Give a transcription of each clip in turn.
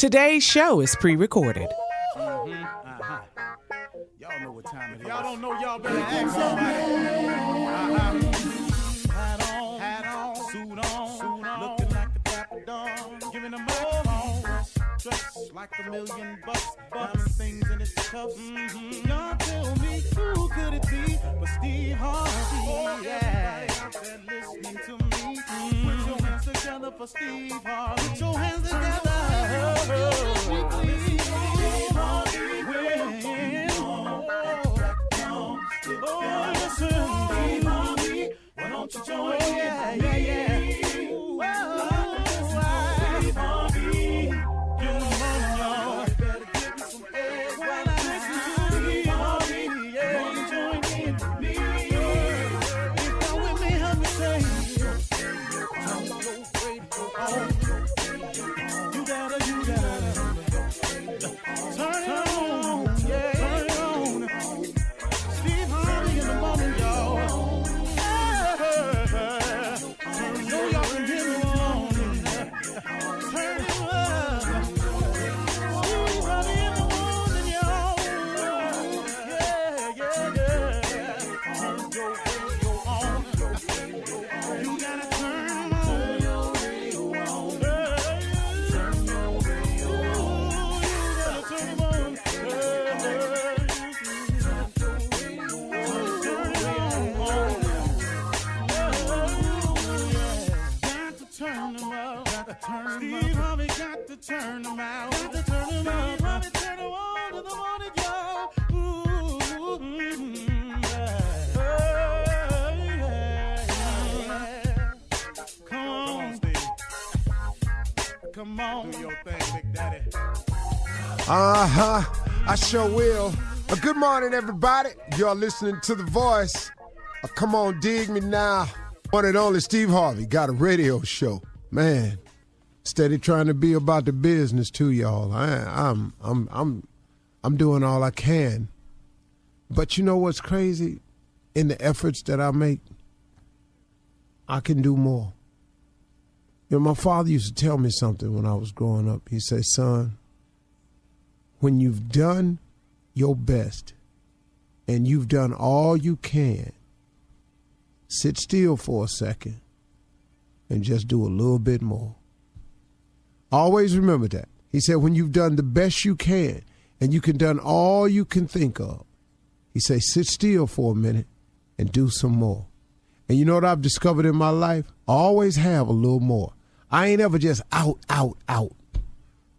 Today's show is pre-recorded. Y'all know what time it is. Y'all don't know, y'all better ask somebody. Hat on, suit on, looking like the Dapper Dawn, giving them all, dressed like $1,000,000, diamond things in its cuffs. Y'all tell me who could it be but Steve Harvey? Yeah, listening to me. Put your hands together for Steve Harvey. Put your hands together. Why don't you join me? Yeah. Steve Harvey got to turn them out. Got to turn them out. Harvey turn them on in the morning, y'all. Come on, Steve. Come on. Do your thing, Big Daddy. I sure will. Good morning, everybody. You're listening to The Voice. Come on, dig me now. One and only Steve Harvey got a radio show. Man, steady trying to be about the business too, y'all. I'm doing all I can. But you know what's crazy? In the efforts that I make, I can do more. You know, my father used to tell me something when I was growing up. He said, son, when you've done your best and you've done all you can, sit still for a second and just do a little bit more. Always remember that. He said, when you've done the best you can and you can done all you can think of, he said, sit still for a minute and do some more. And you know what I've discovered in my life? I always have a little more. I ain't ever just out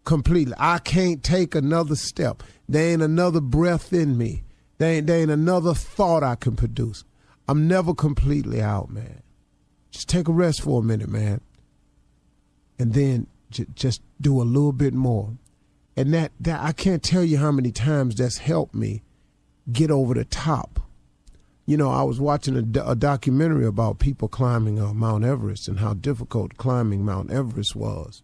completely. I can't take another step. There ain't another breath in me. There ain't another thought I can produce. I'm never completely out, man. Just take a rest for a minute, man. And then just do a little bit more. And that I can't tell you how many times that's helped me get over the top. You know, I was watching a documentary about people climbing Mount Everest and how difficult climbing Mount Everest was,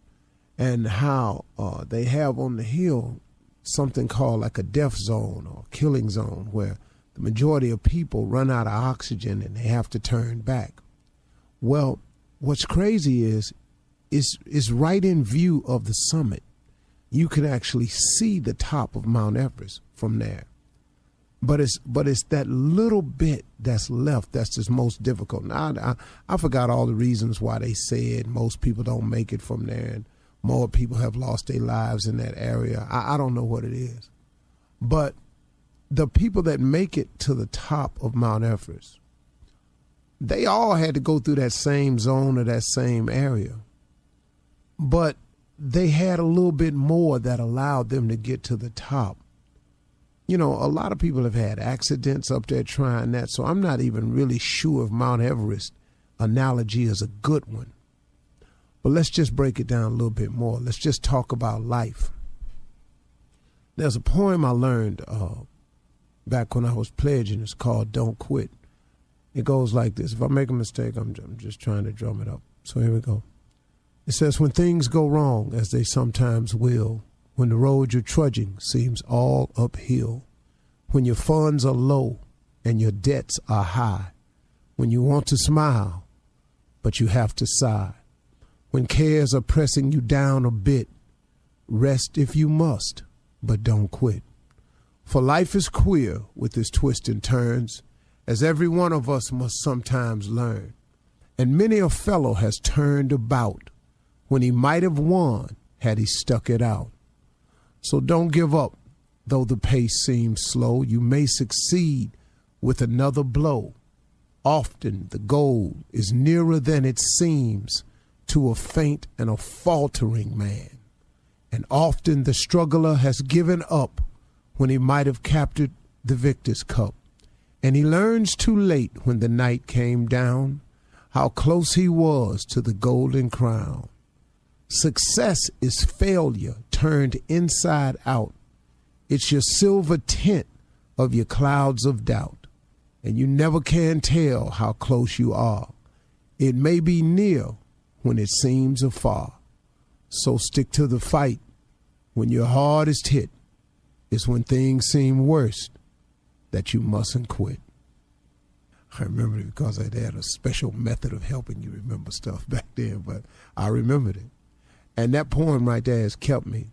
and how they have on the hill something called like a death zone or killing zone, where the majority of people run out of oxygen and they have to turn back. Well, what's crazy is right in view of the summit. You can actually see the top of Mount Everest from there. But it's that little bit that's left that's just most difficult. Now, I forgot all the reasons why they said most people don't make it from there and more people have lost their lives in that area. I don't know what it is. But the people that make it to the top of Mount Everest, they all had to go through that same zone or that same area. But they had a little bit more that allowed them to get to the top. You know, a lot of people have had accidents up there trying that, so I'm not even really sure if Mount Everest analogy is a good one. But let's just break it down a little bit more. Let's just talk about life. There's a poem I learned back when I was pledging. It's called Don't Quit. It goes like this. If I make a mistake, I'm just trying to drum it up. So here we go. It says, when things go wrong, as they sometimes will, when the road you're trudging seems all uphill, when your funds are low and your debts are high, when you want to smile, but you have to sigh, when cares are pressing you down a bit, Rest if you must, but don't quit. For life is queer with its twists and turns, as every one of us must sometimes learn. And many a fellow has turned about when he might have won had he stuck it out. So don't give up, though the pace seems slow. You may succeed with another blow. Often the goal is nearer than it seems to a faint and a faltering man. And often the struggler has given up when he might have captured the victor's cup. And he learns too late when the night came down how close he was to the golden crown. Success is failure turned inside out. It's your silver tint of your clouds of doubt. And you never can tell how close you are. It may be near when it seems afar. So stick to the fight. When your hardest hit is when things seem worst, that you mustn't quit. I remember it because they had a special method of helping you remember stuff back then, but I remembered it. And that poem right there has kept me.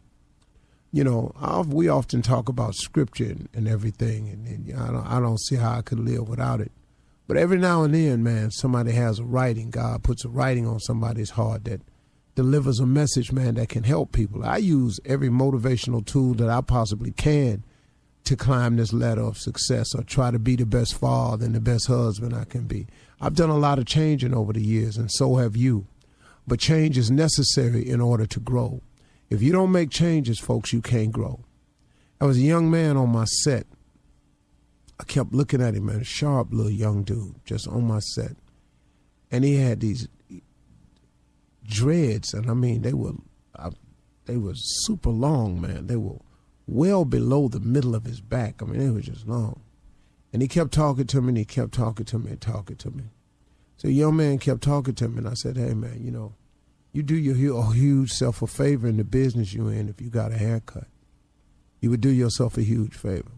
You know, we often talk about scripture and everything, and I don't see how I could live without it. But every now and then, man, somebody has a writing. God puts a writing on somebody's heart that delivers a message, man, that can help people. I use every motivational tool that I possibly can to climb this ladder of success or try to be the best father and the best husband I can be. I've done a lot of changing over the years, and so have you. But change is necessary in order to grow. If you don't make changes, folks, you can't grow. I was a young man on my set. I kept looking at him, man, a sharp little young dude just on my set. And he had these dreads, and I mean, they were super long, man. They were well below the middle of his back. I mean, they were just long. And he kept talking to me, and he kept talking to me and talking to me. So the young man kept talking to me, and I said, hey, man, you know, you do your huge self a favor in the business you're in if you got a haircut. You would do yourself a huge favor.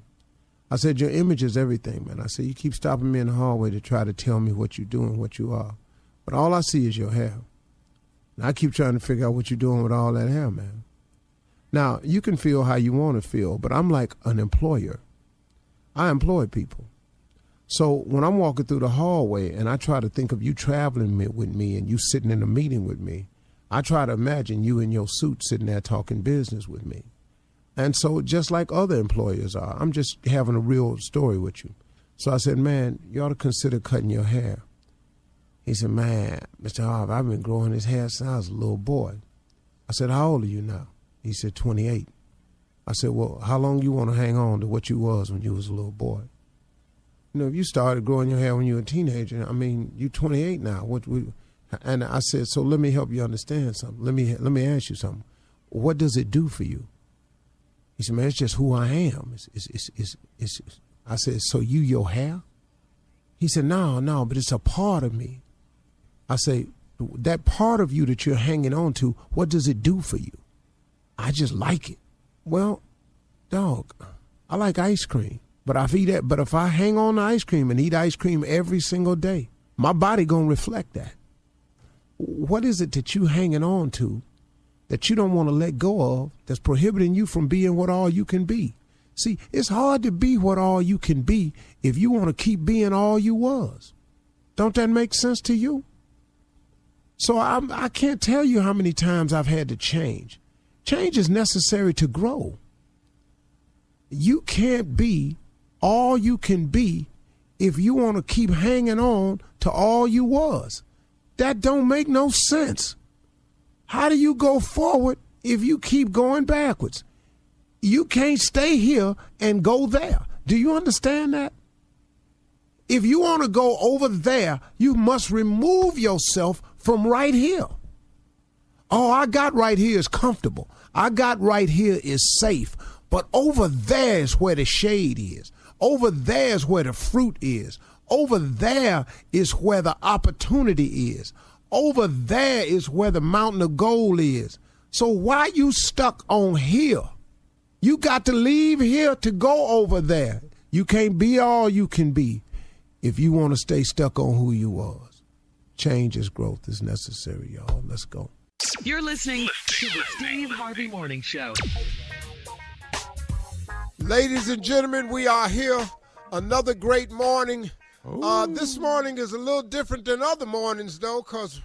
I said, your image is everything, man. I said, you keep stopping me in the hallway to try to tell me what you do and what you are. But all I see is your hair. And I keep trying to figure out what you're doing with all that hair, man. Now, you can feel how you want to feel, but I'm like an employer. I employ people. So when I'm walking through the hallway and I try to think of you traveling with me and you sitting in a meeting with me, I try to imagine you in your suit sitting there talking business with me. And so just like other employers are, I'm just having a real story with you. So I said, man, you ought to consider cutting your hair. He said, man, Mr. Harvey, I've been growing this hair since I was a little boy. I said, how old are you now? He said, 28. I said, well, how long you want to hang on to what you was when you was a little boy? You know, if you started growing your hair when you were a teenager, I mean, you're 28 now. And I said, so let me help you understand something. Let me ask you something. What does it do for you? He said, man, it's just who I am. I said, so you your hair? He said, no, but it's a part of me. I say, that part of you that you're hanging on to, what does it do for you? I just like it. Well, dog, I like ice cream. But if I hang on to ice cream and eat ice cream every single day, my body gonna reflect that. What is it that you hanging on to that you don't want to let go of that's prohibiting you from being what all you can be? See, it's hard to be what all you can be if you want to keep being all you was. Don't that make sense to you? So I can't tell you how many times I've had to change. Change is necessary to grow. You can't be all you can be if you want to keep hanging on to all you was. That don't make no sense. How do you go forward if you keep going backwards? You can't stay here and go there. Do you understand that? If you want to go over there, you must remove yourself from right here. Oh, I got right here is comfortable. I got right here is safe. But over there is where the shade is. Over there is where the fruit is. Over there is where the opportunity is. Over there is where the mountain of gold is. So why you stuck on here? You got to leave here to go over there. You can't be all you can be if you want to stay stuck on who you was. Change is growth is necessary, y'all. Let's go. You're listening to the Steve Harvey Morning Show. Ladies and gentlemen, we are here. Another great morning. This morning is a little different than other mornings, though, because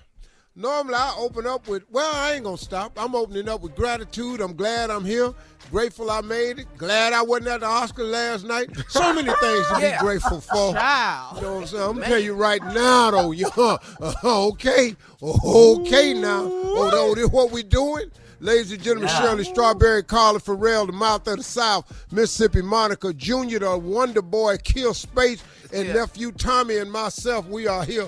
normally I open up with, I ain't going to stop. I'm opening up with gratitude. I'm glad I'm here. Grateful I made it. Glad I wasn't at the Oscar last night. So many things to be grateful for. Wow. You know what I'm saying? I'm going to tell you right now, though. Okay. Okay now. Oh, this what we doing? Ladies and gentlemen, Shirley Strawberry, Carla Farrell, the mouth of the South, Mississippi Monica Jr., the Wonder Boy, Kill Space, and Nephew Tommy and myself, we are here.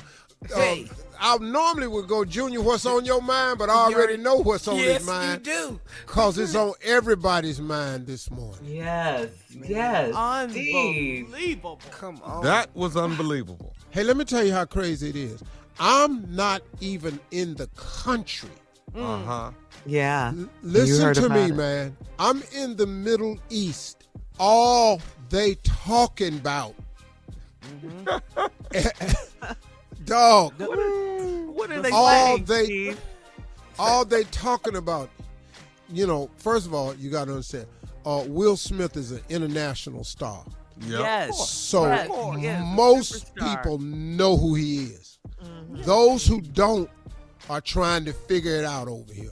I normally would go, Junior, what's on your mind? But I already know what's on his mind. Yes, you do. Because it's on everybody's mind this morning. Yes. Unbelievable. Come on. That was unbelievable. Hey, let me tell you how crazy it is. I'm not even in the country. Uh-huh. Yeah. Listen to me, man. I'm in the Middle East. All they talking about. Dog. What are they all saying, all they talking about, first of all, you got to understand, Will Smith is an international star. Yep. Yes. So Yes. most Superstar. people know who he is. Mm-hmm. Those who don't are trying to figure it out over here.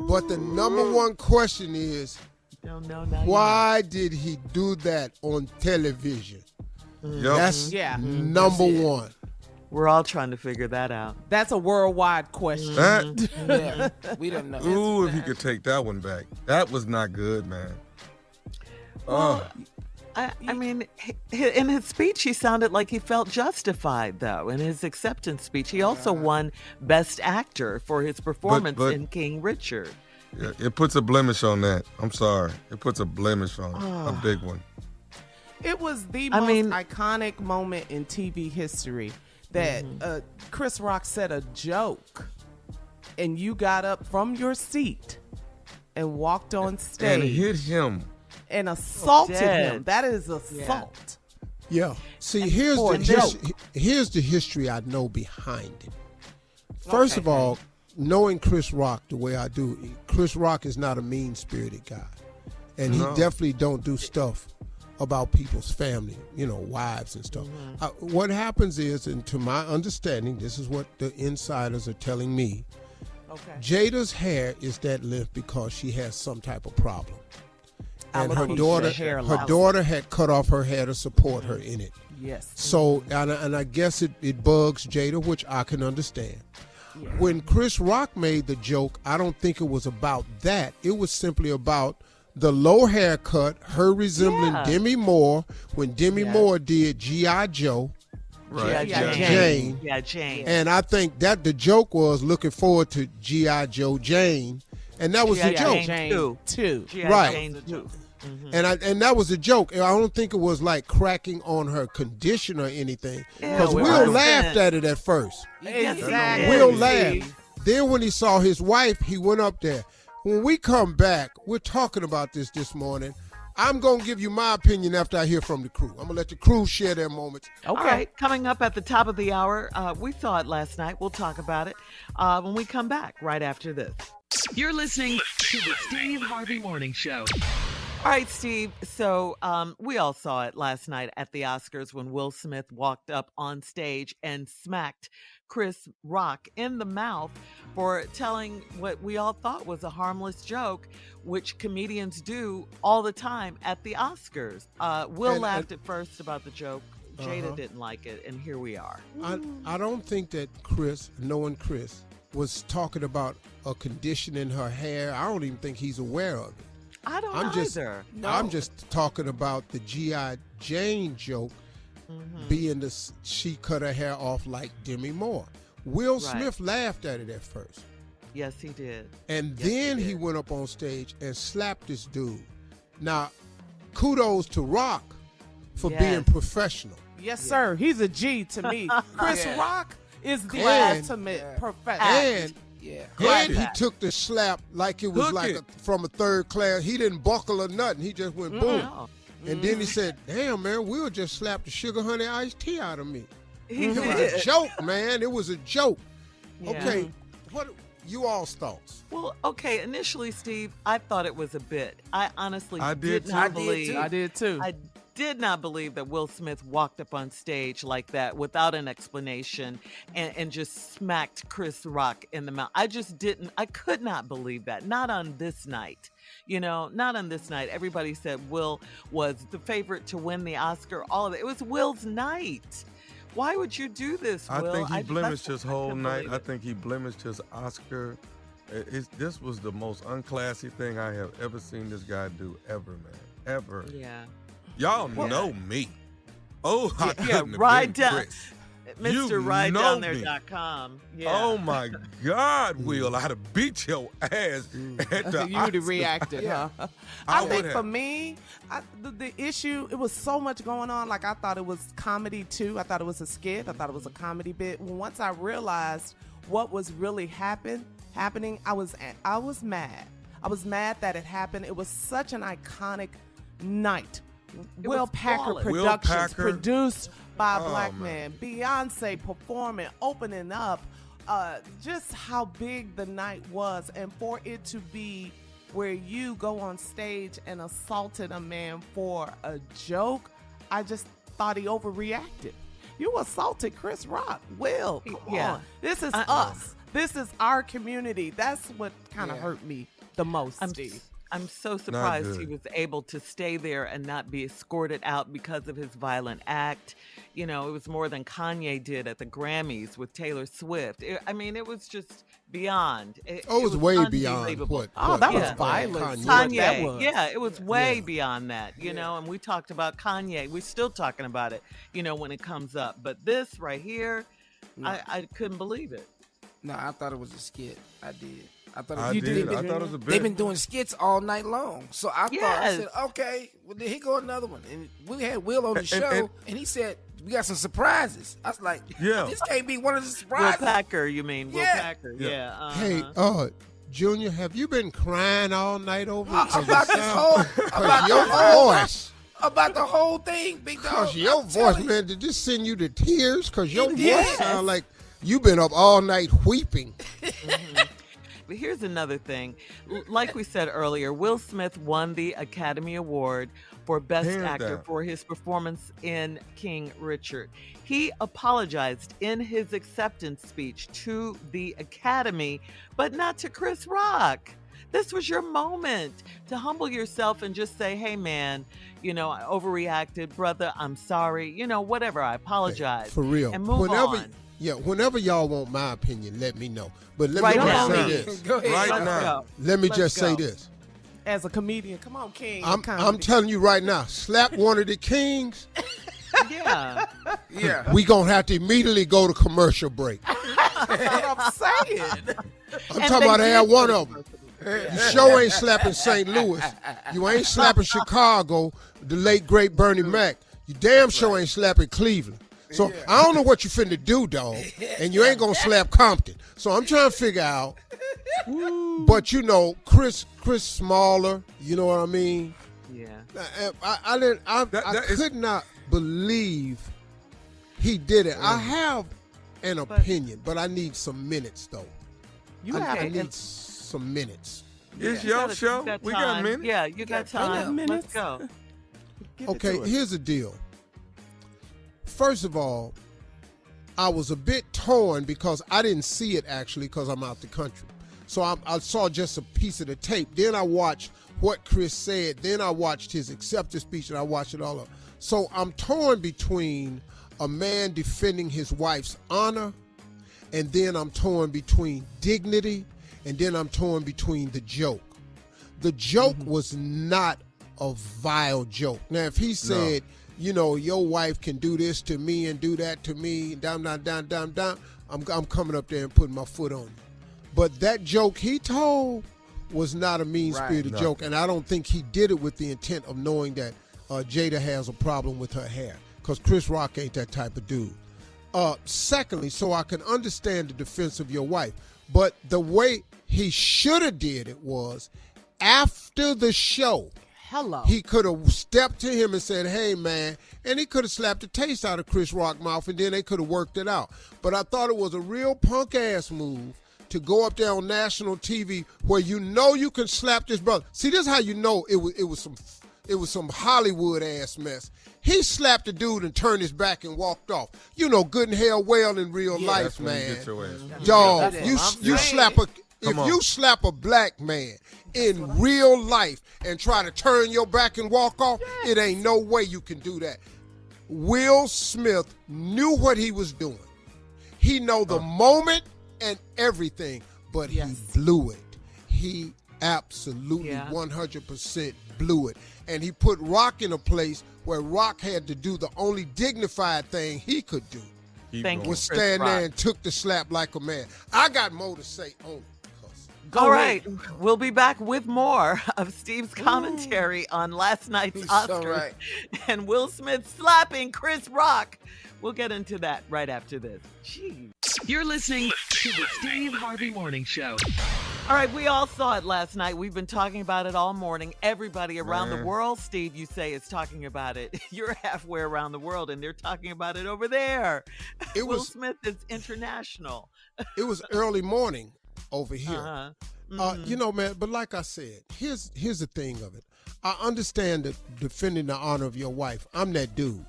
But the number one question is, why did he do that on television? Yep. That's number one. We're all trying to figure that out. That's a worldwide question. We don't know. Ooh, if he could take that one back. That was not good, man. Well, I mean, in his speech, he sounded like he felt justified, though. In his acceptance speech, he also won Best Actor for his performance in King Richard. Yeah, it puts a blemish on that. I'm sorry. It puts a blemish on it. A big one. It was the most iconic moment in TV history that Chris Rock said a joke and you got up from your seat and walked on stage. And hit him. And assaulted him. That is assault. Yeah. See, here's the history I know behind it. First of all, knowing Chris Rock the way I do, Chris Rock is not a mean-spirited guy. And he definitely don't do stuff about people's family, wives and stuff. What happens is, and to my understanding, this is what the insiders are telling me, Jada's hair is that length because she has some type of problem. And her daughter had cut off her hair to support her in it. Yes. So, and I guess it bugs Jada, which I can understand. Yeah. When Chris Rock made the joke, I don't think it was about that. It was simply about the low haircut, her resembling Demi Moore when Demi Moore did G.I. Joe. Right. Jane. Yeah, Jane. And I think that the joke was looking forward to G.I. Joe Jane. And that was the joke. Jane 2. Right. Jane 2. And that was a joke. I don't think it was like cracking on her condition or anything. Because Will laughed at it at first. Exactly. Will laughed. Then when he saw his wife, he went up there. When we come back, we're talking about this morning. I'm going to give you my opinion after I hear from the crew. I'm going to let the crew share their moments. Okay. All right. Coming up at the top of the hour, we saw it last night. We'll talk about it when we come back right after this. You're listening to the Steve Harvey Morning Show. All right, Steve. So we all saw it last night at the Oscars when Will Smith walked up on stage and smacked Chris Rock in the mouth for telling what we all thought was a harmless joke, which comedians do all the time at the Oscars. Will laughed at first about the joke. Jada didn't like it, and here we are. I don't think that Chris, knowing Chris, was talking about a condition in her hair. I don't even think he's aware of it. I don't either. I'm just talking about the G.I. Jane joke being she cut her hair off like Demi Moore. Will Smith laughed at it at first. Yes, he did. And then he went up on stage and slapped this dude. Now, kudos to Rock for being professional. Yes, sir. He's a G to me. Chris Rock is the ultimate professional. And he took the slap like it was from a third class. He didn't buckle or nothing. He just went boom. And then he said, damn, man, Will just slapped the sugar honey iced tea out of me. It was a joke, man. It was a joke. Yeah. Okay, You all's thoughts. Well, okay, initially, Steve, I thought it was a bit. I honestly did not I believe. did too. I did not believe that Will Smith walked up on stage like that without an explanation and just smacked Chris Rock in the mouth. I just didn't. I could not believe that. Not on this night. Not on this night. Everybody said Will was the favorite to win the Oscar. All of it. It was Will's night. Why would you do this, Will? I think he blemished his whole night. I think he blemished his Oscar. This was the most unclassy thing I have ever seen this guy do ever, man. Ever. Yeah. Y'all know me. Oh, I couldn't have ride been down. Chris. Mr. RideDownThere.com. Yeah. Oh, my God, Will. I'd have beat your ass at the You would have Oscars. reacted, huh? I I think would for have. me, the issue, it was so much going on. Like, I thought it was comedy, too. I thought it was a skit. I thought it was a comedy bit. Once I realized what was really happening, I was mad. I was mad that it happened. It was such an iconic night. Will Packer Productions, produced by a black man. Beyonce performing, opening up, just how big the night was. And for it to be where you go on stage and assaulted a man for a joke, I just thought he overreacted. You assaulted Chris Rock. Will, come on. This is us. This is our community. That's what kind of hurt me the most, Steve. I'm so surprised he was able to stay there and not be escorted out because of his violent act. It was more than Kanye did at the Grammys with Taylor Swift. It was just beyond. It was way beyond what? That was violent. Kanye. Yeah, it was way beyond that, and we talked about Kanye. We're still talking about it, when it comes up. But this right here, I couldn't believe it. No, I thought it was a skit. I did. I thought I thought it was a bit. They've been doing skits all night long. So I said, okay, well, then here go another one. And we had Will on the show, and he said, we got some surprises. I was like, this can't be one of the surprises. Will Packer, you mean? Will Packer, yeah. Hey, Junior, have you been crying all night over about this whole, about your voice? About the whole thing, big dog. Because your voice, man, did this send you to tears? Because your voice sounds like you've been up all night weeping. But here's another thing. Like we said earlier, Will Smith won the Academy Award for Best Actor for his performance in King Richard. He apologized in his acceptance speech to the Academy, but not to Chris Rock. This was your moment to humble yourself and just say, hey, man, I overreacted. Brother, I'm sorry. Whatever. I apologize. Hey, for real. And move on. Yeah, whenever y'all want my opinion, let me know. But let right me now. just say this. Go ahead. Right now. Let me just say this. As a comedian, come on, King. I'm telling you right now, slap one of the kings. Yeah. We going to have to immediately go to commercial break. That's what I'm saying. I'm talking about have one of them. You sure ain't slapping St. Louis. You ain't slapping Chicago, the late, great Bernie Mac. You damn sure ain't slapping Cleveland. So I don't know what you finna do, dog, and you ain't gonna slap Compton. So I'm trying to figure out. But Chris smaller. You know what I mean? Yeah. I could not believe he did it. I have an opinion, but I need some minutes though. I need some minutes. It's your show. We got minutes. Yeah, you got time. Let's go. Okay, here's the deal. First of all, I was a bit torn because I didn't see it actually because I'm out the country. So I saw just a piece of the tape. Then I watched what Chris said. Then I watched his acceptance speech and I watched it all up. So I'm torn between a man defending his wife's honor, and then I'm torn between dignity, and then I'm torn between the joke. The joke was not a vile joke. Now, if he said, your wife can do this to me and do that to me, down, I'm coming up there and putting my foot on you. But that joke he told was not a mean-spirited joke, and I don't think he did it with the intent of knowing that Jada has a problem with her hair, because Chris Rock ain't that type of dude. Secondly, so I can understand the defense of your wife, but the way he should have did it was after the show. He could have stepped to him and said, hey, man, and he could have slapped the taste out of Chris Rock's mouth, and then they could have worked it out. But I thought it was a real punk-ass move to go up there on national TV where you know you can slap this brother. See, this is how you know it was some Hollywood ass mess. He slapped the dude and turned his back and walked off. You know good and hell well in real life, man. Dog, you slap you slap a black man in real life and try to turn your back and walk off, it ain't no way you can do that. Will Smith knew what he was doing. He know the moment and everything, but he blew it. He absolutely 100% blew it. And he put Rock in a place where Rock had to do the only dignified thing he could do. Was stand there and took the slap like a man. I got more to say on it. All right, we'll be back with more of Steve's commentary on last night's Oscars and Will Smith slapping Chris Rock. We'll get into that right after this. Jeez. You're listening to the Steve Harvey Morning Show. All right, we all saw it last night. We've been talking about it all morning. Everybody around the world, Steve, you say, is talking about it. You're halfway around the world, and they're talking about it over there. Will Smith is international. It was early morning over here. You know, man, but like I said, here's the thing of it. I understand that defending the honor of your wife. I'm that dude.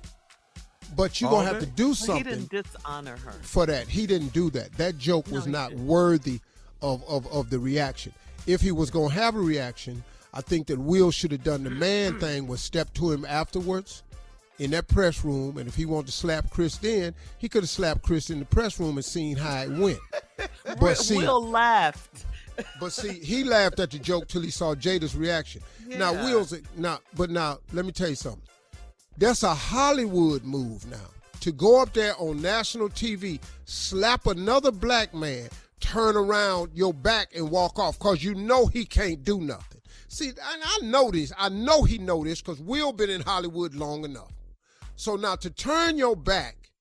But you're going to have to do something. He didn't dishonor her. For that. He didn't do that. That joke was not worthy of the reaction. If he was going to have a reaction, I think that Will should have done the man thing, was step to him afterwards in that press room, and if he wanted to slap Chris then, he could have slapped Chris in the press room and seen how it went. But see, Will laughed. But see, he laughed at the joke till he saw Jada's reaction. Now, now, let me tell you something. That's a Hollywood move now. To go up there on national TV, slap another black man, turn around your back and walk off, because you know he can't do nothing. See, I know this. I know he know this, because Will been in Hollywood long enough. So now to turn your back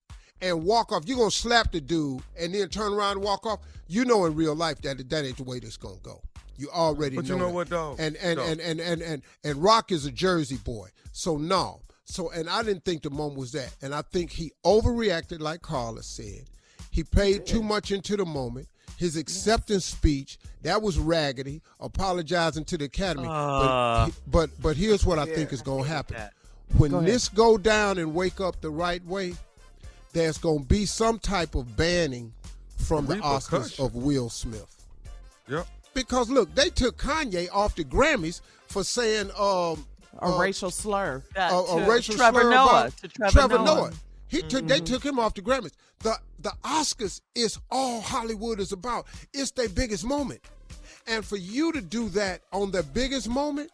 and walk off, you're going to slap the dude and then turn around and walk off. You know in real life that ain't the way this going to go. You already know. But you know that. what, dog? And Rock is a Jersey boy. So no. So, and I didn't think the moment was that. And I think he overreacted, like Carla said. He paid too much into the moment. His acceptance speech, that was raggedy, apologizing to the Academy. But here's what I think is going to happen. When this go down and wake up the right way, there's going to be some type of banning from the Oscars of Will Smith. Yep. Because, look, they took Kanye off the Grammys for saying a racial slur. A racial Trevor slur Noah. about Trevor Noah. They took him off the Grammys. The Oscars is all Hollywood is about. It's their biggest moment. And for you to do that on their biggest moment,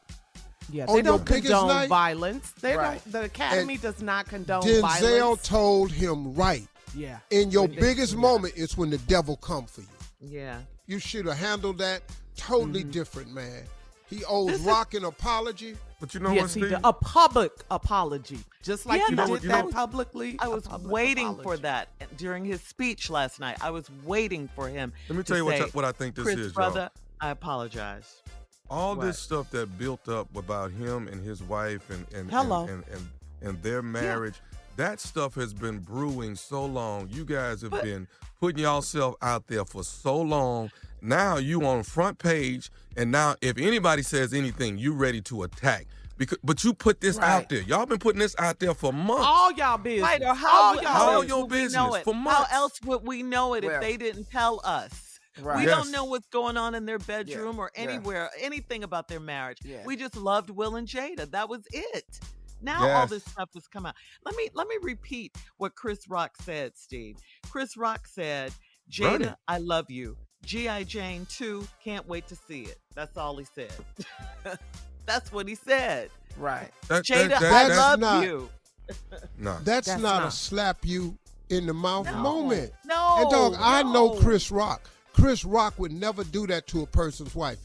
they don't condone violence. They don't. The Academy does not condone violence. Denzel told him right. Yeah. In your biggest moment, it's when the devil come for you. Yeah. You should have handled that totally different, man. He owes Rock an apology. But you know what, Steve? A public apology. Just like you did that publicly. I was waiting for that during his speech last night. I was waiting for him. Let me tell you what I think this Chris, is, brother, y'all. I apologize. All this stuff that built up about him and his wife and their marriage, that stuff has been brewing so long. You guys have been putting yourself out there for so long. Now you on front page, and now if anybody says anything, you ready to attack. But you put this out there. Y'all been putting this out there for months. All y'all business. Right, or how your business for months. How else would we know it if they didn't tell us? Right. We don't know what's going on in their bedroom or anywhere, anything about their marriage. Yeah. We just loved Will and Jada. That was it. Now all this stuff has come out. Let me repeat what Chris Rock said, Steve. Chris Rock said, Jada, I love you. G.I. Jane 2, can't wait to see it. That's all he said. That's what he said. Right. Jada, I love you. No. That's not a slap you in the mouth moment. No. And dog, I know Chris Rock. Chris Rock would never do that to a person's wife.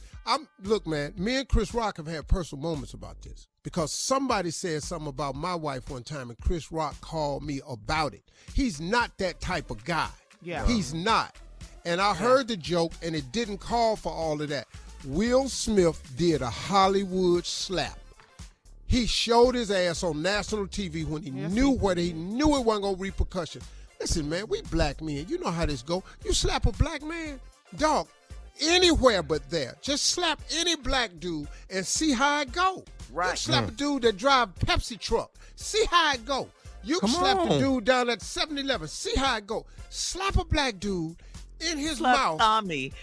Look, man, me and Chris Rock have had personal moments about this because somebody said something about my wife one time and Chris Rock called me about it. He's not that type of guy. Yeah. He's not. And I heard the joke, and it didn't call for all of that. Will Smith did a Hollywood slap. He showed his ass on national TV when he knew it wasn't going to repercussion. Listen, man, we black men. You know how this go. You slap a black man, dog, anywhere but there. Just slap any black dude and see how it go. Right. You slap a dude that drive Pepsi truck. See how it go. You can slap the dude down at 7-Eleven. See how it go. Slap a black dude in his mouth. Tommy.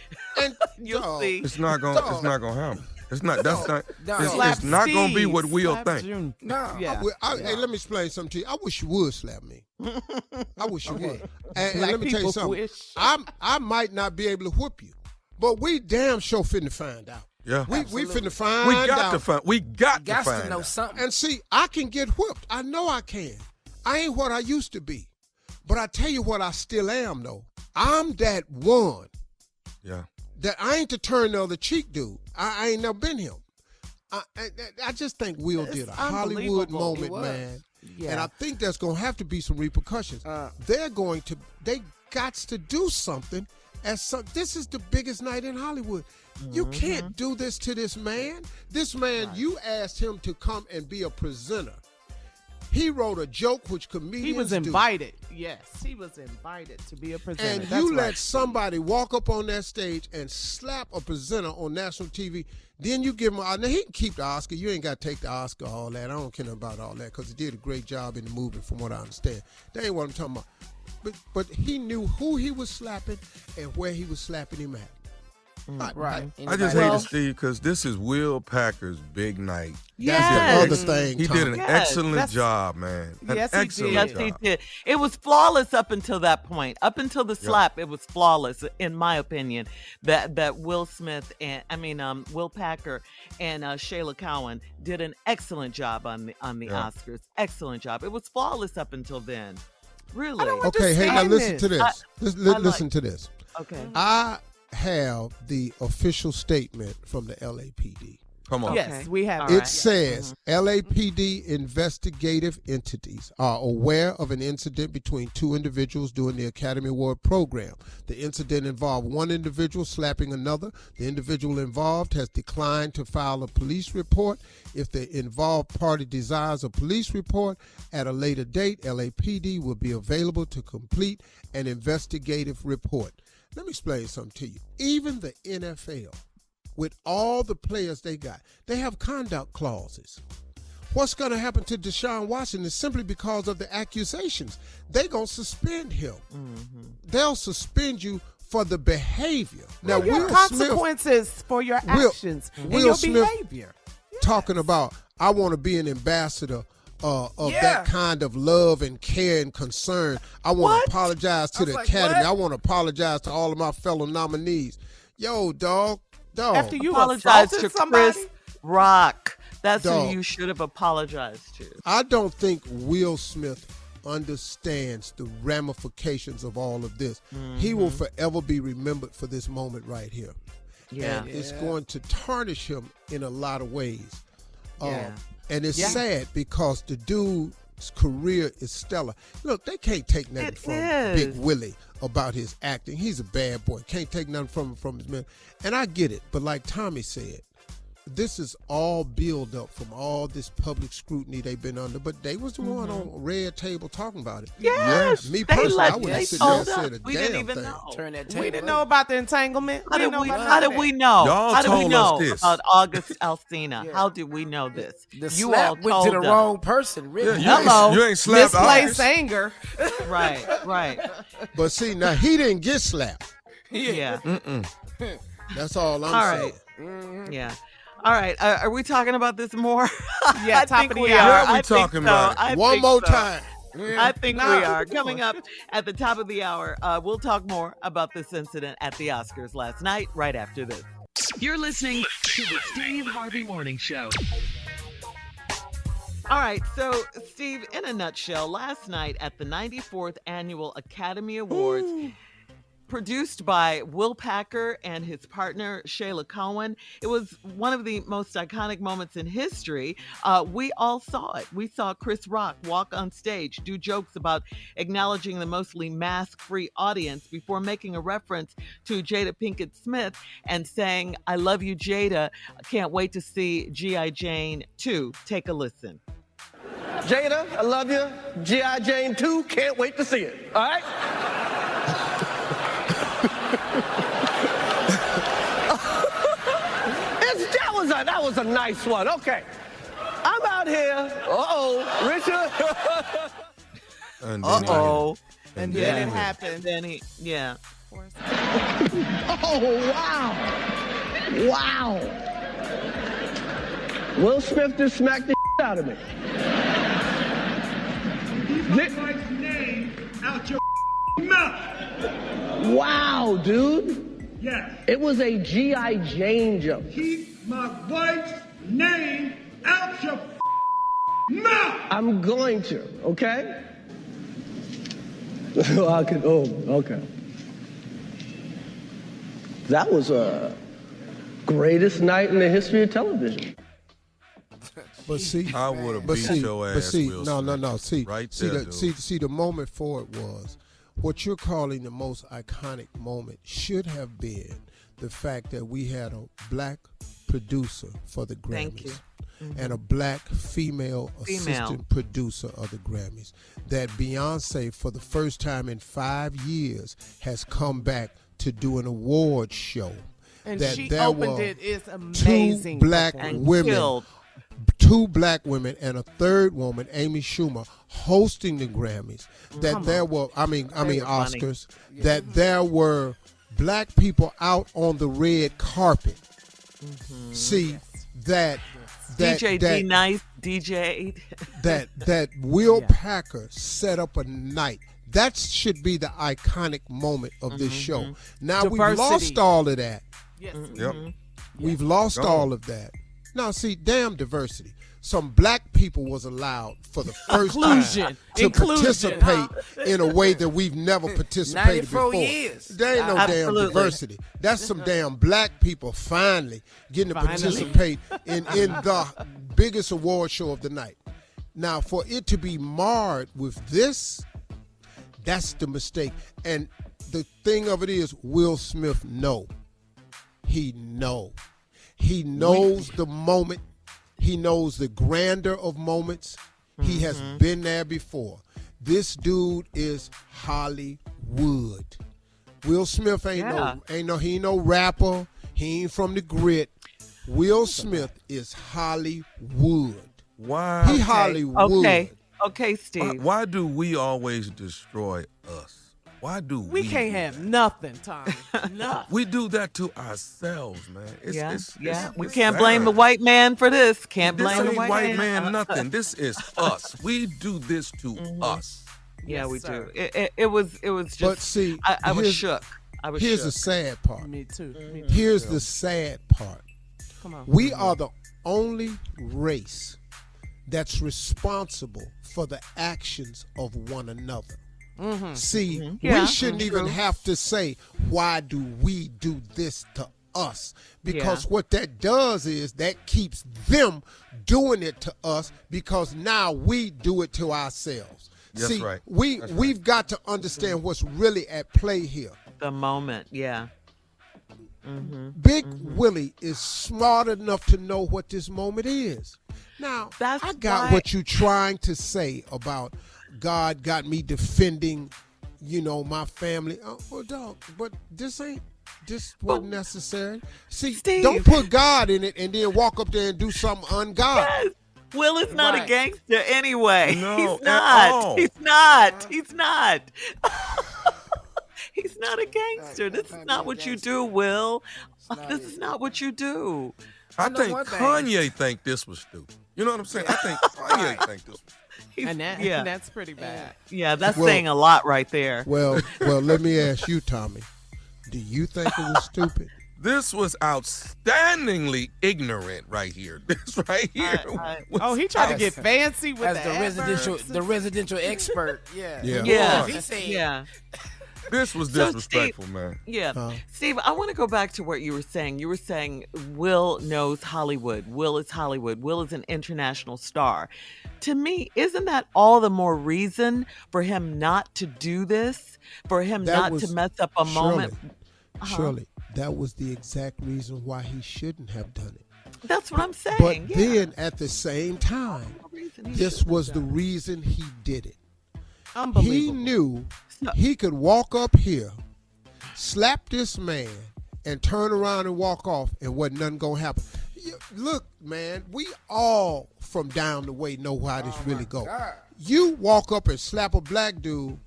And you'll see. It's not gonna happen. It's not. That's not. It's not gonna be what we'll think. No. Yeah. Hey, let me explain something to you. I wish you would slap me. I wish you would. And let me tell you something. I might not be able to whoop you, but we damn sure finna find out. Yeah. We finna find We out. got to find know out. something. And see, I can get whooped. I know I can. I ain't what I used to be. But I tell you what I still am, though. I'm that one. Yeah. That I ain't to turn the other cheek, dude. I ain't never been him. I just think Will did a Hollywood moment, man. Yeah. And I think there's going to have to be some repercussions. They got to do something. This is the biggest night in Hollywood. You can't do this to this man. This man, you asked him to come and be a presenter. He wrote a joke which comedians He was invited. Yes, he was invited to be a presenter. And you let somebody walk up on that stage and slap a presenter on national TV. Then you give him now he can keep the Oscar. You ain't got to take the Oscar, all that. I don't care about all that because he did a great job in the movie from what I understand. That ain't what I'm talking about. But he knew who he was slapping and where he was slapping him at. Right. I just hate it, Steve, because this is Will Packer's big night. That's the other thing. He did an excellent job, man. Yes, he did. It was flawless up until that point. Up until the slap, it was flawless, in my opinion. That Will Smith Will Packer and Shayla Cowan did an excellent job on the Oscars. Excellent job. It was flawless up until then. Really. Okay, hey, now listen to this. Listen to this. Okay. I have the official statement from the LAPD. Come on. Yes, we have. It says LAPD investigative entities are aware of an incident between two individuals during the Academy Award program. The incident involved one individual slapping another. The individual involved has declined to file a police report. If the involved party desires a police report at a later date, LAPD will be available to complete an investigative report. Let me explain something to you. Even the NFL, with all the players they got, they have conduct clauses. What's going to happen to Deshaun Watson is simply because of the accusations. They're going to suspend him. They'll suspend you for the behavior. Now, your consequences for your actions and your behavior. Talking about, I want to be an ambassador of that kind of love and care and concern. I want to apologize to the Academy. What? I want to apologize to all of my fellow nominees. Yo, dog. After you apologize to somebody? Chris Rock. That's Dog. who you should have apologized to. I don't think Will Smith understands the ramifications of all of this. He will forever be remembered for this moment right here. Yeah. And it's going to tarnish him in a lot of ways. And it's sad because the dude's career is stellar. Look, they can't take nothing from Big Willie about his acting. He's a bad boy. Can't take nothing from his man. And I get it. But like Tommy said, this is all build up from all this public scrutiny they've been under. But they was the one on Red Table talking about it. Yes. Me personally, I wouldn't sit there and say a We damn didn't even thing. know. Turn that table. We didn't know about the entanglement. How did we know? Y'all How did we told know us this. about August Alsina? How did we know this? The You slap all went to the told wrong person, really. You ain't slapped Misplaced ours. anger. Right. But see, now he didn't get slapped. Yeah. That's all I'm All saying. Yeah. All right. Are we talking about this more? Yeah, I top think of the we hour. are. Yeah, we I think talking about so. it. One more time. I think we are. Coming up at the top of the hour, we'll talk more about this incident at the Oscars last night, right after this. You're listening to the Steve Harvey Morning Show. All right, so Steve, in a nutshell, last night at the 94th Annual Academy Awards, produced by Will Packer and his partner, Shayla Cowan. It was one of the most iconic moments in history. We all saw it. We saw Chris Rock walk on stage, do jokes about acknowledging the mostly mask-free audience before making a reference to Jada Pinkett Smith and saying, "I love you, Jada. Can't wait to see G.I. Jane 2. Take a listen." Jada, I love you. G.I. Jane 2, can't wait to see it. All right? that was a nice one. Okay. I'm out here. Richard. And then it happened. Then he, yeah. Oh, wow. Wow. Will Smith just smacked the out of me. Keep my wife's name out your mouth. Wow, dude. Yes. It was a G.I. Jane jump. Keep my wife's name out your mouth. I'm going to, okay? Okay. That was a greatest night in the history of television. But see, I would have beat your ass. Will Smith. No. See, right see, there, see, the moment for it was what you're calling the most iconic moment should have been the fact that we had a black producer for the Grammys. Thank you. And a black female assistant producer of the Grammys. That Beyonce, for the first time in 5 years, has come back to do an award show. And that she there opened were it. It's amazing. Two black women and a third woman, Amy Schumer, hosting the Grammys. That there were, Oscars. Funny. That there were black people out on the red carpet. See that. DJ D Nice, DJ. that Will Packer set up a night. That should be the iconic moment of this show. Now Diversity. We've lost all of that. Yes. We've lost all of that. Now see, damn diversity. Some black people was allowed for the first time to participate in a way that we've never participated 94 before. years. There ain't no damn diversity. That's some damn black people finally getting to participate in the biggest award show of the night. Now, for it to be marred with this, that's the mistake. And the thing of it is, Will Smith He knows the moment. He knows the grandeur of moments. He has been there before. This dude is Hollywood. Will Smith he ain't no rapper. He ain't from the grit. Will Smith is Hollywood. Why? He Hollywood. Okay, Steve. Why do we always destroy us? Why do we can't have nothing, Tommy. Nothing. We do that to ourselves, man. We can't blame the white man for this. Can't blame the white man. Nothing. This is us. We do this to us. Yeah, we do. It was just. But see, I was shook. Here's the sad part. Me too. Here's the sad part. Come on. We are the only race that's responsible for the actions of one another. See, we shouldn't even have to say, why do we do this to us? Because what that does is that keeps them doing it to us because now we do it to ourselves. That's See, right. We've got to understand what's really at play here. The moment, Big Willie is smart enough to know what this moment is. Now, I got what you're trying to say about God got me defending, my family. Oh, dog, but this wasn't necessary. See, Steve, don't put God in it and then walk up there and do something ungodly. Yes. Will is not a gangster anyway. No, he's not. all. He's not. He's not. He's not a gangster. This is not what you do, Will. This is not what you do. I think Kanye think this was stupid. You know what I'm saying? I think Kanye think this was stupid. And that's pretty bad. Yeah, that's saying a lot right there. Well, let me ask you, Tommy. Do you think it was stupid? This was outstandingly ignorant right here. This right here. He tried to get fancy with the residential expert. Yeah. He said, This was disrespectful, man. Yeah. Steve, I want to go back to what you were saying. You were saying Will knows Hollywood. Will is Hollywood. Will is an international star. To me, isn't that all the more reason for him not to do this? For him not to mess up a moment? Surely, that was the exact reason why he shouldn't have done it. That's what I'm saying. But then at the same time, this was the reason he did it. He knew he could walk up here, slap this man, and turn around and walk off, and wasn't nothing gonna happen. look, man, we all from down the way know how this really go. You walk up and slap a black dude,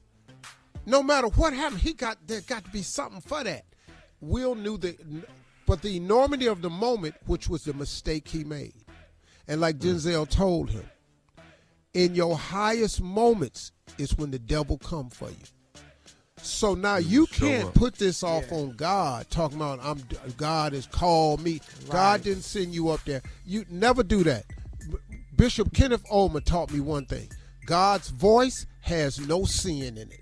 no matter what happened, there got to be something for that. Will knew but the enormity of the moment, which was the mistake he made. And like Denzel told him, in your highest moments is when the devil come for you. So now you can't put this off on God, talking about God has called me. Right. God didn't send you up there. You never do that. Bishop Kenneth Olmer taught me one thing. God's voice has no sin in it.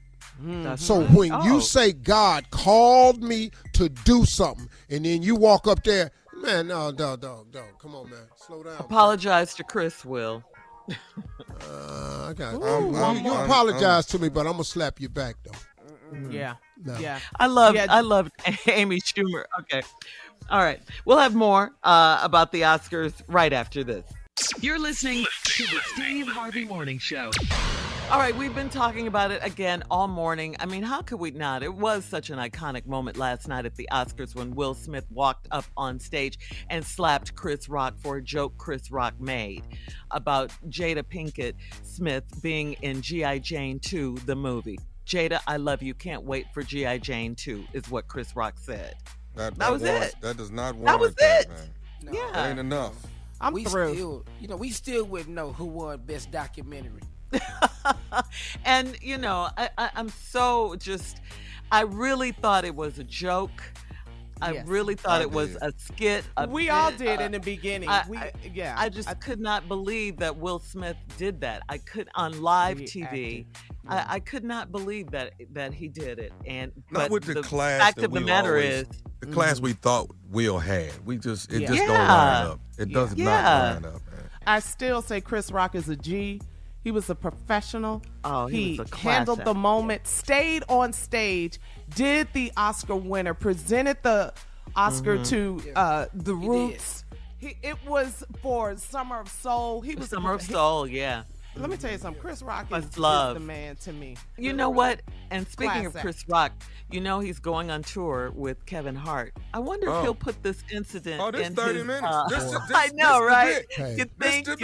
So when you say God called me to do something, and then you walk up there, man, no, dog, come on, man, slow down. Apologize to Chris, Will. I got you apologize to me, but I'm gonna slap you back though. Yeah. No. Yeah. I love Amy Schumer. Okay. All right. We'll have more about the Oscars right after this. You're listening to the Steve Harvey Morning Show. All right, we've been talking about it again all morning. I mean, how could we not? It was such an iconic moment last night at the Oscars when Will Smith walked up on stage and slapped Chris Rock for a joke Chris Rock made about Jada Pinkett Smith being in G.I. Jane 2, the movie. Jada, I love you. Can't wait for G.I. Jane 2 is what Chris Rock said. That was it. That does not warrant that was it. Man. No, yeah. That ain't enough. I'm through. We still wouldn't know who won Best Documentary. And, I'm so I really thought it was a joke. I really thought it was a skit. We all did in the beginning. I just could not believe that Will Smith did that. I could on live TV. I could not believe that he did it. And not with the class. Fact of the matter is, the class we thought Will had. It just don't line up. It does not line up. Man. I still say Chris Rock is a G. He was a professional. Oh, he was a handled the moment, stayed on stage, did the Oscar winner, presented the Oscar to The Roots. It was for Summer of Soul. He was Summer of Soul, yeah. Let me tell you something. Chris Rock is the man to me. You know what? And speaking of Chris Rock, he's going on tour with Kevin Hart. I wonder if he'll put this incident in 30 his, minutes. I know, right? Hey. You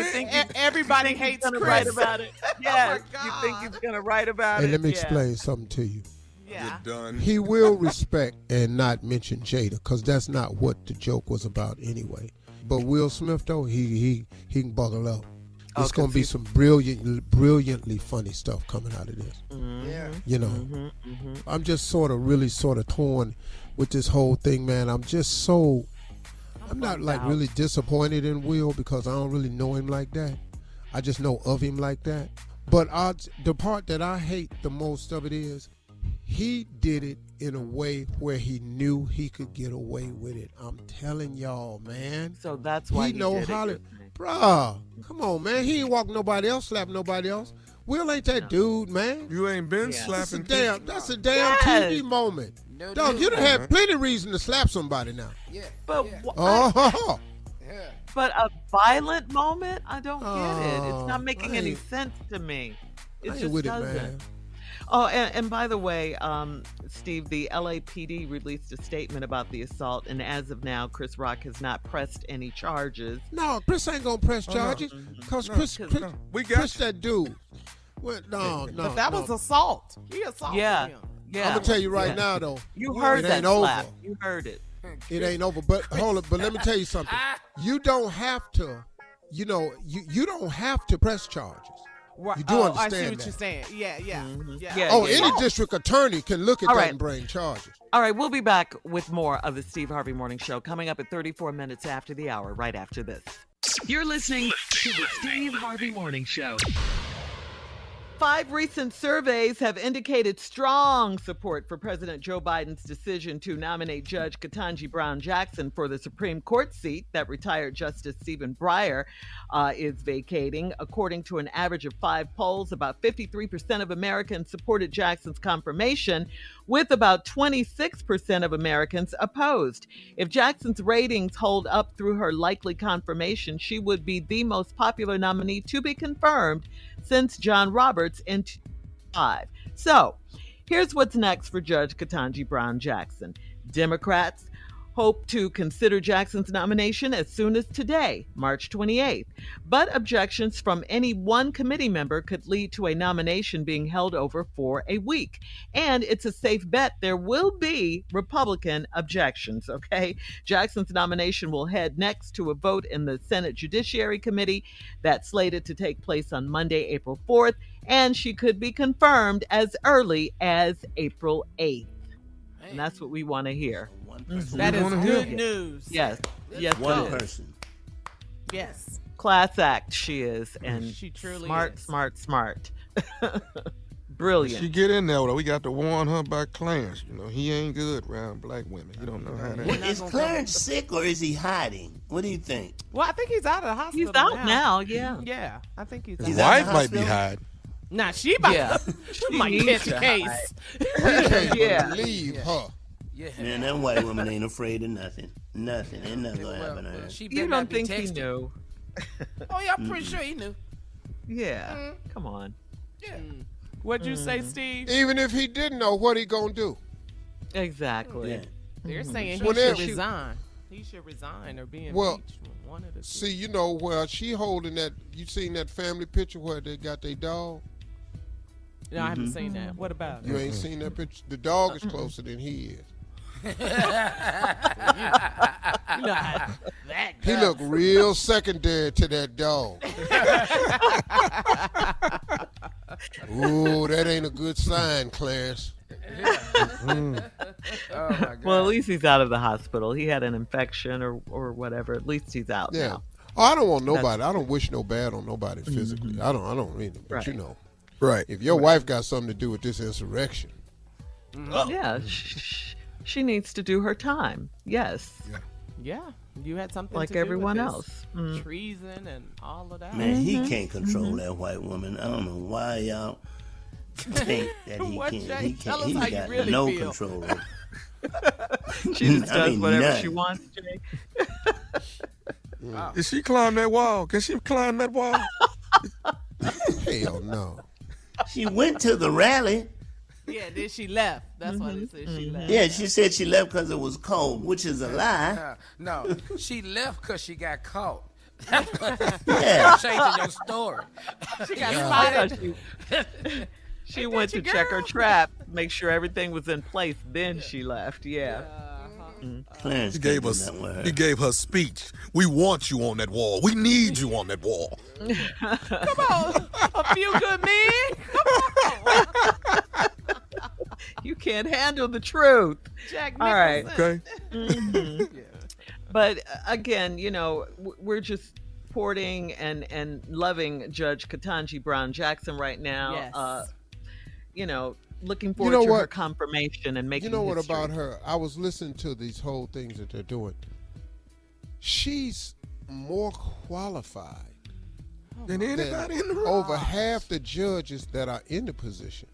think everybody hates Chris. Write about it? Yeah. You think he's going to write about it? Hey, let me explain something to you. Yeah. You're done. He will respect and not mention Jada, because that's not what the joke was about anyway. But Will Smith, though, he can buckle up. It's going to be some brilliantly funny stuff coming out of this. Mm-hmm. I'm just really torn with this whole thing, man. I'm not like really disappointed in Will, because I don't really know him like that. I just know of him like that. But the part that I hate the most of it is he did it in a way where he knew he could get away with it. I'm telling y'all, man. So that's why he know did how it. Bruh, come on, man. He ain't walk nobody else, slap nobody else. Will ain't that dude, man. You ain't been slapping people. That's a damn TV moment. Dog, you done had plenty reason to slap somebody now. Yeah. But but a violent moment? I don't get it. It's not making any sense to me. It just doesn't. Man. Oh, and by the way, Steve, the LAPD released a statement about the assault, and as of now, Chris Rock has not pressed any charges. No, Chris ain't gonna press charges, because Chris that dude. No. But that was assault. He assaulted him. Yeah. I'm gonna tell you right now, though. You heard that slap. Over. You heard it. It ain't over. But hold up. But let me tell you something. You don't have to. You don't have to press charges. You do understand I see what that. you're saying. Yeah. Any district attorney can look at that and bring charges. All right, we'll be back with more of the Steve Harvey Morning Show coming up at 34 minutes after the hour, right after this. You're listening to the Steve Harvey Morning Show. 5 recent surveys have indicated strong support for President Joe Biden's decision to nominate Judge Ketanji Brown Jackson for the Supreme Court seat that retired Justice Stephen Breyer is vacating. According to an average of 5 polls, about 53% of Americans supported Jackson's confirmation, with about 26% of Americans opposed. If Jackson's ratings hold up through her likely confirmation, she would be the most popular nominee to be confirmed since John Roberts in 2005. So, here's what's next for Judge Ketanji Brown Jackson. Democrats hope to consider Jackson's nomination as soon as today, March 28th. But objections from any one committee member could lead to a nomination being held over for a week. And it's a safe bet there will be Republican objections, okay? Jackson's nomination will head next to a vote in the Senate Judiciary Committee that's slated to take place on Monday, April 4th, and she could be confirmed as early as April 8th. And that's what we want to hear. That is good news. Yes. Yes. One person. Yes. Class act she is. And she truly smart. Brilliant. She get in there, though. We got to warn her about Clarence. You know, he ain't good around black women. You don't know how that is. Is Clarence sick or is he hiding? What do you think? Well, I think he's out of the hospital. He's out now, yeah. Yeah, I think he's His out. wife might be hiding. Nah, she might catch a case. Yeah. Leave her. Yeah. Man, that white woman ain't afraid of nothing. Nothing. Ain't nothing gonna happen to her. You don't think he knew? Oh, yeah, I'm pretty sure he knew. Yeah. Come on. Yeah. What'd you say, Steve? Even if he didn't know, what he gonna do? Exactly. Yeah. They're saying he should resign. He should resign or be impeached. One of the two. See, you know, where she holding that, you seen that family picture where they got their dog? No, I haven't seen that. What about it? You ain't seen that picture? The dog is closer than he is. He look real secondary to that dog. Ooh, that ain't a good sign, Clarence. Oh my God. Well, at least he's out of the hospital. He had an infection or whatever. At least he's out now. Oh, I don't want nobody. I don't wish no bad on nobody physically. I don't mean it, but you know. Right. If your wife got something to do with this insurrection. Yeah, she needs to do her time. Yes. Yeah. You had something like to do everyone with else. Treason and all of that. Man, he can't control that white woman. I don't know why y'all think that he can. He can't. He got really no control. She just does whatever she wants, Jay. Did she climb that wall? Can she climb that wall? Hell no. She went to the rally. Yeah, then she left. That's why they said she left. Yeah, she said she left because it was cold, which is a lie. No, she left because she got caught. Yeah. Changing your story. She got spotted. She went to check her trap, make sure everything was in place. Then she left. Yeah. Clarence He gave her speech. We want you on that wall. We need you on that wall. Come on, a few good men. Come on. You can't handle the truth. Jack All right. Okay. But again, you know, we're just supporting and loving Judge Ketanji Brown Jackson right now. Yes. You know, looking forward to her confirmation and making history. What about her? I was listening to these whole things that they're doing. She's more qualified than anybody in the room. Over half the judges that are in the position.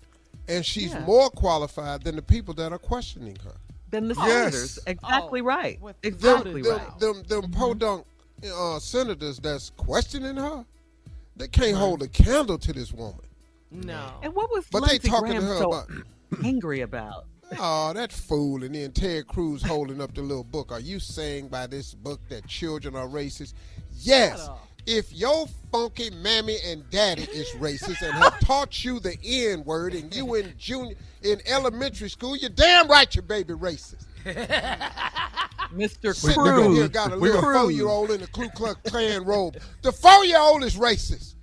And she's more qualified than the people that are questioning her. Than the senators. Exactly right. Exactly right. Them podunk senators that's questioning her, they can't hold a candle to this woman. No. And what was but Lindsey they talking Graham to her so about angry about? Oh, that fool. And then Ted Cruz holding up the little book. Are you saying by this book that children are racist? Yes. If your funky mammy and daddy is racist and have taught you the N word and you in elementary school, you're damn right your baby racist. Mr. Sitting over here Cruz. got a little 4-year-old in a Ku Klux Klan robe. The 4-year-old is racist.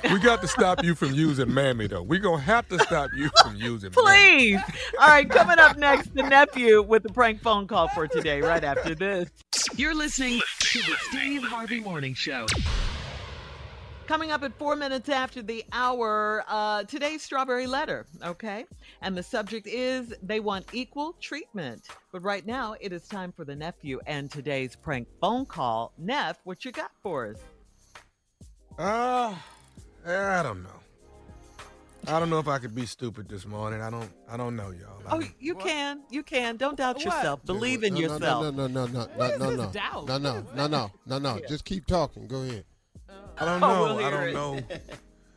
We got to stop you from using mammy, though. We're going to have to stop you from using Please. All right, coming up next, the nephew with the prank phone call for today, right after this. You're listening to the Steve Harvey Morning Show. Coming up at 4 minutes after the hour, today's Strawberry Letter, okay? And the subject is they want equal treatment. But right now, it is time for the nephew and today's prank phone call. Neff, what you got for us? I don't know. I don't know if I could be stupid this morning. I don't know, y'all. You can. Don't doubt yourself. Believe in yourself. No. Just keep talking. Go ahead. I don't know. I don't know.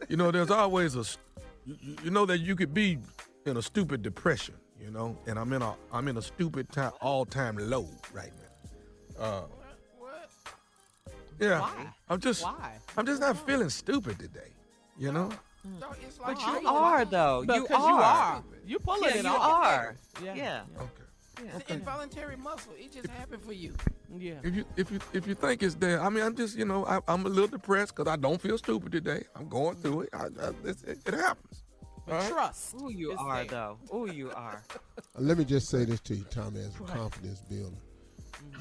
You know, there's always you know that you could be in a stupid depression, you know, and I'm in a stupid all-time low right now. What? Yeah. Why? I'm just not feeling stupid today. You know? No, it's like But you are, though. You are. You pulling it you off. are. Yeah. Yeah. Okay. It's an involuntary muscle. It just happened for you. Yeah. If you think it's there, I mean, I'm just, I'm a little depressed because I don't feel stupid today. I'm going through it. It happens. But trust. Who you are, though. Who you are. Let me just say this to you, Tommy, as a confidence builder.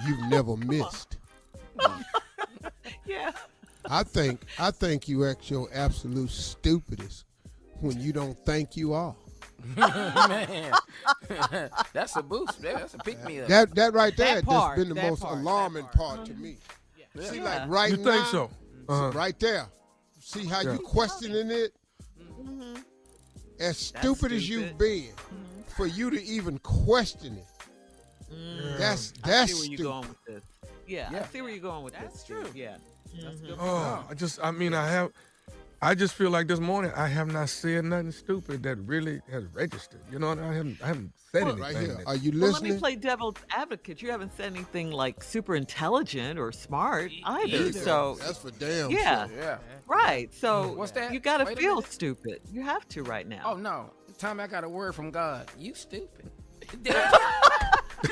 You've never missed. Yeah. I think you act your absolute stupidest when you don't think you are. Man, that's a boost. That's a pick-me-up. That right there That part, just been the that most part, alarming that part to me. Yeah. See, Yeah. like right You now, think so? right there. See how you questioning it? As stupid as you've been, for you to even question it, that's I see where stupid. you're going with this. Yeah, I see where you're going with this. That's true. Yeah. That's good. I just feel like this morning I have not said nothing stupid that really has registered. You know, I haven't said anything. Right here. that- Are you Well, let listening? me play devil's advocate. You haven't said anything like super intelligent or smart either. So That's for damn yeah, sure. Yeah. right. So What's that? you got to Wait a feel minute. stupid. You have to right now. Oh no, Tommy, I got a word from God. You stupid.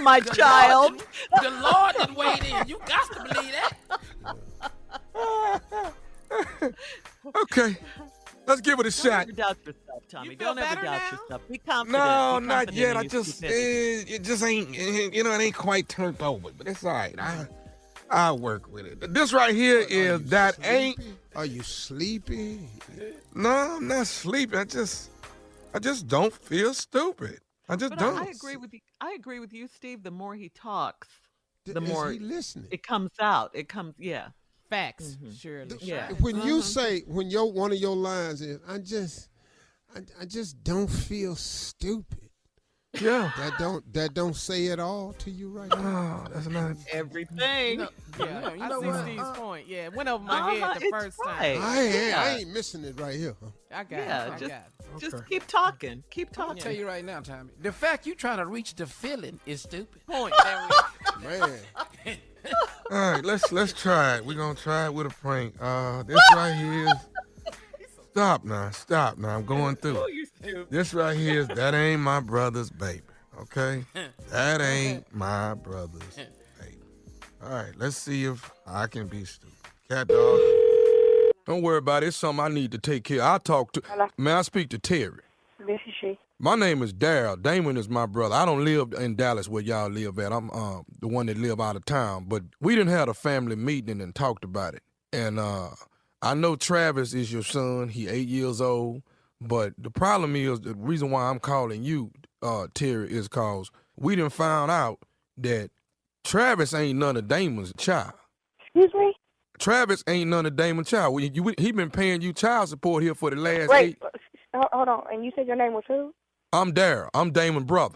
My child. The Lord didn't weigh in. You got to believe that. Okay, let's give it a Don't shot. ever doubt yourself, Tommy. You feel Don't ever better doubt now? yourself. Be confident. No, Be not confident yet. in I your just, stupidity. it just ain't, it ain't quite turned over. But it's all right. I'll work with it. This right here is that ain't. Are you sleepy? No, I'm not sleeping. I just don't feel stupid. I just But don't. I agree with you. I agree with you, Steve. The more he talks, the Is more he listening? it comes out. It comes, yeah. Facts. Surely. Yeah. When you say, when one of your lines is, I just don't feel stupid. Yeah. That don't say it all to you right now. Oh, that's not. Everything. Yeah, you I know see what? Steve's point. Yeah, it went over my head the it's first right. time. I ain't missing it right here. Huh? I got Yeah, it. I just- got it. Just keep talking. Keep I'll talking. tell you right now, Tommy. The fact you trying to reach the feeling is stupid. Point. There we go. Man. All right, let's try it. We're gonna try it with a prank. This right here is. Stop now. I'm going through. Oh, you're stupid. This right here is that ain't my brother's baby. Okay? That ain't my brother's baby. All right, let's see if I can be stupid. Cat dog. Don't worry about it. It's something I need to take care of. I'll talk to. Hello? May I speak to Terry? This is she. My name is Daryl. Damon is my brother. I don't live in Dallas where y'all live at. I'm the one that live out of town. But we done had a family meeting and talked about it. And I know Travis is your son. He 8 years old. But the problem is, the reason why I'm calling you, Terry, is because we done found out that Travis ain't none of Damon's child. Excuse me? Travis ain't none of Damon's child. He been paying you child support here for the last Wait, hold on. And you said your name was who? I'm Daryl. I'm Damon's brother.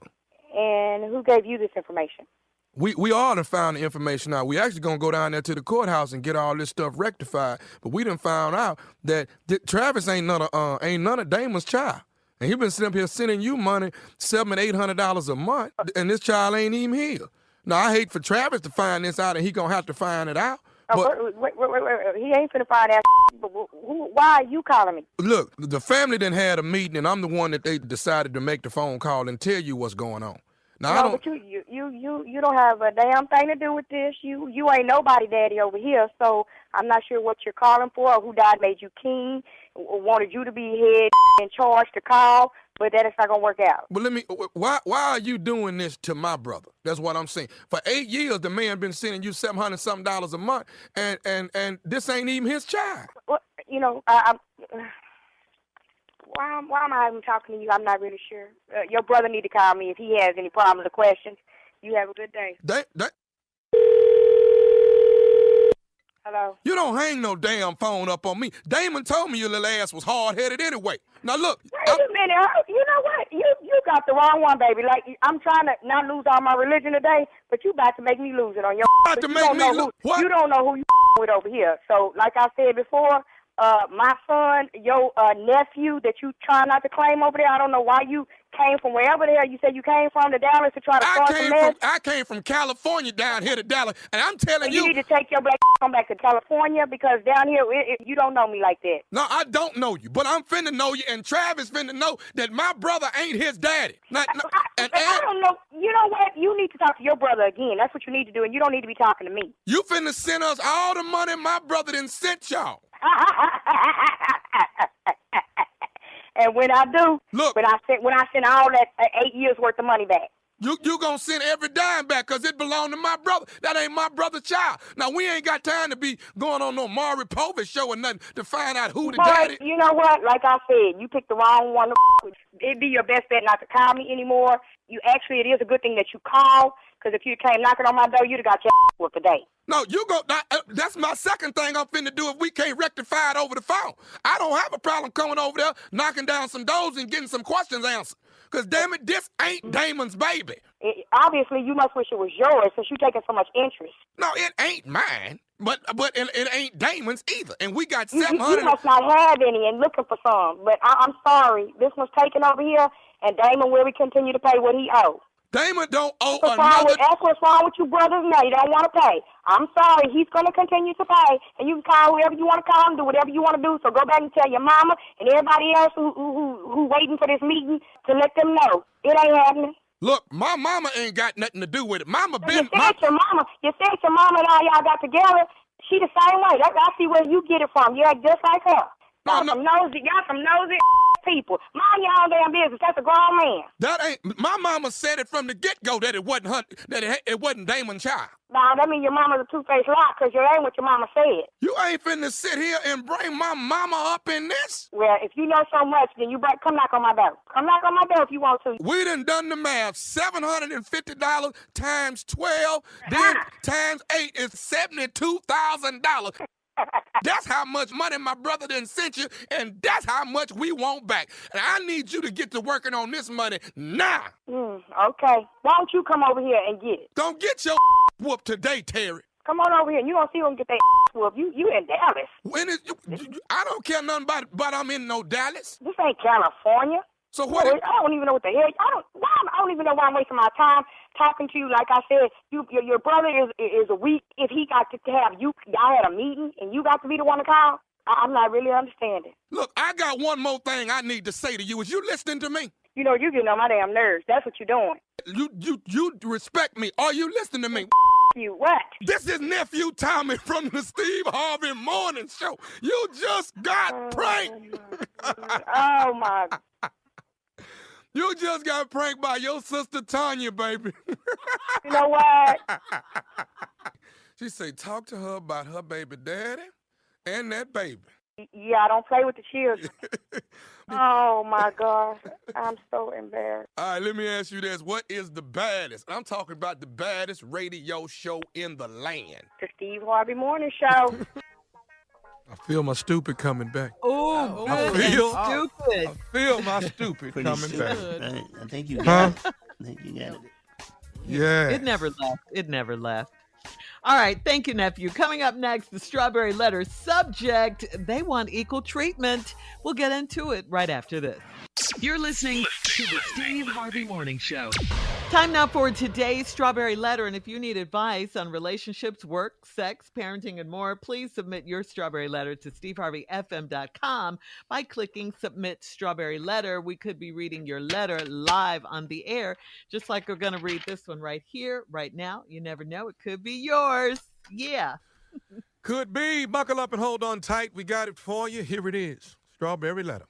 And who gave you this information? We all done found the information out. We actually gonna go down there to the courthouse and get all this stuff rectified. But we done found out that Travis ain't none of Damon's child. And he been sitting up here sending you money, $700 and $800 a month, and this child ain't even here. Now I hate for Travis to find this out, and he gonna have to find it out. But Wait. He ain't finna find that. But why are you calling me? look, the family done had a meeting, and I'm the one that they decided to make the phone call and tell you what's going on. Now I No, don't. but you don't have a damn thing to do with this. You ain't nobody daddy over here, so I'm not sure what you're calling for or who died made you king, or wanted you to be head in charge to call, but that is not gonna work out. But why are you doing this to my brother? That's what I'm saying. For 8 years, the man been sending you $700 something a month, and this ain't even his child. Well, why am I even talking to you? I'm not really sure. Your brother need to call me if he has any problems or questions. You have a good day. Hello? You don't hang no damn phone up on me. Damon told me your little ass was hard-headed anyway. Now look. Wait a minute. You know what? You got the wrong one, baby. Like, I'm trying to not lose all my religion today, but you about to make me lose it on your. About to make me lose what? You don't know who you with over here. So, like I said before, my son, your nephew that you trying not to claim over there, I don't know why you came from wherever the hell you said you came from to Dallas to try to start some mess? I came from California down here to Dallas, and I'm telling you. You need to take your black on back to California because down here, you don't know me like that. No, I don't know you, but I'm finna know you, and Travis finna know that my brother ain't his daddy. I don't know. You know what? You need to talk to your brother again. That's what you need to do, and you don't need to be talking to me. You finna send us all the money my brother done sent y'all. And when I do, look, when I send all that 8 years worth of money back. You gonna send every dime back because it belonged to my brother. That ain't my brother's child. Now, we ain't got time to be going on no Maury Povich show or nothing to find out who the daddy. You know what? Like I said, you picked the wrong one. It'd be your best bet not to call me anymore. It is a good thing that you call because if you came knocking on my door, you'd have got your whooped today. No, that's my second thing I'm finna do if we can't rectify it over the phone. I don't have a problem coming over there, knocking down some doors and getting some questions answered. Because, damn it, this ain't Damon's baby. Obviously, you must wish it was yours since you're taking so much interest. No, it ain't mine. But it ain't Damon's either. And we got 700. You must not have any and looking for some. But I'm sorry. This one's taken over here, and Damon will continue to pay what he owes. Damon don't owe another. That's what's wrong with you brothers now. You don't want to pay. I'm sorry. He's going to continue to pay, and you can call whoever you want to call and do whatever you want to do. So go back and tell your mama and everybody else who waiting for this meeting to let them know it ain't happening. Look, my mama ain't got nothing to do with it. Mama been. You said your mama and all y'all got together. She the same way. I see where you get it from. You act just like her. Y'all some nosy people. Mind your own damn business. That's a grown man. That ain't. My mama said it from the get-go that it wasn't her. That it wasn't Damon's child. No, that means your mama's a two-faced lie because you ain't what your mama said. You ain't finna sit here and bring my mama up in this. Well, if you know so much, then you better come knock on my door. Come knock on my door if you want to. We done the math. $750 times 12, then times 8 is $72,000. That's how much money my brother done sent you, and that's how much we want back. And I need you to get to working on this money now. Okay. Why don't you come over here and get it? Don't get your whooped today, Terry. Come on over here, and you don't see them get their whooped. You in Dallas. When is I don't care nothing about I'm in no Dallas. This ain't California. So what? I don't even know what the hell. I don't even know why I'm wasting my time talking to you. Like I said, your brother is a weak. If he got to have y'all had a meeting and you got to be the one to call, I'm not really understanding. Look, I got one more thing I need to say to you. Is you listening to me? You know, you getting on my damn nerves. That's what you're doing. You respect me. Are you listening to me? You what? This is Nephew Tommy from the Steve Harvey Morning Show. You just got pranked. Oh my. You just got pranked by your sister Tanya, baby. You know what? She say, talk to her about her baby daddy and that baby. Yeah, I don't play with the children. Oh, my God. I'm so embarrassed. All right, let me ask you this. What is the baddest? I'm talking about the baddest radio show in the land. The Steve Harvey Morning Show. I feel my stupid coming back. Oh, I feel my stupid coming back. I think you got it. I think you got it. Yeah. It never left. All right. Thank you, nephew. Coming up next, the Strawberry Letter subject. They want equal treatment. We'll get into it right after this. You're listening to the Steve Harvey Morning Show. Time now for today's Strawberry Letter. And if you need advice on relationships, work, sex, parenting, and more, please submit your Strawberry Letter to steveharveyfm.com by clicking Submit Strawberry Letter. We could be reading your letter live on the air, just like we're going to read this one right here, right now. You never know. It could be yours. Yeah. Could be. Buckle up and hold on tight. We got it for you. Here it is. Strawberry Letter.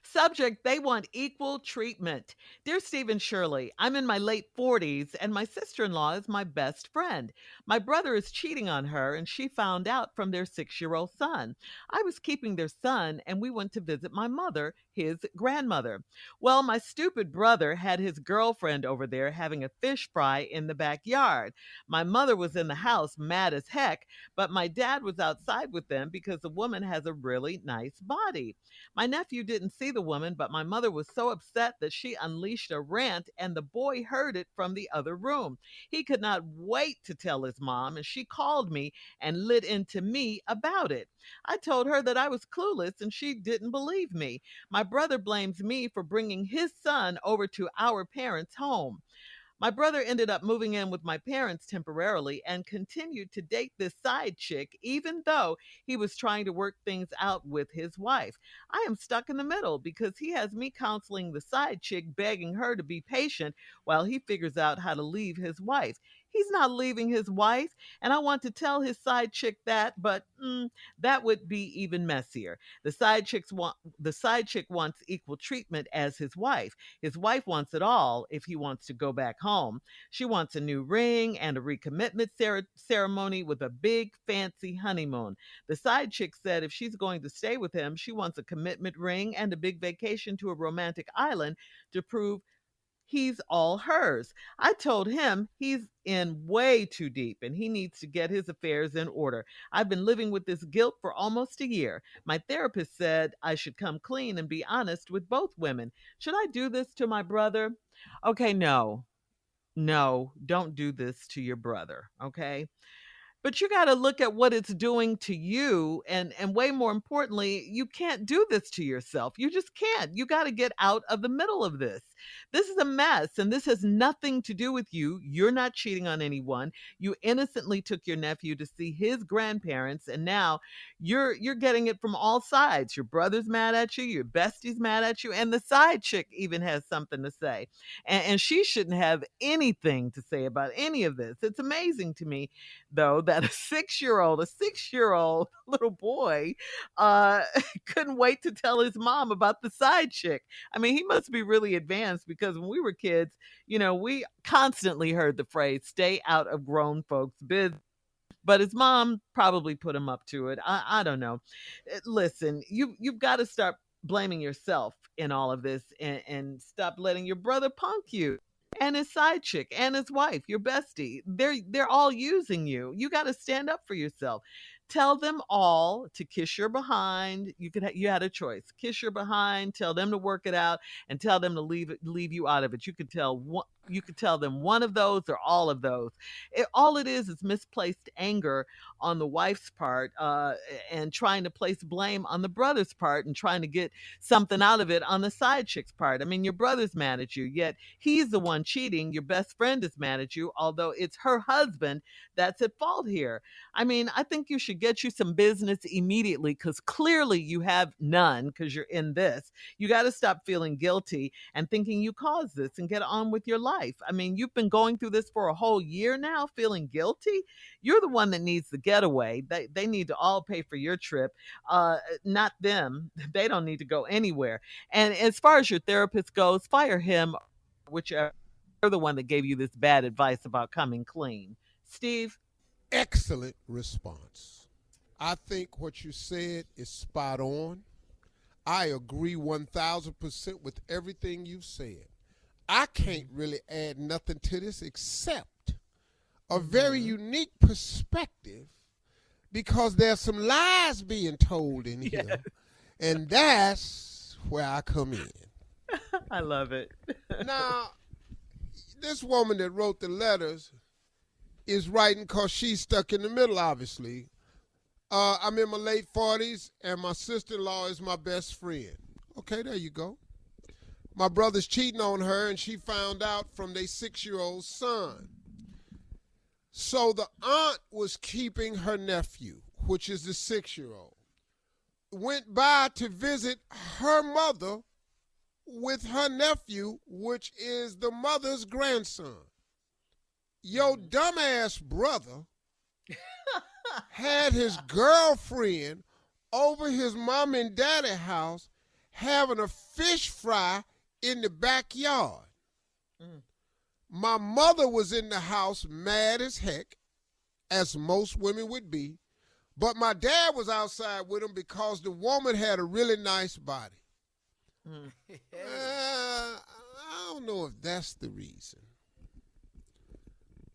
Subject, they want equal treatment. Dear Steve and Shirley, I'm in my late 40s and my sister-in-law is my best friend. My brother is cheating on her and she found out from their 6-year-old son. I was keeping their son and we went to visit my mother, his grandmother. Well, my stupid brother had his girlfriend over there having a fish fry in the backyard. My mother was in the house mad as heck, but my dad was outside with them because the woman has a really nice body. My nephew didn't see the woman, but my mother was so upset that she unleashed a rant and the boy heard it from the other room. He could not wait to tell his mom, and she called me and lit into me about it. I told her that I was clueless and she didn't believe me. My brother blames me for bringing his son over to our parents' home. My brother ended up moving in with my parents temporarily and continued to date this side chick, even though he was trying to work things out with his wife. I am stuck in the middle because he has me counseling the side chick, begging her to be patient while he figures out how to leave his wife. He's not leaving his wife, and I want to tell his side chick that, but that would be even messier. The side chick wants equal treatment as his wife. His wife wants it all if he wants to go back home. She wants a new ring and a recommitment ceremony with a big fancy honeymoon. The side chick said if she's going to stay with him, she wants a commitment ring and a big vacation to a romantic island to prove he's all hers. I told him he's in way too deep and he needs to get his affairs in order. I've been living with this guilt for almost a year. My therapist said I should come clean and be honest with both women. Should I do this to my brother? Okay, no, don't do this to your brother, okay? But you got to look at what it's doing to you. And way more importantly, you can't do this to yourself. You just can't. You got to get out of the middle of this. This is a mess, and this has nothing to do with you. You're not cheating on anyone. You innocently took your nephew to see his grandparents, and now you're getting it from all sides. Your brother's mad at you, your bestie's mad at you, and the side chick even has something to say. And she shouldn't have anything to say about any of this. It's amazing to me, though, that a six-year-old little boy couldn't wait to tell his mom about the side chick. I mean, he must be really advanced because when we were kids, we constantly heard the phrase, stay out of grown folks' business. But his mom probably put him up to it. I don't know. Listen, you've got to start blaming yourself in all of this and stop letting your brother punk you. And his side chick and his wife, your bestie, they're all using you. You got to stand up for yourself. Tell them all to kiss your behind. You had a choice. Kiss your behind. Tell them to work it out, and tell them to leave you out of it. You could tell them one of those or all of those. All it is misplaced anger on the wife's part, and trying to place blame on the brother's part, and trying to get something out of it on the side chick's part. I mean, your brother's mad at you, yet he's the one cheating. Your best friend is mad at you, although it's her husband that's at fault here. I mean, I think you should get you some business immediately, because clearly you have none, because you're in this. You got to stop feeling guilty and thinking you caused this and get on with your life. I mean, you've been going through this for a whole year now, feeling guilty. You're the one that needs the getaway. They need to all pay for your trip, not them. They don't need to go anywhere. And as far as your therapist goes, fire him, whichever. You're the one that gave you this bad advice about coming clean. Steve? Excellent response. I think what you said is spot on. I agree 1,000% with everything you've said. I can't really add nothing to this except a very unique perspective, because there's some lies being told in here. Yes. And that's where I come in. I love it. Now, this woman that wrote the letters is writing because she's stuck in the middle, obviously. I'm in my late 40s, and my sister-in-law is my best friend. Okay, there you go. My brother's cheating on her, and she found out from their 6-year-old son. So the aunt was keeping her nephew, which is the 6-year-old. Went by to visit her mother with her nephew, which is the mother's grandson. Your dumbass brother had his girlfriend over his mom and daddy house having a fish fry in the backyard. My mother was in the house mad as heck, as most women would be, but my dad was outside with him because the woman had a really nice body. I don't know if that's the reason.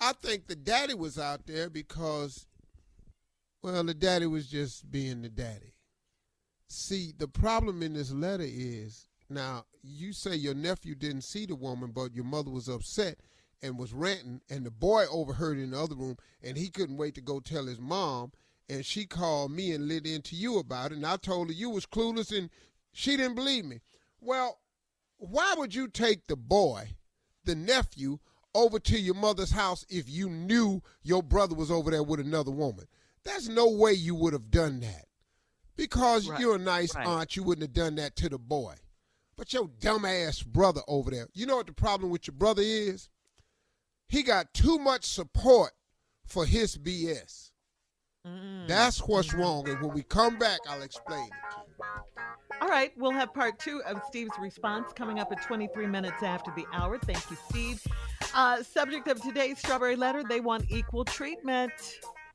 I think the daddy was out there because, well, the daddy was just being the daddy. See, the problem in this letter is Now, you say your nephew didn't see the woman, but your mother was upset and was ranting, and the boy overheard in the other room, and he couldn't wait to go tell his mom, and she called me and lit into you about it, and I told her you was clueless, and she didn't believe me. Well, why would you take the boy, the nephew, over to your mother's house if you knew your brother was over there with another woman? There's no way you would have done that. Because you're a nice aunt, you wouldn't have done that to the boy. But your dumbass brother over there, you know what the problem with your brother is? He got too much support for his BS. That's what's wrong. And when we come back, I'll explain it to you. All right, we'll have part 2 of Steve's response coming up at 23 minutes after the hour. Thank you, Steve. Subject of today's Strawberry Letter, they want equal treatment.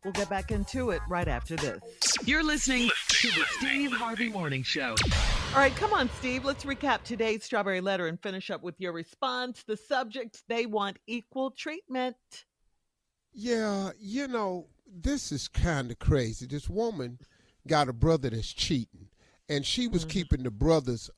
We'll get back into it right after this. You're listening to the Steve Harvey Morning Show. All right, come on, Steve. Let's recap today's Strawberry Letter and finish up with your response. The subject, they want equal treatment. Yeah, you know, this is kind of crazy. This woman got a brother that's cheating, and she was keeping the brother's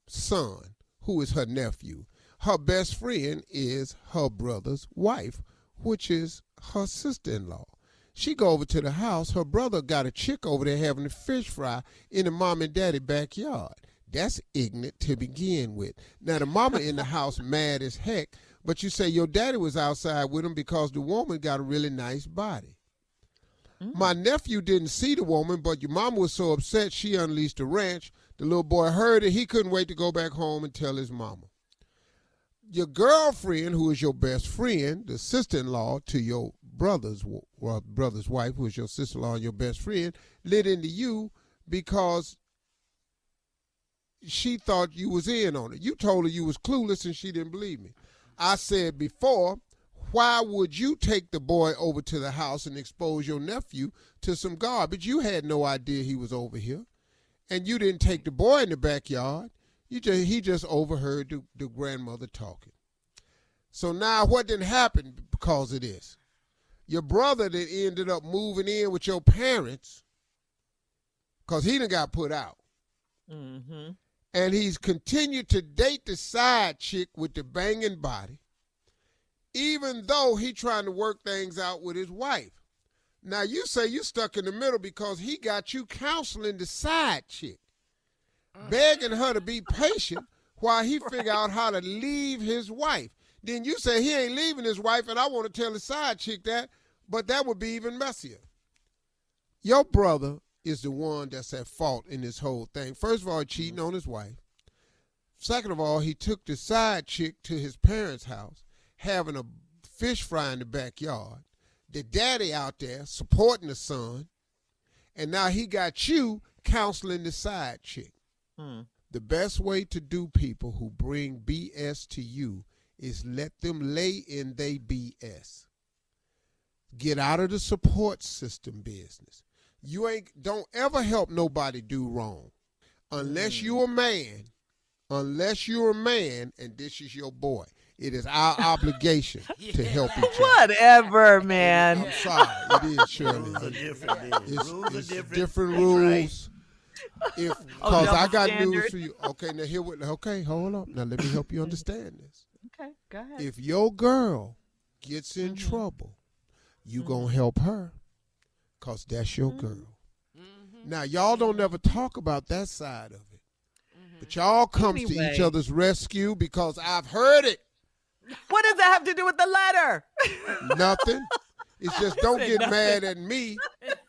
son, who is her nephew. Her best friend is her brother's wife, which is her sister-in-law. She go over to the house. Her brother got a chick over there having a fish fry in the mom and daddy backyard. That's ignorant to begin with. Now, the mama in the house mad as heck, but you say your daddy was outside with him because the woman got a really nice body. My nephew didn't see the woman, but your mama was so upset she unleashed a wrench. The little boy heard it. He couldn't wait to go back home and tell his mama. Your girlfriend, who is your best friend, the sister-in-law to your brother's wife, who is your sister-in-law and your best friend, lit into you because she thought you was in on it. You told her you was clueless and she didn't believe me. I said before, why would you take the boy over to the house and expose your nephew to some garbage? You had no idea he was over here. And you didn't take the boy in the backyard. He just overheard the grandmother talking. So now what didn't happen because of this? Your brother that ended up moving in with your parents, because he done got put out. And he's continued to date the side chick with the banging body, even though he trying to work things out with his wife. Now you say you stuck in the middle because he got you counseling the side chick, begging her to be patient while he figure out how to leave his wife. Then you say he ain't leaving his wife, and I want to tell the side chick that, but that would be even messier. Your brother is the one that's at fault in this whole thing. First of all, cheating on his wife. Second of all, he took the side chick to his parents' house, having a fish fry in the backyard. The daddy out there supporting the son, and now he got you counseling the side chick. The best way to do people who bring BS to you is let them lay in they BS. Get out of the support system business. Don't ever help nobody do wrong. Unless you're a man, and this is your boy. It is our obligation to help each other. Whatever, man. I'm sorry. It is, Shirley. It's different rules. Because I got news for you. Okay, now hold on. Now let me help you understand this. Okay, go ahead. If your girl gets in trouble, you gonna help her, because that's your girl. Now, y'all don't ever talk about that side of it. But y'all comes to each other's rescue because I've heard it. What does that have to do with the letter? Nothing. It's just don't get mad at me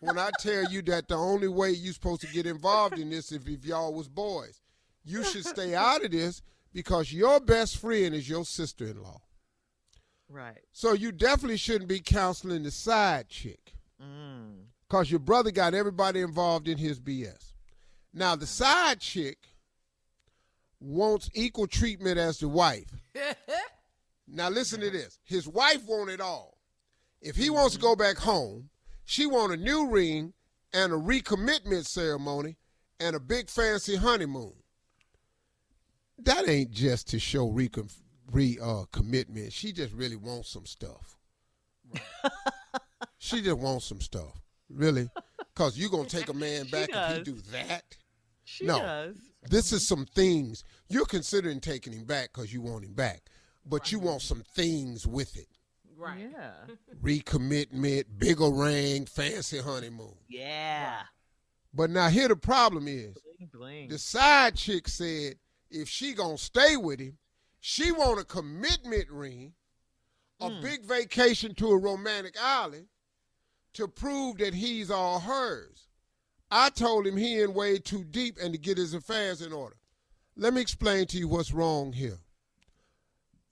when I tell you that the only way you're supposed to get involved in this is if y'all was boys. You should stay out of this because your best friend is your sister-in-law. Right. So you definitely shouldn't be counseling the side chick because your brother got everybody involved in his BS. Now, the side chick wants equal treatment as the wife. Now, listen to this. His wife wants it all. If he wants to go back home, she want a new ring and a recommitment ceremony and a big fancy honeymoon. That ain't just to show commitment. She just really wants some stuff. She just wants some stuff. Really? Because you going to take a man back if he do that? She does. This is some things. You're considering taking him back because you want him back, but you want some things with it. Right. Yeah. Recommitment, bigger ring, fancy honeymoon. Yeah. But now here the problem is, bling, bling. The side chick said if she gonna stay with him, she want a commitment ring, a big vacation to a romantic island to prove that he's all hers. I told him he in way too deep and to get his affairs in order. Let me explain to you what's wrong here.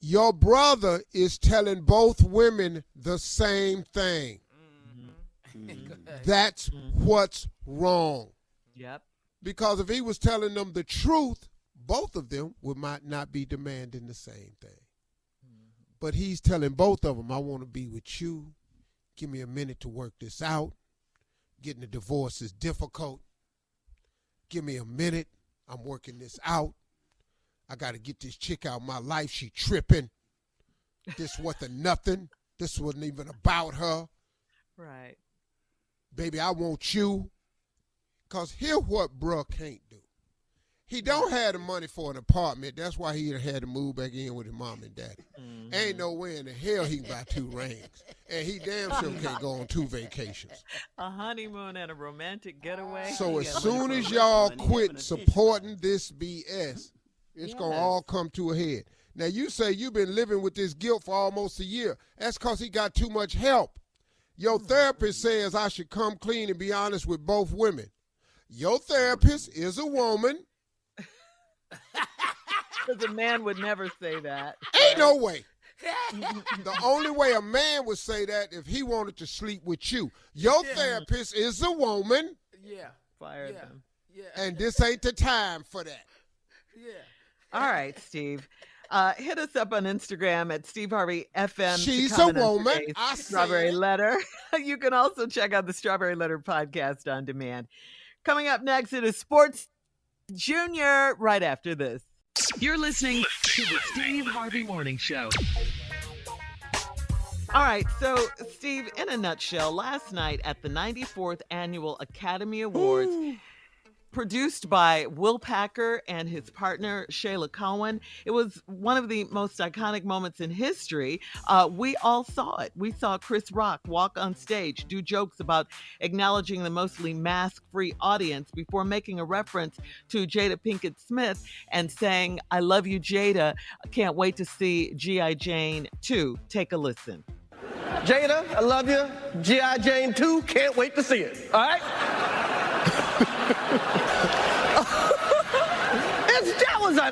Your brother is telling both women the same thing. That's what's wrong. Yep. Because if he was telling them the truth, both of them might not be demanding the same thing. But he's telling both of them, I want to be with you. Give me a minute to work this out. Getting a divorce is difficult. Give me a minute. I'm working this out. I got to get this chick out of my life. She tripping. This wasn't nothing. This wasn't even about her. Right. Baby, I want you. Because here's what bruh can't do. He don't have the money for an apartment. That's why he had to move back in with his mom and daddy. Ain't no way in the hell he can buy 2 rings. And he damn sure can't go on 2 vacations. A honeymoon and a romantic getaway. So as soon as y'all quit supporting this BS, it's going to all come to a head. Now, you say you've been living with this guilt for almost a year. That's because he got too much help. Your therapist says I should come clean and be honest with both women. Your therapist is a woman. Because a man would never say that. Ain't no way. The only way a man would say that if he wanted to sleep with you. Your therapist is a woman. Yeah. Fire them. Yeah. And this ain't the time for that. Yeah. All right, Steve. Hit us up on Instagram at Steve Harvey FM. She's a woman. I Strawberry Letter. You can also check out the Strawberry Letter podcast on demand. Coming up next, it is Sports Junior right after this. You're listening to the Steve Harvey Morning Show. All right, so Steve, in a nutshell, last night at the 94th Annual Academy Awards, produced by Will Packer and his partner, Shayla Cowan. It was one of the most iconic moments in history. We all saw it. We saw Chris Rock walk on stage, do jokes about acknowledging the mostly mask-free audience before making a reference to Jada Pinkett Smith and saying, I love you, Jada. Can't wait to see G.I. Jane 2. Take a listen. Jada, I love you. G.I. Jane 2, can't wait to see it. All right?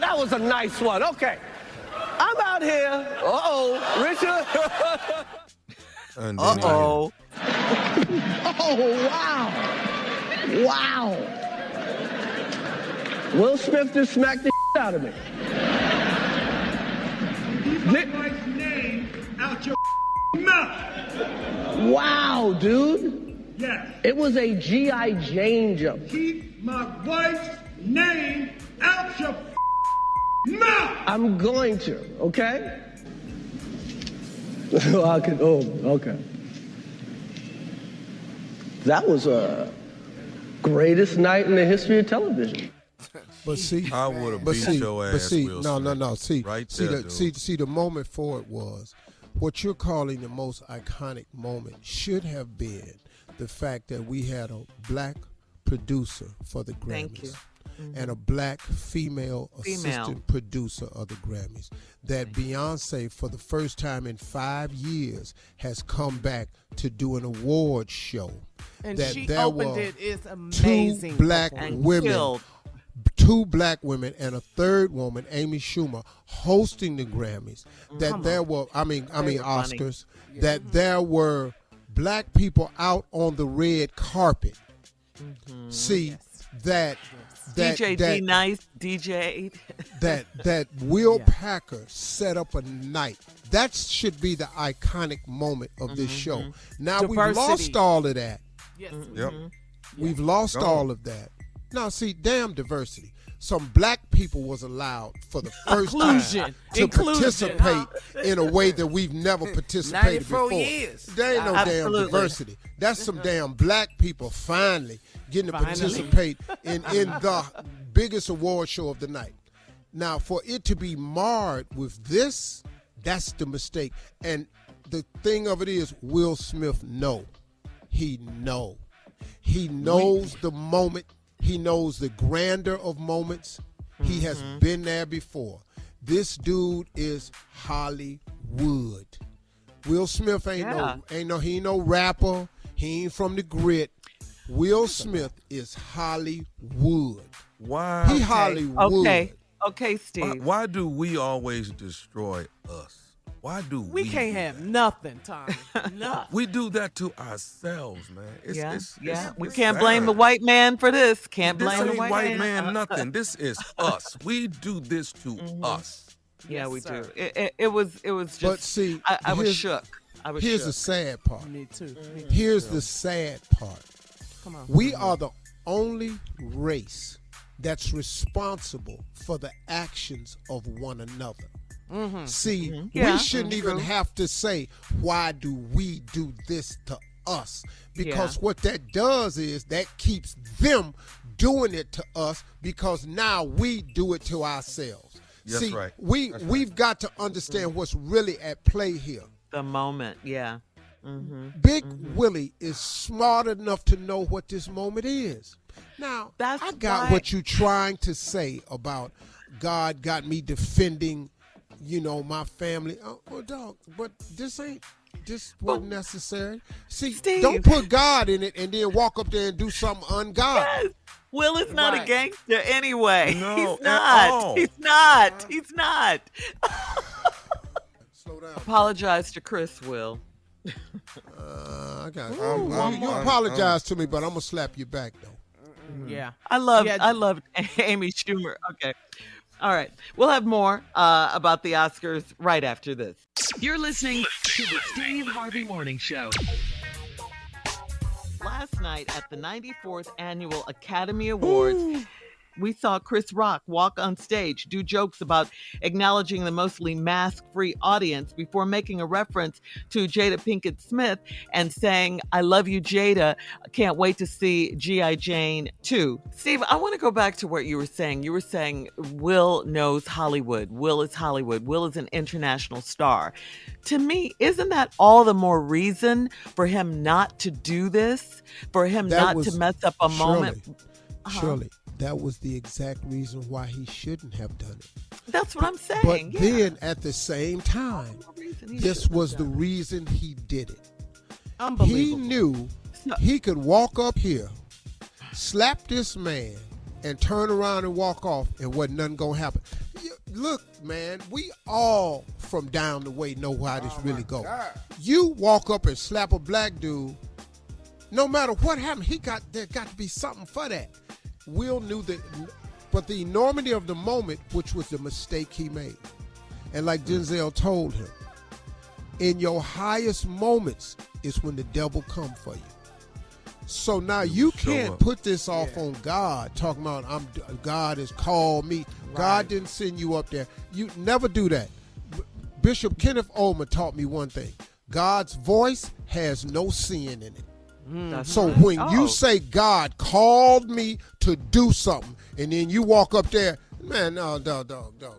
That was a nice one. Okay. I'm out here. Richard. Uh-oh. Oh, wow. Will Smith just smacked the out of me. Keep my wife's name out your mouth. Wow, dude. Yes. It was a G.I. Jane jump. Keep my wife's name out your mouth. I'm going to, okay? Okay. That was a greatest night in the history of television. But see, I would have beat your ass. But see, Will no. Smith. See, right see, there, the moment for it was what you're calling the most iconic moment should have been the fact that we had a black producer for the Grammys. Thank you. And a black female assistant producer of the Grammys. That Beyonce, for the first time in 5 years, has come back to do an award show. And that she there opened were it. It's amazing. 2 black women. Killed. 2 black women and a third woman, Amy Schumer, hosting the Grammys. That there were, Oscars. Yeah. That there were black people out on the red carpet. See, that DJ D Nice, DJ. that Will Packer set up a night. That should be the iconic moment of this show. Now we've lost all of that. Yes. We've lost all of that. Now see, damn diversity. some black people was allowed for the first time to participate in a way that we've never participated before. Years. There ain't no damn diversity. That's some damn black people finally getting to participate in the biggest award show of the night. Now, for it to be marred with this, that's the mistake. And the thing of it is, Will Smith He knows the moment. He knows the grandeur of moments. He has been there before. This dude is Hollywood. Will Smith ain't no rapper. He ain't from the grit. Will Smith is Hollywood. Why? He Hollywood. Okay, Steve. Why do we always destroy us? Why do we can't have nothing, Tommy. Nothing. We do that to ourselves, man. We can't blame the white man for this. Can't blame the white man. Nothing. This is us. We do this to us. Yeah, we do. It was just. But see, I was shook. Here's the sad part. Me too. Here's the sad part. Come on. We are the only race that's responsible for the actions of one another. See, we shouldn't even have to say, why do we do this to us? Because what that does is that keeps them doing it to us, because now we do it to ourselves. That's See, right. We've got to understand what's really at play here. The moment, Big Willie is smart enough to know what this moment is. Now, I got what you're trying to say about God got me defending, my family. Oh, dog, but this wasn't necessary. See, Steve, don't put God in it and then walk up there and do something ungodly. Yes. Will is not a gangster anyway. No, he's not. He's not. He's not. Slow down. Apologize to Chris, Will. I got it. You apologize to me, but I'm gonna slap you back though. Yeah. I loved Amy Schumer. Okay. All right. We'll have more about the Oscars right after this. You're listening to the Steve Harvey Morning Show. Last night at the 94th Annual Academy Awards, we saw Chris Rock walk on stage, do jokes about acknowledging the mostly mask-free audience before making a reference to Jada Pinkett Smith and saying, "I love you, Jada. Can't wait to see G.I. Jane 2." Steve, I want to go back to what you were saying. You were saying Will knows Hollywood. Will is Hollywood. Will is an international star. To me, isn't that all the more reason for him not to do this? For him not to mess up a moment? Surely. That was the exact reason why he shouldn't have done it. That's what I'm saying. But then at the same time, this was the reason he did it. Unbelievable. He knew he could walk up here, slap this man, and turn around and walk off, and wasn't nothing going to happen. Look, man, we all from down the way know how this really goes. You walk up and slap a black dude, no matter what happened, there got to be something for that. Will knew that, but the enormity of the moment, which was the mistake he made. And like Denzel told him, in your highest moments is when the devil come for you. So now you can't put this off on God, talking about God has called me. Right. God didn't send you up there. You never do that. Bishop Kenneth Oldman taught me one thing. God's voice has no sin in it. So when you say God called me to do something, and then you walk up there, man, no, dog,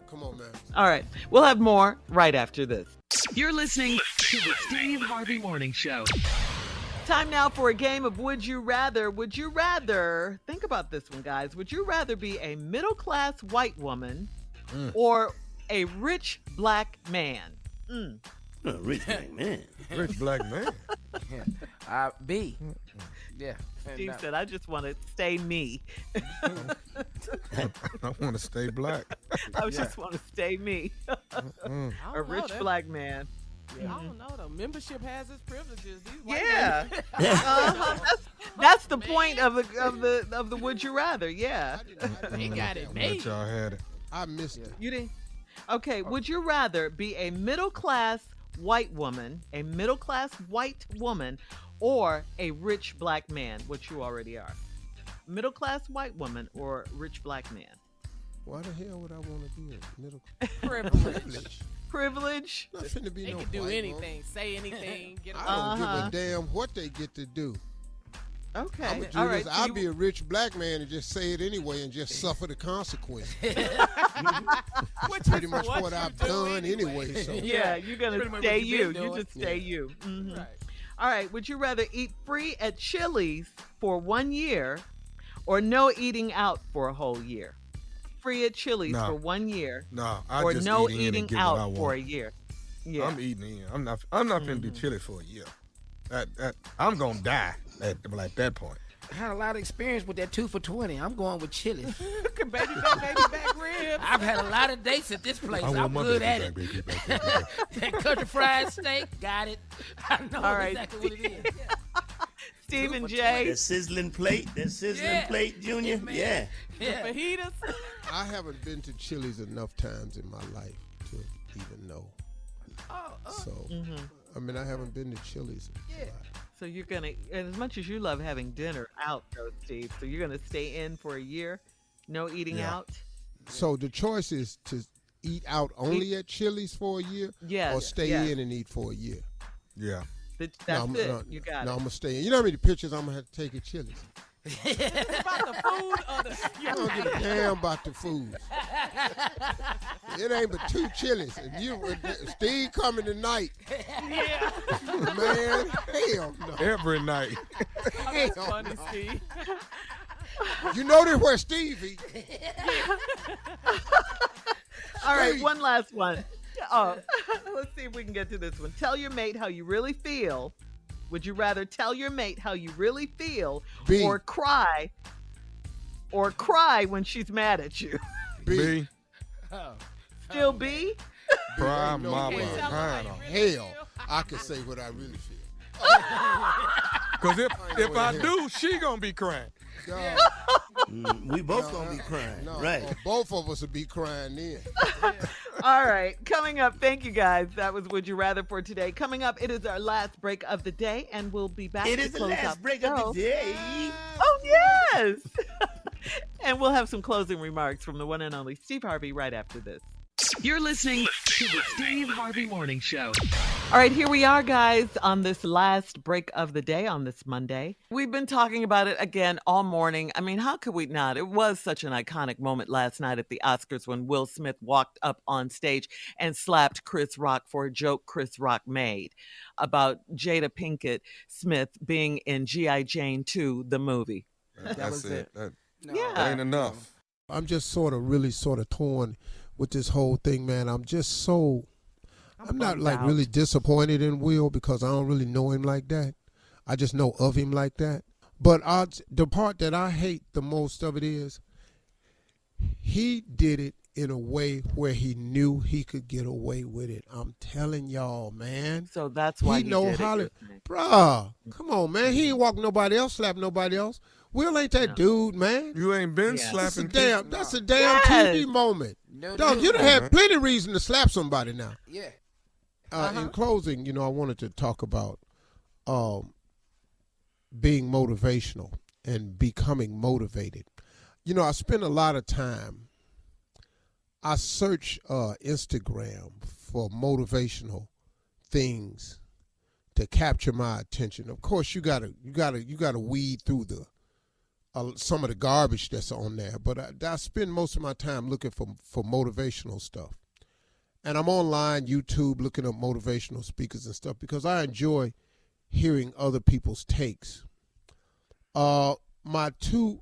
come on, man. All right, we'll have more right after this. You're listening to the Steve Harvey Morning Show. Time now for a game of Would You Rather. Would you rather, think about this one, guys, would you rather be a middle-class white woman or a rich black man? A rich black man. Rich black man. B. Yeah. Steve said, I just want to stay me. I want to stay black. I just want to stay me. A rich black man. Yeah. I don't know though. Membership has its privileges. These white That's the point of the Would You Rather. Yeah. They got it made. Y'all had it. I missed it. You didn't? Okay. Would you rather be a middle-class white woman, or a rich black man, which you already are? Middle-class white woman or rich black man? Why the hell would I want to be a middle? Privilege. Privilege. Not finna be they no can do white anything, say anything. Get I don't give a damn what they get to do. Okay. All right. I'll be a rich black man and just say it anyway and just suffer the consequence. That's pretty much what I've done anyway. So. Yeah, you're going to stay you. You just stay you. Mm-hmm. Right. All right. Would you rather eat free at Chili's for 1 year or no eating out for a whole year? Free at Chili's for 1 year. No, or just no eating out for a year. Yeah. I'm eating in. I'm not gonna do Chili for a year. I'm gonna die at that point. I had a lot of experience with that 2 for $20. I'm going with Chili's. baby back ribs. I've had a lot of dates at this place. I'm good at it. That country fried steak, got it. I know exactly what it is. Stephen J. That sizzling plate, Junior. Yeah. Fajitas. I haven't been to Chili's enough times in my life to even know. So, I mean, I haven't been to Chili's. Yeah. So you're going to, as much as you love having dinner out, though, Steve, so you're going to stay in for a year? No eating out? So the choice is to eat out only at Chili's for a year or stay in and eat for a year? Yeah. That's it. You got it. No, I'm going to stay in. You know how many pictures I'm going to have to take at Chili's? It's about the food or the... I don't give a damn about the food. It ain't but 2 Chili's. And Steve coming tonight. Yeah. Man, hell no. Every night. That's funny, Steve. You know this where Steve eat. All right, one last one. Oh, let's see if we can get to this one. Tell your mate how you really feel. Would you rather tell your mate how you really feel or cry when she's mad at you? B. Still B? Cry my behind. Hell, I can say what I really feel. Because if I do, she gonna be crying. We both gonna be crying. Right. Well, both of us will be crying then. All right. Coming up, thank you guys. That was Would You Rather for today. Coming up, it is our last break of the day, and we'll be back It to is the close last out break the of the day. Oh, yes. And we'll have some closing remarks from the one and only Steve Harvey right after this. You're listening to the Steve Harvey Morning Show. All right, here we are, guys, on this last break of the day on this Monday. We've been talking about it again all morning. I mean, how could we not? It was such an iconic moment last night at the Oscars when Will Smith walked up on stage and slapped Chris Rock for a joke Chris Rock made about Jada Pinkett Smith being in G.I. Jane 2, the movie. That was it. That ain't enough. I'm just really torn with this whole thing, man. I'm not like really disappointed in Will because I don't really know him like that. I just know of him like that. But the part that I hate the most of it is he did it in a way where he knew he could get away with it. I'm telling y'all, man. So that's why he know how to. Bruh, come on, man. He ain't walk nobody else, slap nobody else. Will ain't that dude, man. You ain't been slapping people. That's a damn TV moment. Dog, you done had plenty of reason to slap somebody now. Yeah. In closing, I wanted to talk about being motivational and becoming motivated. I spend a lot of time. I search Instagram for motivational things to capture my attention. Of course, you gotta weed through some of the garbage that's on there, but I spend most of my time looking for motivational stuff. And I'm online, YouTube, looking up motivational speakers and stuff because I enjoy hearing other people's takes. My two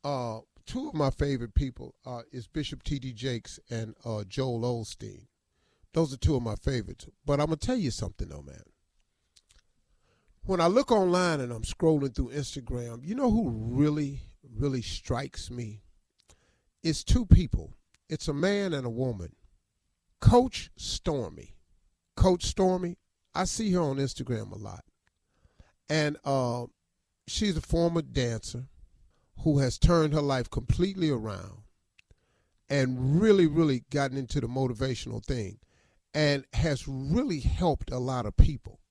of my favorite people is Bishop T.D. Jakes and Joel Osteen. Those are two of my favorites. But I'm going to tell you something, though, man. When I look online and I'm scrolling through Instagram, you know who really, really strikes me? It's two people. It's a man and a woman. Coach Stormy. Coach Stormy, I see her on Instagram a lot. And she's a former dancer who has turned her life completely around and really, really gotten into the motivational thing and has really helped a lot of people.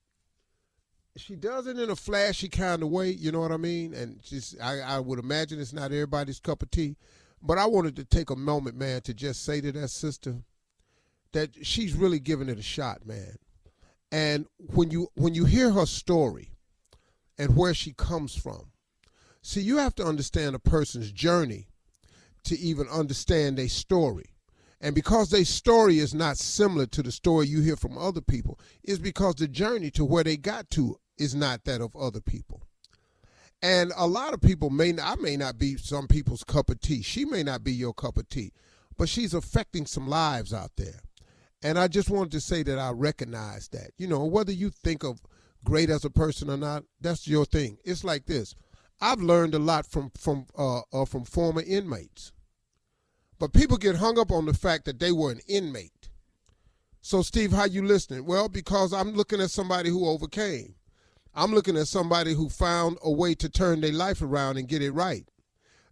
She does it in a flashy kind of way, you know what I mean? And I would imagine it's not everybody's cup of tea, But I wanted to take a moment, man, to just say to that sister that she's really giving it a shot, man. And when you hear her story and where she comes from, see, you have to understand a person's journey to even understand their story. And because their story is not similar to the story you hear from other people, is because the journey to where they got to is not that of other people. And a lot of people I may not be some people's cup of tea. She may not be your cup of tea, but she's affecting some lives out there. And I just wanted to say that I recognize that. You know, whether you think of great as a person or not, that's your thing. It's like this. I've learned a lot from former inmates. But people get hung up on the fact that they were an inmate. So, Steve, how you listening? Well, because I'm looking at somebody who overcame. I'm looking at somebody who found a way to turn their life around and get it right.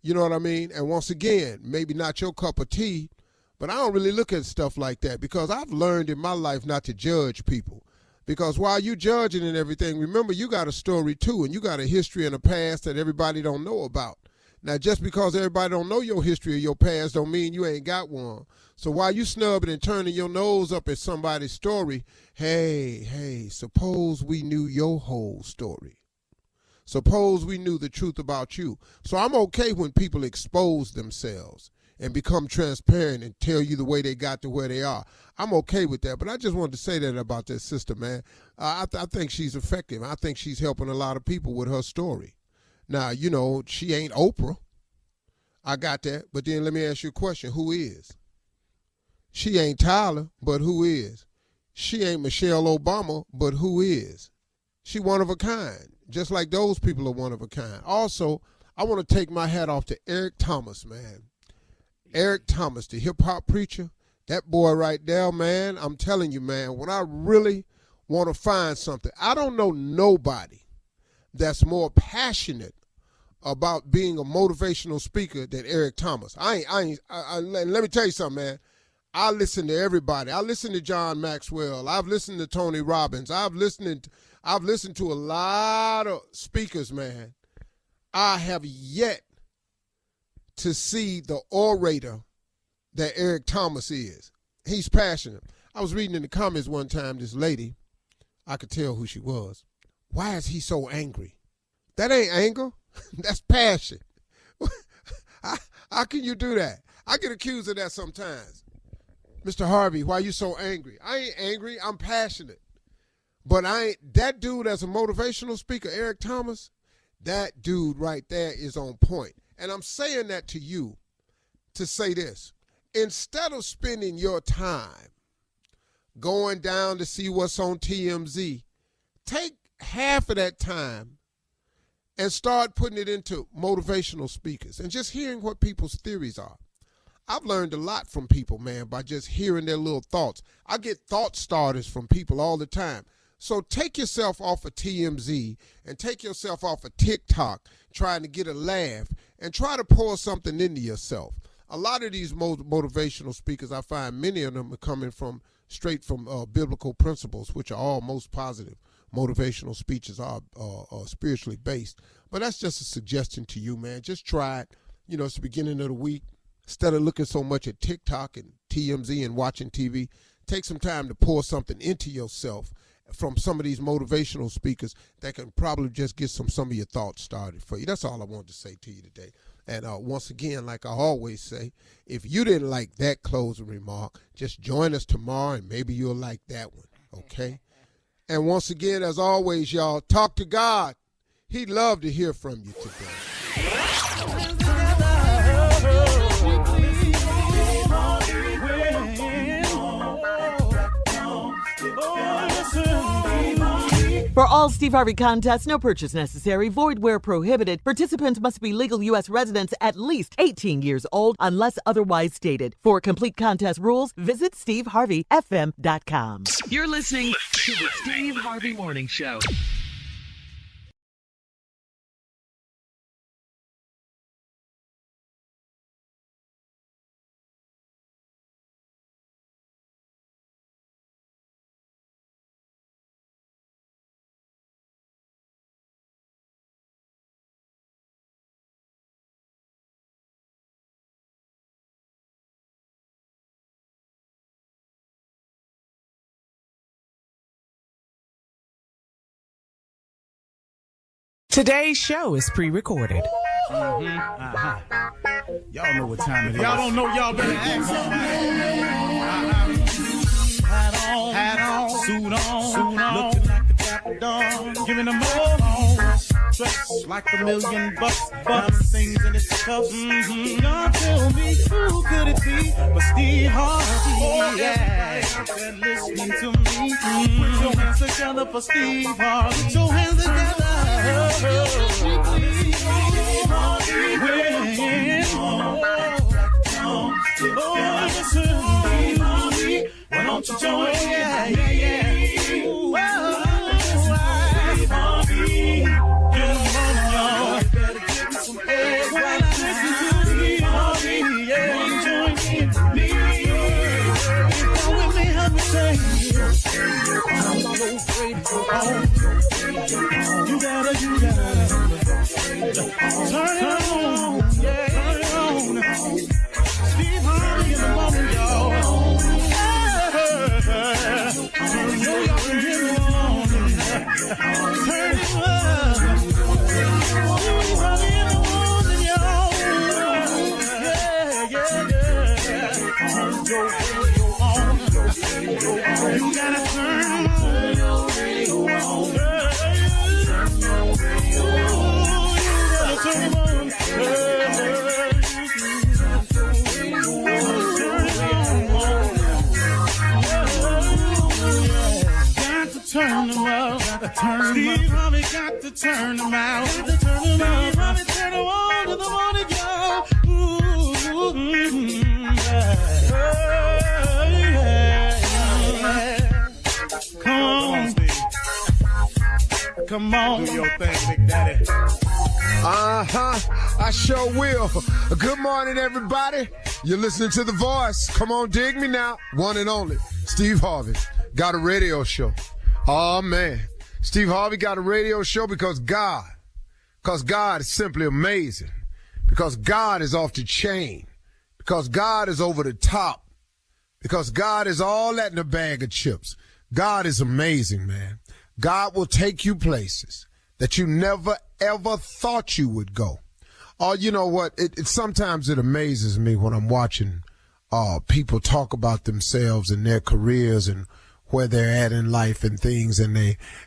You know what I mean? And once again, maybe not your cup of tea, but I don't really look at stuff like that because I've learned in my life not to judge people. Because while you judging and everything, remember you got a story too, and you got a history and a past that everybody don't know about. Now, just because everybody don't know your history or your past don't mean you ain't got one. So while you snubbing and turning your nose up at somebody's story, hey, suppose we knew your whole story. Suppose we knew the truth about you. So I'm okay when people expose themselves and become transparent and tell you the way they got to where they are. I'm okay with that, but I just wanted to say that about that sister, man. I think she's effective. I think she's helping a lot of people with her story. Now, you know, she ain't Oprah. I got that. But then let me ask you a question. Who is? She ain't Tyler, but who is? She ain't Michelle Obama, but who is? She one of a kind, just like those people are one of a kind. Also, I want to take my hat off to Eric Thomas, man. Eric Thomas, the hip-hop preacher, that boy right there, man, I'm telling you, man, when I really want to find something, I don't know nobody that's more passionate about being a motivational speaker than Eric Thomas. Let me tell you something, man. I listen to everybody. I listen to John Maxwell. I've listened to Tony Robbins. I've listened to a lot of speakers, man. I have yet to see the orator that Eric Thomas is. He's passionate. I was reading in the comments one time, this lady, I could tell who she was. Why is he so angry? That ain't anger. That's passion. How can you do that? I get accused of that sometimes. Mr. Harvey, why you so angry? I ain't angry. I'm passionate. But that dude as a motivational speaker, Eric Thomas, that dude right there is on point. And I'm saying that to you to say this. Instead of spending your time going down to see what's on TMZ, take half of that time and start putting it into motivational speakers and just hearing what people's theories are. I've learned a lot from people, man, by just hearing their little thoughts. I get thought starters from people all the time. So take yourself off of TMZ and take yourself off of TikTok trying to get a laugh and try to pour something into yourself. A lot of these motivational speakers, I find many of them are coming straight from biblical principles, which are all most positive. Motivational speeches are spiritually based. But that's just a suggestion to you, man. Just try it. You know, it's the beginning of the week. Instead of looking so much at TikTok and TMZ and watching TV, take some time to pour something into yourself from some of these motivational speakers that can probably just get some of your thoughts started for you. That's all I wanted to say to you today. And once again, like I always say, if you didn't like that closing remark, just join us tomorrow and maybe you'll like that one, okay? And once again, as always, y'all, talk to God. He'd love to hear from you today. For all Steve Harvey contests, no purchase necessary, void where prohibited. Participants must be legal U.S. residents at least 18 years old unless otherwise stated. For complete contest rules, visit SteveHarveyFM.com. You're listening to the Steve Harvey Morning Show. Today's show is pre-recorded. Y'all know what time it is. Y'all don't know, y'all better ask somebody. Hat on, suit on, looking like a dapper dog, giving them all. Dressed like $1 million bucks, things in its cuffs. Y'all tell me who could it be but Steve Harvey? Oh yeah, and listening to me. Put your hands together for Steve Harvey. Put your hands together. Steve Harvey, why don't you join? Yeah. You gotta turn it on, Steve Harvey in the morning, y'all. Turn it on. You gotta turn your radio on. Turn them out. Steve Harvey got to turn them out. Steve Harvey turn them on to the morning, y'all. Come on. Do your thing, Big Daddy. I sure will. Good morning, everybody. You're listening to The Voice. Come on, dig me now. One and only, Steve Harvey got a radio show. Oh, man. Steve Harvey got a radio show because God is simply amazing. Because God is off the chain. Because God is over the top. Because God is all that in a bag of chips. God is amazing, man. God will take you places that you never, ever thought you would go. Oh, you know what? Sometimes it amazes me when I'm watching people talk about themselves and their careers and where they're at in life and things, and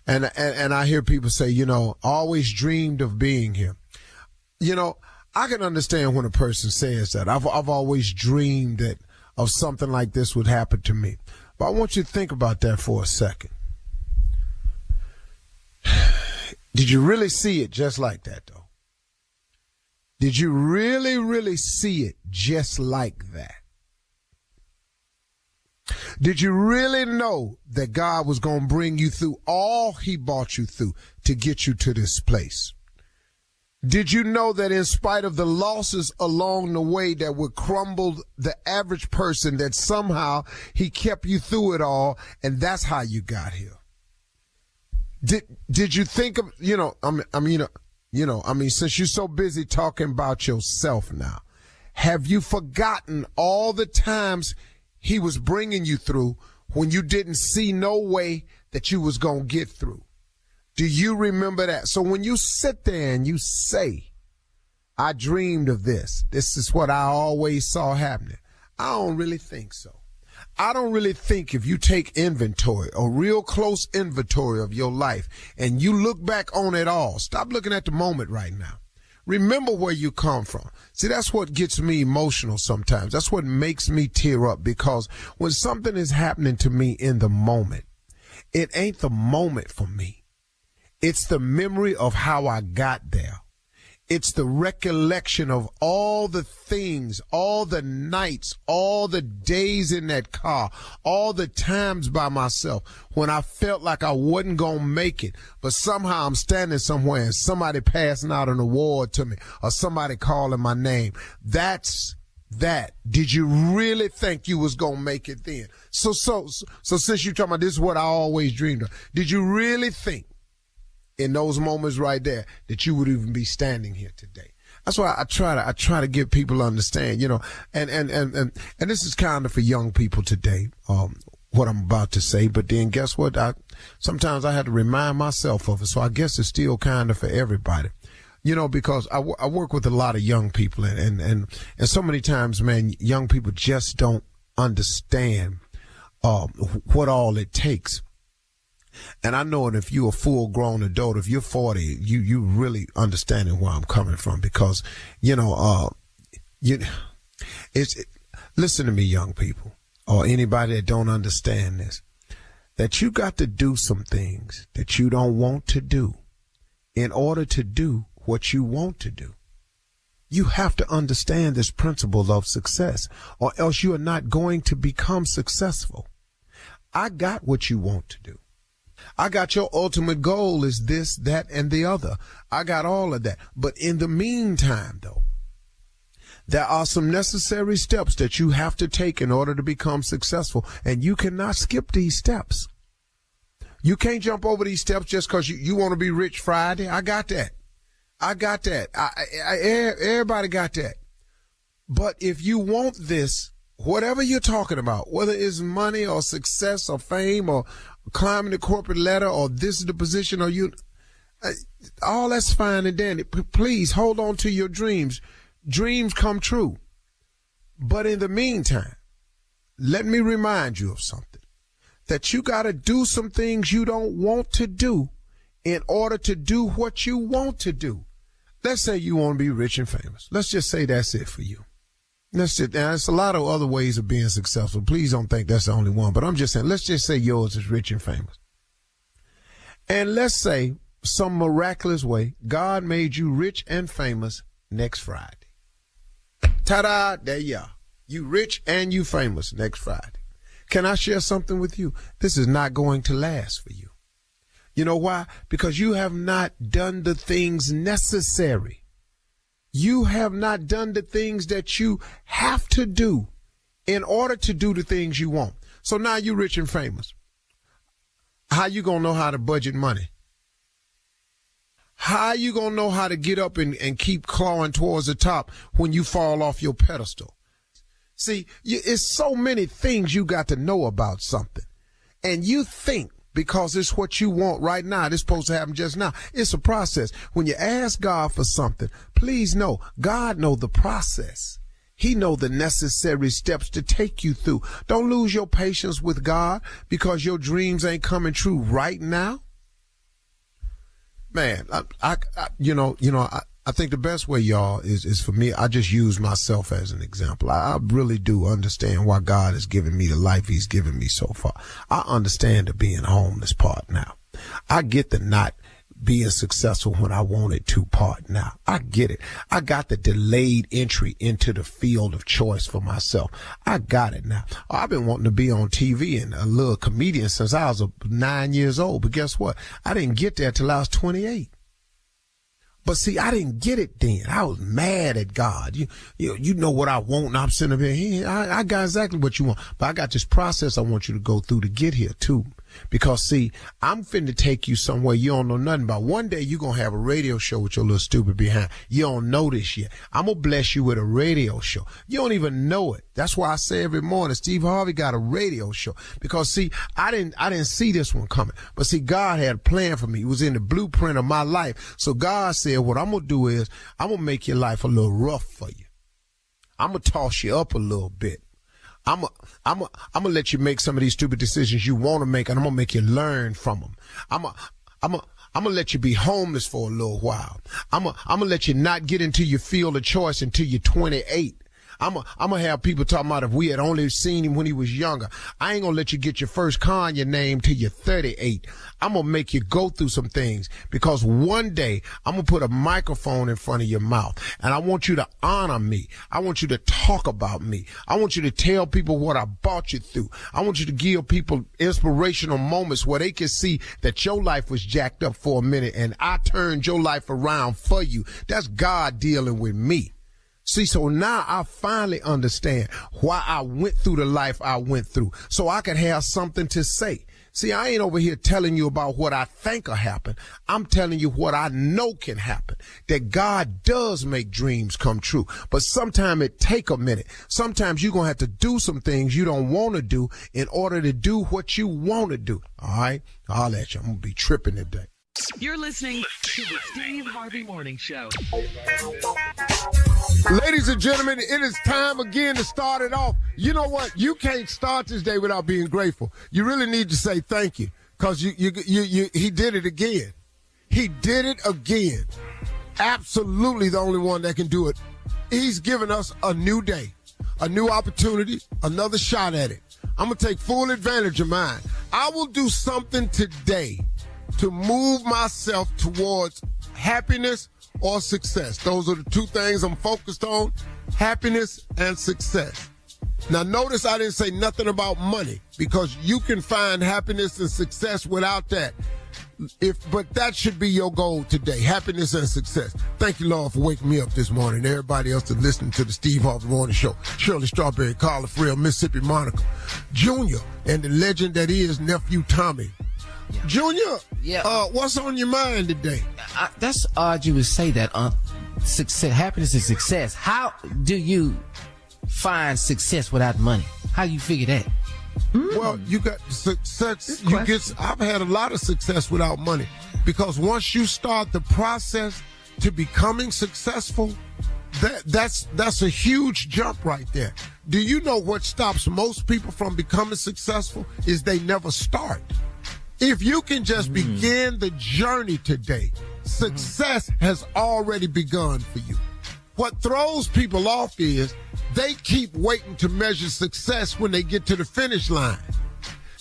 I hear people say, you know, always dreamed of being here. You know, I can understand when a person says that. I've always dreamed of something like this would happen to me. But I want you to think about that for a second. Did you really see it just like that, though? Did you really, really see it just like that? Did you really know that God was going to bring you through all he brought you through to get you to this place? Did you know that in spite of the losses along the way that would crumble the average person, that somehow he kept you through it all, and that's how you got here? Did you think of, since you're so busy talking about yourself now, have you forgotten all the times he was bringing you through when you didn't see no way that you was going to get through? Do you remember that? So when you sit there and you say, I dreamed of this, this is what I always saw happening, I don't really think so. I don't really think if you take inventory, a real close inventory of your life, and you look back on it all, stop looking at the moment right now. Remember where you come from. See, that's what gets me emotional sometimes. That's what makes me tear up, because when something is happening to me in the moment, it ain't the moment for me. It's the memory of how I got there. It's the recollection of all the things, all the nights, all the days in that car, all the times by myself when I felt like I wasn't going to make it, but somehow I'm standing somewhere and somebody passing out an award to me or somebody calling my name. That's that. Did you really think you was going to make it then? So since you're talking about this is what I always dreamed of, did you really think in those moments right there that you would even be standing here today? That's why I try to get people to understand, and this is kind of for young people today. what I'm about to say, but then guess what? Sometimes I have to remind myself of it. So I guess it's still kind of for everybody, because I work with a lot of young people and so many times, man, young people just don't understand, what all it takes. And I know that if you're a full grown adult, if you're 40, you really understanding where I'm coming from because, listen to me, young people, or anybody that don't understand this, that you got to do some things that you don't want to do in order to do what you want to do. You have to understand this principle of success, or else you are not going to become successful. I got what you want to do. I got your ultimate goal is this, that, and the other. I got all of that. But in the meantime, though, there are some necessary steps that you have to take in order to become successful, and you cannot skip these steps. You can't jump over these steps just because you want to be rich Friday. I got that. Everybody got that. But if you want this, whatever you're talking about, whether it's money or success or fame or climbing the corporate ladder or this is the position or all that's fine and dandy. Please hold on to your dreams. Dreams come true. But in the meantime, let me remind you of something, that you got to do some things you don't want to do in order to do what you want to do. Let's say you want to be rich and famous. Let's just say that's it for you. Now, there's a lot of other ways of being successful. Please don't think that's the only one. But I'm just saying, let's just say yours is rich and famous. And let's say some miraculous way, God made you rich and famous next Friday. Ta-da, there you are. You rich and you famous next Friday. Can I share something with you? This is not going to last for you. You know why? Because you have not done the things necessary. You have not done the things that you have to do in order to do the things you want. So now you're rich and famous. How you going to know how to budget money? How you going to know how to get up and keep clawing towards the top when you fall off your pedestal? See, it's so many things you got to know about something. And you think because it's what you want right now, it's supposed to happen just now. It's a process. When you ask God for something, please know, God knows the process. He knows the necessary steps to take you through. Don't lose your patience with God because your dreams ain't coming true right now. Man, I think the best way, y'all, is for me, I just use myself as an example. I really do understand why God has given me the life he's given me so far. I understand the being homeless part now. I get the not being successful when I wanted to part now. I get it. I got the delayed entry into the field of choice for myself. I got it now. I've been wanting to be on TV and a little comedian since I was 9 years old. But guess what? I didn't get there till I was 28. But see, I didn't get it then. I was mad at God. You know what I want, and I'm sitting up here. I got exactly what you want. But I got this process I want you to go through to get here, too. Because, see, I'm finna take you somewhere you don't know nothing about. One day you're going to have a radio show with your little stupid behind. You don't know this yet. I'm going to bless you with a radio show. You don't even know it. That's why I say every morning, Steve Harvey got a radio show. Because, see, I didn't see this one coming. But, see, God had a plan for me. It was in the blueprint of my life. So God said, what I'm going to do is I'm going to make your life a little rough for you. I'm going to toss you up a little bit. I'm gonna let you make some of these stupid decisions you want to make, and I'm gonna make you learn from them. I'm gonna let you be homeless for a little while. I'm gonna let you not get into your field of choice until you're 28. I'm gonna have people talking about if we had only seen him when he was younger. I ain't gonna let you get your first car in your name till you're 38. I'm gonna make you go through some things because one day I'm gonna put a microphone in front of your mouth and I want you to honor me. I want you to talk about me. I want you to tell people what I brought you through. I want you to give people inspirational moments where they can see that your life was jacked up for a minute and I turned your life around for you. That's God dealing with me. See, so now I finally understand why I went through the life I went through, so I could have something to say. See, I ain't over here telling you about what I think will happen. I'm telling you what I know can happen, that God does make dreams come true. But sometimes it take a minute. Sometimes you're going to have to do some things you don't want to do in order to do what you want to do. All right? I'll let you. I'm going to be tripping today. You're listening to the Steve Harvey Morning Show. Ladies and gentlemen, it is time again to start it off. You know what? You can't start this day without being grateful. You really need to say thank you, because he did it again. He did it again. Absolutely the only one that can do it. He's given us a new day, a new opportunity, another shot at it. I'm going to take full advantage of mine. I will do something today to move myself towards happiness or success. Those are the two things I'm focused on, happiness and success. Now, notice I didn't say nothing about money, because you can find happiness and success without that. But that should be your goal today, happiness and success. Thank you, Lord, for waking me up this morning. Everybody else that's listening to the Steve Harvey Morning Show. Shirley Strawberry, Carla Frill, Mississippi Monica, Junior, and the legend that is Nephew Tommy. Yeah. Junior, what's on your mind today? That's odd you would say that. Success, happiness and success. How do you find success without money? How do you figure that? Well, you got success. I've had a lot of success without money, because once you start the process to becoming successful, that's a huge jump right there. Do you know what stops most people from becoming successful is they never start. If you can just begin the journey today, success has already begun for you. What throws people off is they keep waiting to measure success when they get to the finish line.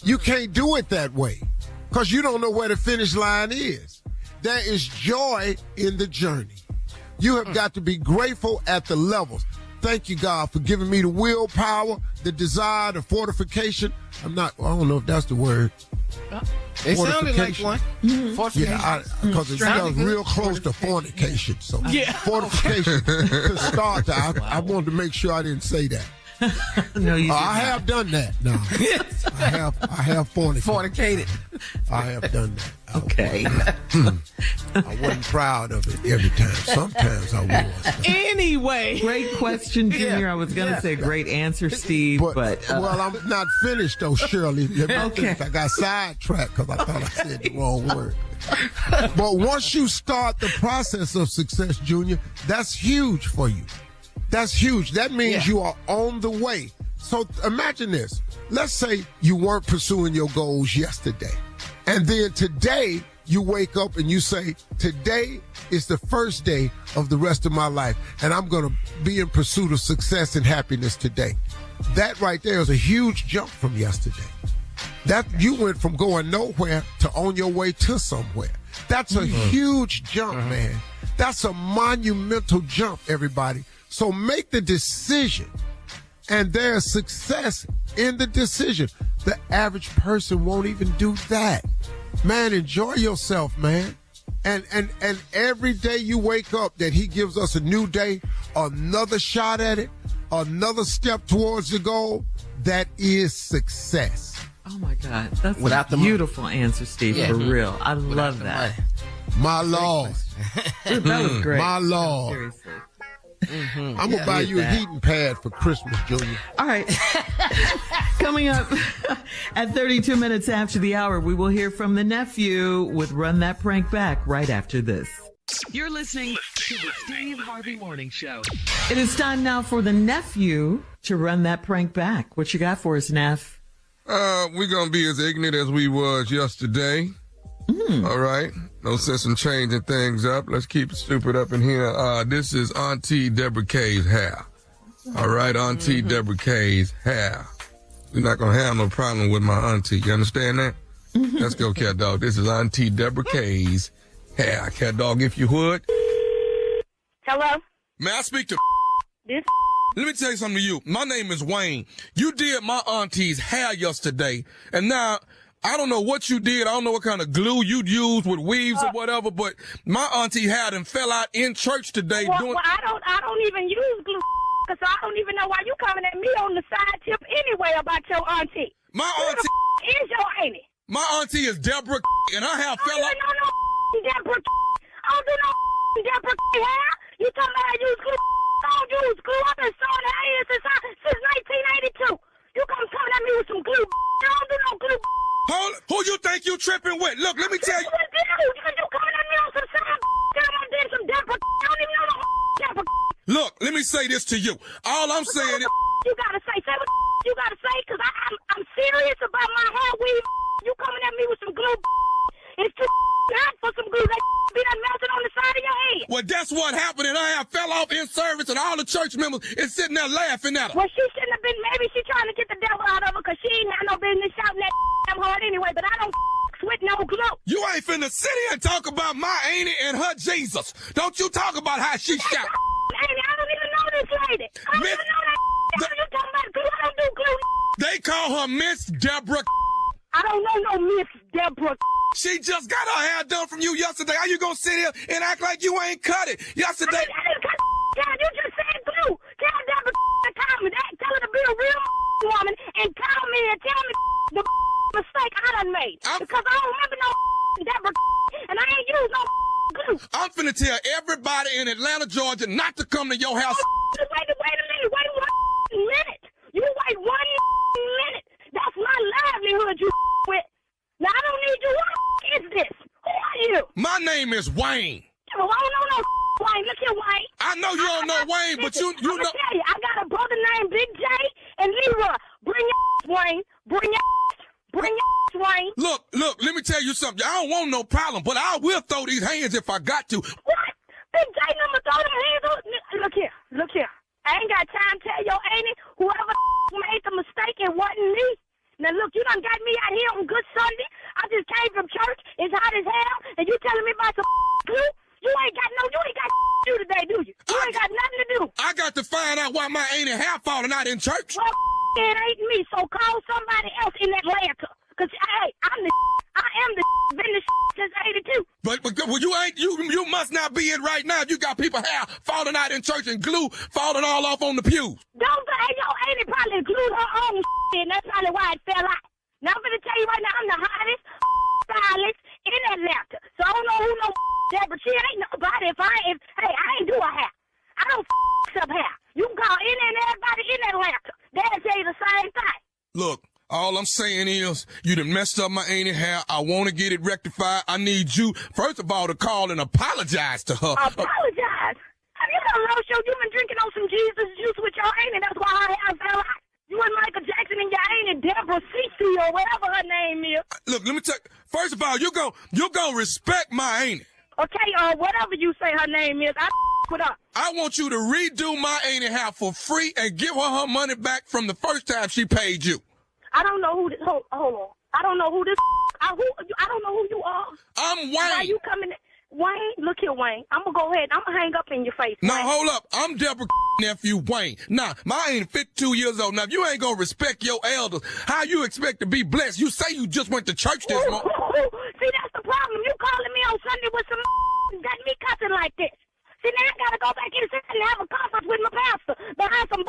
You can't do it that way, because you don't know where the finish line is. There is joy in the journey. You have got to be grateful at the levels. Thank you, God, for giving me the willpower, the desire, the fortification. I don't know if that's the word. It sounded like one. Yeah, because it sounds real close to fornication. So fortification to start. I wanted to make sure I didn't say that. No, you didn't. I have done that. No, I have fornicated. I have done that. Okay. I wasn't proud of it every time. Sometimes I was. Anyway. Great question, Junior. I was going to say great answer, Steve. But well, I'm not finished, though, Shirley. Okay. I got sidetracked because I thought I said the wrong word. But once you start the process of success, Junior, that's huge for you. That's huge. That means you are on the way. So imagine this. Let's say you weren't pursuing your goals yesterday. And then today you wake up and you say, today is the first day of the rest of my life, and I'm going to be in pursuit of success and happiness today. That right there is a huge jump from yesterday. That you went from going nowhere to on your way to somewhere. That's a huge jump, man. That's a monumental jump, everybody. So make the decision, and there's success in the decision. The average person won't even do that. Man, enjoy yourself, man. And every day you wake up that he gives us a new day, another shot at it, another step towards the goal, that is success. Oh, my God. That's a beautiful answer, Steve, for real. I love that. My Lord. That was great. My Lord. Seriously. I'm going to buy you a heating pad for Christmas, Junior. All right. Coming up at 32 minutes after the hour, we will hear from the nephew with Run That Prank Back right after this. You're listening to the Steve Harvey Morning Show. It is time now for the nephew to run that prank back. What you got for us, Neff? We're going to be as ignorant as we was yesterday. All right. No sense in changing things up. Let's keep it stupid up in here. This is Auntie Deborah K's hair. All right, Auntie Deborah K's hair. We're not going to have no problem with my auntie. You understand that? Let's go, cat dog. This is Auntie Deborah K's hair. Cat dog, if you would. Hello? May I speak to This? Let me tell you something to you. My name is Wayne. You did my auntie's hair yesterday, and now I don't know what you did. I don't know what kind of glue you'd use with weaves or whatever, but my auntie hair and fell out in church today. Well, I don't even use glue, so I don't even know why you coming at me on the side tip anyway about your auntie. My auntie is your auntie. My auntie is Deborah, and her hair fell off. No, Deborah. I don't do no Deborah hair. You talking about I use glue? I don't use glue. I've been sewing hair since 1982. You coming at me with some glue? I don't do no glue. Hold, who you think you tripping with? Look, let me tell you. You coming at me on some side? I did some Deborah. I don't even know no Deborah. Look, let me say this to you. All I'm saying is... You gotta say what you gotta say, because I'm serious about my hair weave. You coming at me with some glue? It's too hot for some glue. That be done melted on the side of your head. Well, that's what happened, and her hair fell off in service, and all the church members is sitting there laughing at her. Well, she shouldn't have been. Maybe she trying to get the devil out of her, because she ain't had no business shouting that damn hard anyway, but I don't with no glue. You ain't finna sit here and talk about my auntie and her Jesus. Don't you talk about how she shot. Auntie, I don't even know this lady. I don't even know that. You talking about glue? I don't do glue. They call her Miss Deborah. I don't know no Miss Deborah. She just got her hair done from you yesterday. How you gonna sit here and act like you ain't cut it? Yesterday. I didn't cut it. You just said glue. Tell Deborah to call me. Tell her to be a real woman and call me and tell me the mistake I done made. Because I don't remember no Deborah and I ain't used no glue. I'm finna tell everybody in Atlanta, Georgia not to come to your house. Wait a minute. Wait 1 minute. You wait 1 minute. That's my livelihood you with. Now, I don't need you. What is this? Who are you? My name is Wayne. Well, I don't know no Wayne. Look here, Wayne. I know you don't know Wayne, but you know. I'm tell you, I got a brother named Big J and Leroy. Bring your Wayne. Bring your Wayne. Look, let me tell you something. I don't want no problem, but I will throw these hands if I got to. What? Big J number throw them hands. Look here. I ain't got time to tell your auntie whoever made the mistake, it wasn't me. Now, look, you done got me out here on Good Sunday. I just came from church. It's hot as hell. And you telling me about some glue? You ain't got to do today, do you? You ain't got nothing to do. I got to find out why my auntie hair falling out in church. Well, it ain't me, so call somebody else in Atlanta. Because, hey, I am the been the since 82. But you must not be in right now. You got people hair falling out in church and glue falling all off on the pews. Don't say your auntie probably glued her own and that's probably why it fell out. Now I'm gonna tell you right now, I'm the hottest stylist in Atlanta. So I don't know who Deborah. She ain't nobody. I ain't do her hair. I don't up hair. You can call any and everybody in Atlanta. They'll tell you the same thing. Look. All I'm saying is, you done messed up my auntie hair. I want to get it rectified. I need you, first of all, to call and apologize to her. Apologize? Have you got a road show? You been drinking on some Jesus juice with your auntie. That's why her hair fell out. You and Michael Jackson and your auntie Deborah Cece or whatever her name is. Look, let me tell you. First of all, you go respect my auntie. Okay, whatever you say her name is, I with her. I want you to redo my auntie hair for free and give her money back from the first time she paid you. I don't know who this. Hold on. I don't know who this. I don't know who you are. I'm Wayne. Why you coming? Wayne, look here, Wayne. I'm gonna go ahead. I'm gonna hang up in your face. No, Wayne. hold up. I'm Deborah nephew Wayne. Nah, my ain't 52 years old. Now, if you ain't gonna respect your elders, how you expect to be blessed? You say you just went to church this morning. See, that's the problem. You calling me on Sunday with some got me cussing like this. See, now I gotta go back in and have a conference with my pastor behind some.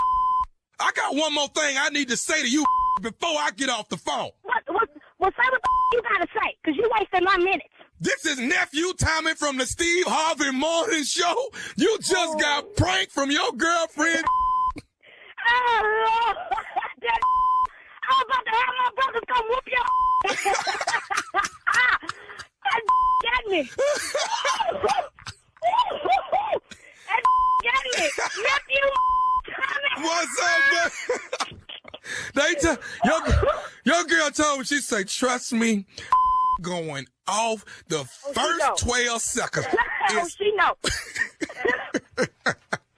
I got one more thing I need to say to you before I get off the phone. What say what you gotta say, because you wasting my minutes. This is Nephew Tommy from the Steve Harvey Morning Show. You just got pranked from your girlfriend. Oh, I'm about to have my brothers come whoop your That got me. That got me. Nephew Tommy. What's up, man? Your girl told me, she said, trust me, going off the first 12 seconds. She know.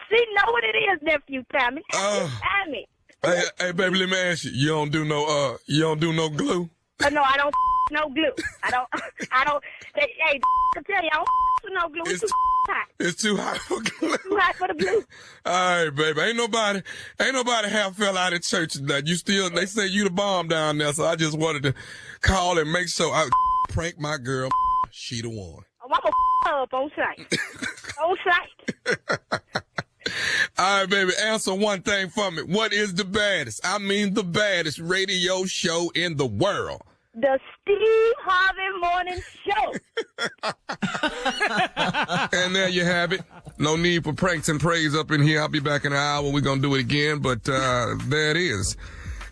She know what it is, Nephew Tommy. Tommy. Hey, baby, let me ask you. You don't do no glue? No, I don't no glue. I don't. Hey, I tell you, I don't no glue. It's too hot. It's too hot for glue. Too hot for the glue. All right, baby. Ain't nobody half fell out of church tonight. They say you the bomb down there, so I just wanted to call and make sure I prank my girl. She the one. I'm gonna up on sight. On sight. All right, baby, answer one thing for me. What is the baddest? I mean the baddest radio show in the world. The Steve Harvey Morning Show. And there you have it. No need for pranks and praise up in here. I'll be back in an hour. We're going to do it again, but there it is.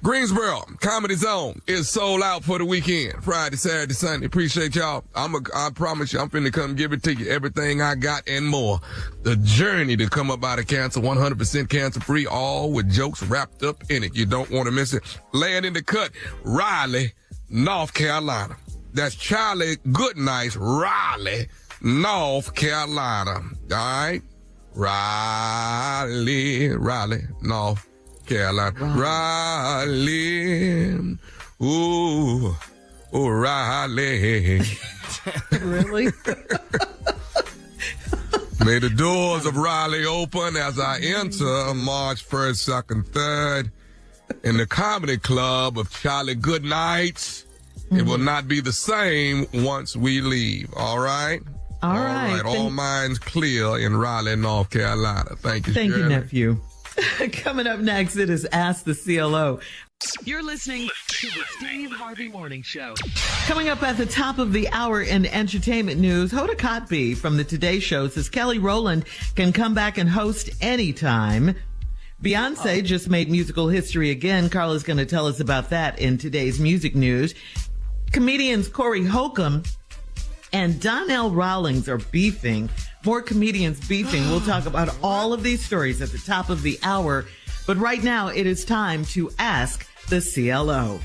Greensboro Comedy Zone is sold out for the weekend. Friday, Saturday, Sunday. Appreciate y'all. I promise you, I'm finna come give it to you. Everything I got and more. The journey to come up out of cancer, 100% cancer free, all with jokes wrapped up in it. You don't want to miss it. Laying in the cut, Raleigh, North Carolina. That's Charlie Goodnight's Raleigh, North Carolina. All right? Raleigh, North Carolina. Raleigh. Ooh, Raleigh. Really? May the doors of Raleigh open as I enter March 1st, 2nd, 3rd in the Comedy Club of Charlie Goodnights. Mm-hmm. It will not be the same once we leave. All right? All right. All minds clear in Raleigh, North Carolina. Thank you, Thank Shirley. you, nephew. Coming up next, it is Ask the CLO. You're listening to the Steve Harvey Morning Show. Coming up at the top of the hour in entertainment news, Hoda Kotb from the Today Show says Kelly Rowland can come back and host anytime. Beyonce just made musical history again. Carla's going to tell us about that in today's music news. Comedians Corey Holcomb and Donnell Rawlings are beefing. More comedians beefing. We'll talk about all of these stories at the top of the hour. But right now, it is time to ask the CLO.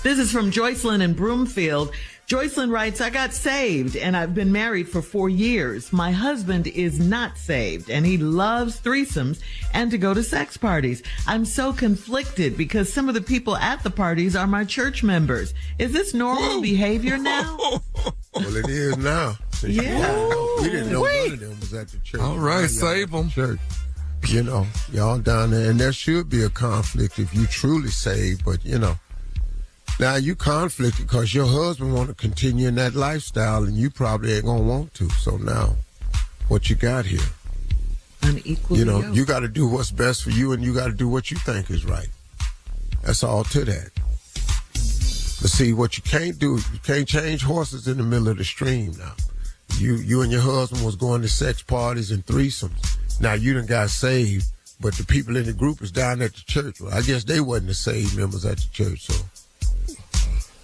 This is from Joycelyn in Broomfield. Joycelyn writes, I got saved and I've been married for 4 years. My husband is not saved and he loves threesomes and to go to sex parties. I'm so conflicted because some of the people at the parties are my church members. Is this normal behavior now? Well, it is now. Yeah. We didn't know none of them was at the church. All right, save them. Church. You know, y'all down there, and there should be a conflict if you truly saved, but you know. Now you conflicted because your husband want to continue in that lifestyle and you probably ain't going to want to. So now, what you got here? Unequally yoked. You got to do what's best for you and you got to do what you think is right. That's all to that. But see, what you can't do, you can't change horses in the middle of the stream now. You and your husband was going to sex parties and threesomes. Now you done got saved, but the people in the group is down at the church. Well, I guess they wasn't the saved members at the church, so.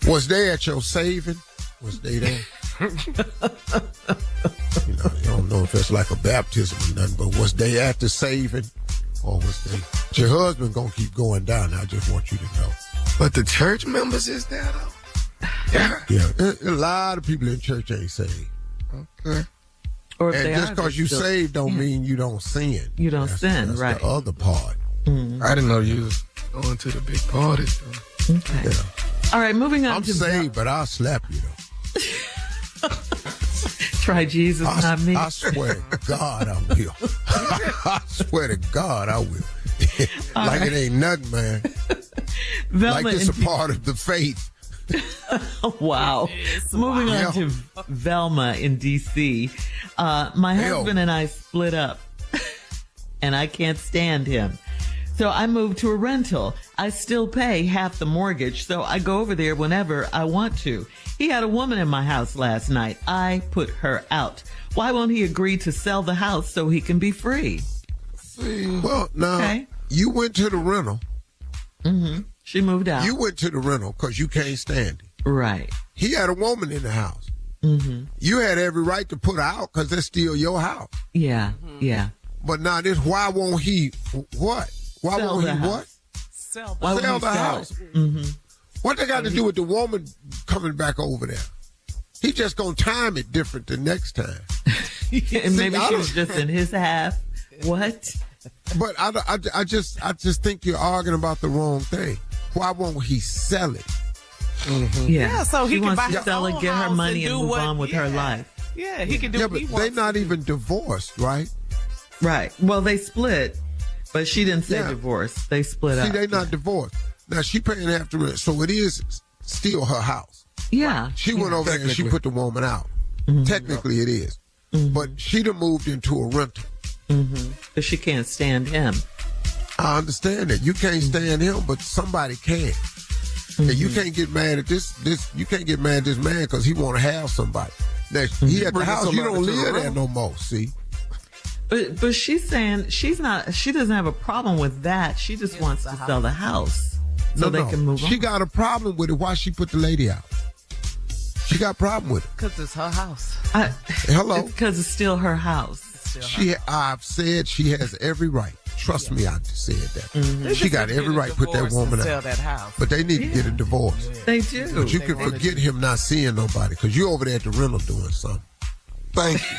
Was they at your saving? Was they there? You don't know if that's like a baptism or nothing, but was they at the saving? Or was they? Your husband gonna keep going down. I just want you to know. But the church members is there, though? Yeah. A lot of people in church ain't saved. Okay. Or and just because you saved don't mean you don't sin. You don't sin, that's right. the other part. Mm-hmm. I didn't know you was going to the big parties, though. Okay. Yeah. All right, moving on I'm to saved, but I'll slap you, though. Try Jesus, not me. I swear to God I will. I swear to God I will. Like right. It ain't nothing, man. Velma like it's a part of the faith. Wow. Moving on to Velma in D.C. My husband and I split up, and I can't stand him. So I moved to a rental. I still pay half the mortgage, so I go over there whenever I want to. He had a woman in my house last night. I put her out. Why won't he agree to sell the house so he can be free? Well, now, you went to the rental. Mm-hmm. She moved out. You went to the rental because you can't stand it. Right. He had a woman in the house. Mm-hmm. You had every right to put her out because that's still your house. Yeah, yeah. But now this, why won't he, what? Why won't he what? Sell the house. Mm-hmm. What they got to do with the woman coming back over there? He just gonna time it different the next time. And maybe she was just in his half. What? But I just think you're arguing about the wrong thing. Why won't he sell it? Mm-hmm. Yeah, so he can buy to sell it, get her money, and move on with her life. Yeah, he can do. But they're not even divorced, right? Right. Well, they split, but she didn't say divorce. They split up. See, they're not divorced. Now she paying half the rent, so it is still her house. Yeah. She went over there and she put the woman out. Mm-hmm. Technically, it is. Mm-hmm. But she'd have moved into a rental. Mm-hmm. But she can't stand him. I understand that. You can't stand him, but somebody can. And you can't get mad at this. You can't get mad at this man because he want to have somebody. Now, he at the house. You don't live there no more. See. But she's saying she doesn't have a problem with that. She just wants to sell the house so they can move on. She got a problem with it. Why she put the lady out? She got a problem with it. Because it's her house. Hello. It's because it's still her house. I've said she has every right. Trust me, I just said that. She got every right to put that woman out. Sell that house. But they need to get a divorce. They do. But you can forget him not seeing nobody because you're over there at the rental doing something. Thank you.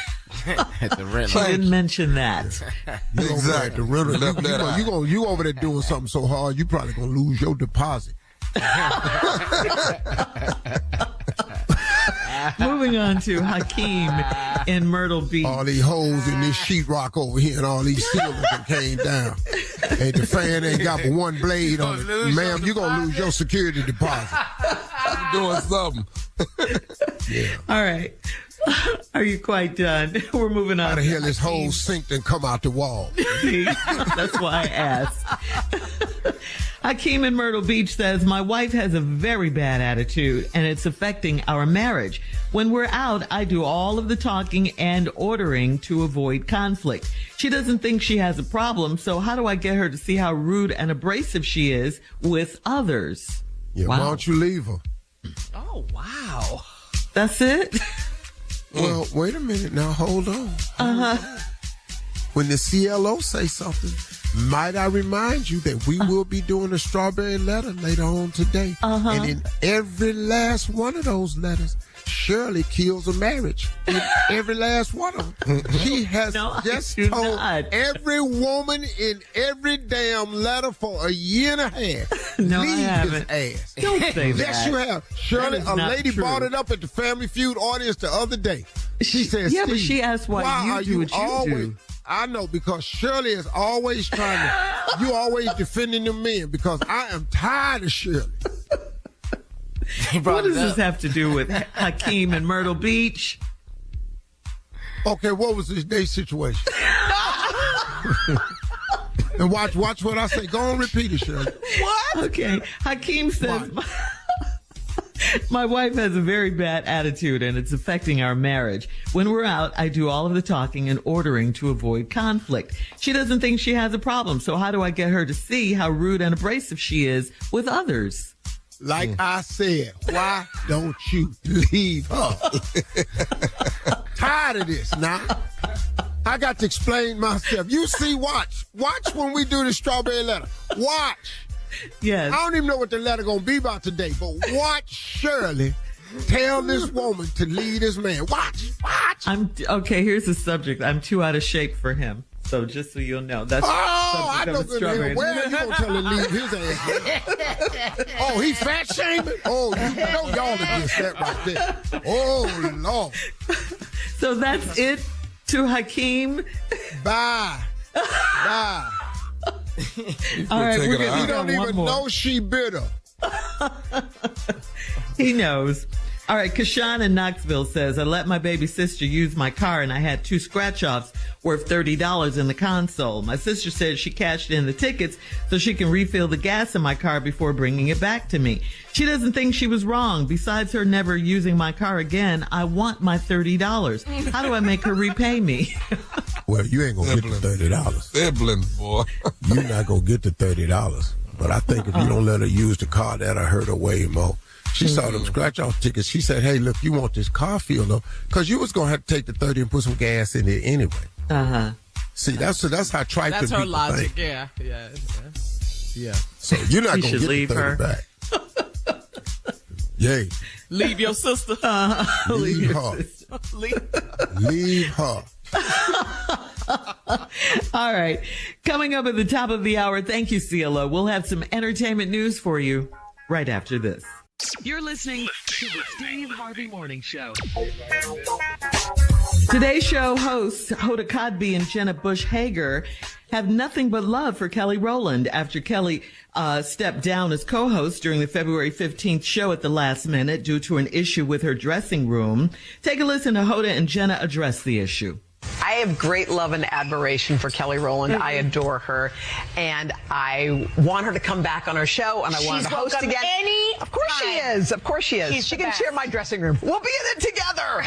At the rental. She didn't mention that. Exactly. At the rental. You over there doing something so hard, you probably going to lose your deposit. Moving on to Hakeem in Myrtle Beach. All these holes in this sheetrock over here and all these ceilings that came down. And the fan ain't got but one blade on it. Ma'am, you're going to lose your security deposit. You're doing something. Yeah. All right. Are you quite done? We're moving on. How the hell this hole sinked and come out the wall? That's why I asked. Hakeem in Myrtle Beach says, my wife has a very bad attitude and it's affecting our marriage. When we're out, I do all of the talking and ordering to avoid conflict. She doesn't think she has a problem, so how do I get her to see how rude and abrasive she is with others? Yeah, wow. Why don't you leave her? Oh, wow. That's it? Well, wait a minute now. Hold on. When the CLO say something, might I remind you that we will be doing a strawberry letter later on today. And in every last one of those letters, Shirley kills a marriage. In every last one of them. She has just told every woman in every damn letter for a year and a half. No, leave I haven't. His ass. Don't say that. Yes, you have. Shirley, a lady brought it up at the Family Feud audience the other day. She said, yeah, but she asked why you do what you do. I know, because Shirley is always you always defending the men, because I am tired of Shirley. What does this have to do with Hakeem in Myrtle Beach? Okay, what was this day situation? And watch what I say. Go on, repeat it, Shirley. What? Okay, Hakeem says, my wife has a very bad attitude and it's affecting our marriage. When we're out, I do all of the talking and ordering to avoid conflict. She doesn't think she has a problem, so how do I get her to see how rude and abrasive she is with others? Like I said, why don't you leave her? Tired of this now. I got to explain myself. You see, watch when we do the strawberry letter. Watch. Yes. I don't even know what the letter gonna be about today, but watch Shirley tell this woman to leave this man. Watch. Okay, here's the subject. I'm too out of shape for him. So just so you'll know, that's I know good hell. Where are you gonna tell her to leave his ass? Oh, he fat shaming? Oh, you know y'all against that right there. Oh Lord. So that's it to Hakeem. Bye. All right, we're gonna he don't even know she bitter. He knows. All right, Kashan in Knoxville says, I let my baby sister use my car and I had 2 scratch-offs worth $30 in the console. My sister said she cashed in the tickets so she can refill the gas in my car before bringing it back to me. She doesn't think she was wrong. Besides her never using my car again, I want my $30. How do I make her repay me? Well, you ain't gonna get the $30. Siblings, boy. You're not gonna get the $30. But I think if you don't let her use the car, that'll hurt her way more. She saw them scratch-off tickets. She said, hey, look, you want this car filled up? Because you was going to have to take the 30 and put some gas in it anyway. See, that's how trifling That's her people logic, think. Yeah. So you're not going to get leave the 30 her back. Yay. Leave your sister. Leave her. Leave her. All right. Coming up at the top of the hour, thank you, CLO. We'll have some entertainment news for you right after this. You're listening to the Steve Harvey Morning Show. Today's show hosts Hoda Kotb and Jenna Bush Hager have nothing but love for Kelly Rowland after Kelly stepped down as co-host during the February 15th show at the last minute due to an issue with her dressing room. Take a listen to Hoda and Jenna address the issue. I have great love and admiration for Kelly Rowland. I adore her, and I want her to come back on our show, and I want her to host again. Of course she is. Of course she is. She can share my dressing room. We'll be in it together.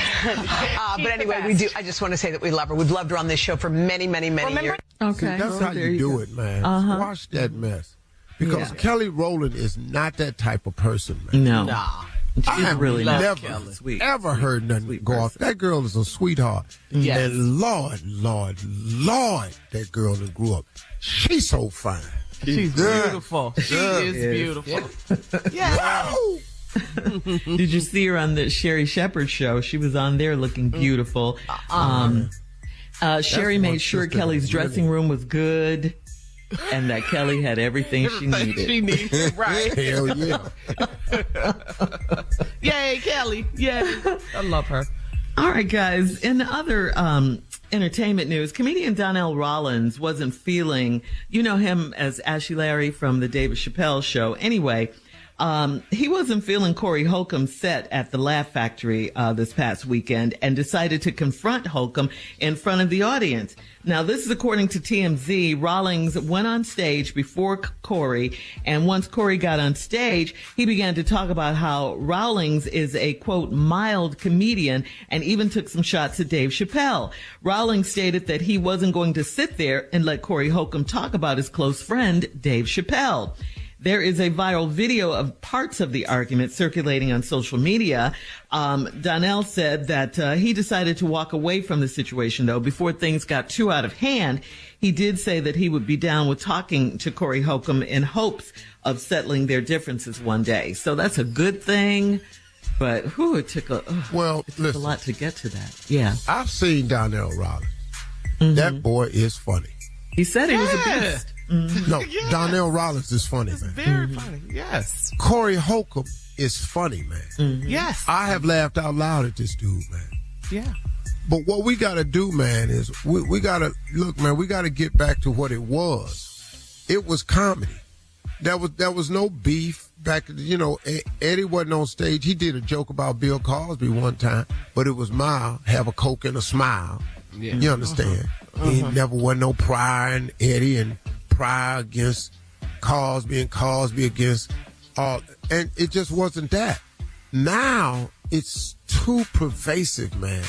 But anyway, we do. I just want to say that we love her. We've loved her on this show for many, many, many years. Okay, that's how you do it, man. Squash that mess. Because Kelly Rowland is not that type of person, man. No. I have really never, ever heard nothing go off. That girl is a sweetheart. Yes. And Lord, that girl that grew up. She's so fine. She's beautiful. She is beautiful. Yeah. Did you see her on the Sherry Shepherd show? She was on there looking beautiful. Sherry made sure Kelly's dressing room was good. And that Kelly had everything she needed. Right. Hell yeah. Yay, Kelly. Yay. I love her. All right, guys. In other entertainment news, comedian Donnell Rawlings wasn't feeling, you know him as Ashy Larry from the David Chappelle show. Anyway, he wasn't feeling Corey Holcomb's set at the Laugh Factory this past weekend and decided to confront Holcomb in front of the audience. Now, this is according to TMZ. Rawlings went on stage before Corey, and once Corey got on stage, he began to talk about how Rawlings is a, quote, mild comedian, and even took some shots at Dave Chappelle. Rawlings stated that he wasn't going to sit there and let Corey Holcomb talk about his close friend, Dave Chappelle. There is a viral video of parts of the argument circulating on social media. Donnell said that he decided to walk away from the situation, though, before things got too out of hand. He did say that he would be down with talking to Corey Holcomb in hopes of settling their differences one day. So that's a good thing. But it took a lot to get to that. Yeah. I've seen Donnell Rawlings. Mm-hmm. That boy is funny. He said he was a beast. Mm-hmm. No, Donnell Rawlings is funny, man. Very funny, yes. Corey Holcomb is funny, man. Mm-hmm. Yes. I have laughed out loud at this dude, man. Yeah. But what we got to do, man, is we got to, look, man, we got to get back to what it was. It was comedy. There was no beef back, Eddie wasn't on stage. He did a joke about Bill Cosby one time, but it was mild, have a Coke and a smile. Yeah. You understand? He never was no Pryor and Eddie and Pryor against Cosby and Cosby against all, and it just wasn't that. Now it's too pervasive, man.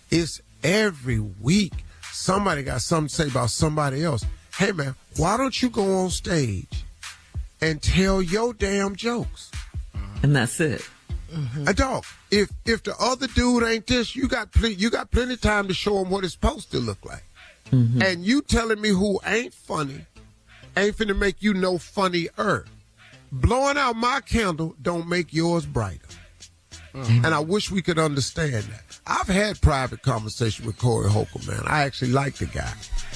It's every week somebody got something to say about somebody else. Hey, man, why don't you go on stage and tell your damn jokes? And that's it. A dog. If the other dude ain't this, you got plenty of time to show him what it's supposed to look like. Mm-hmm. And you telling me who ain't funny ain't finna make you no funnier. Blowing out my candle don't make yours brighter. Mm-hmm. And I wish we could understand that. I've had private conversation with Corey Holcomb, man. I actually like the guy.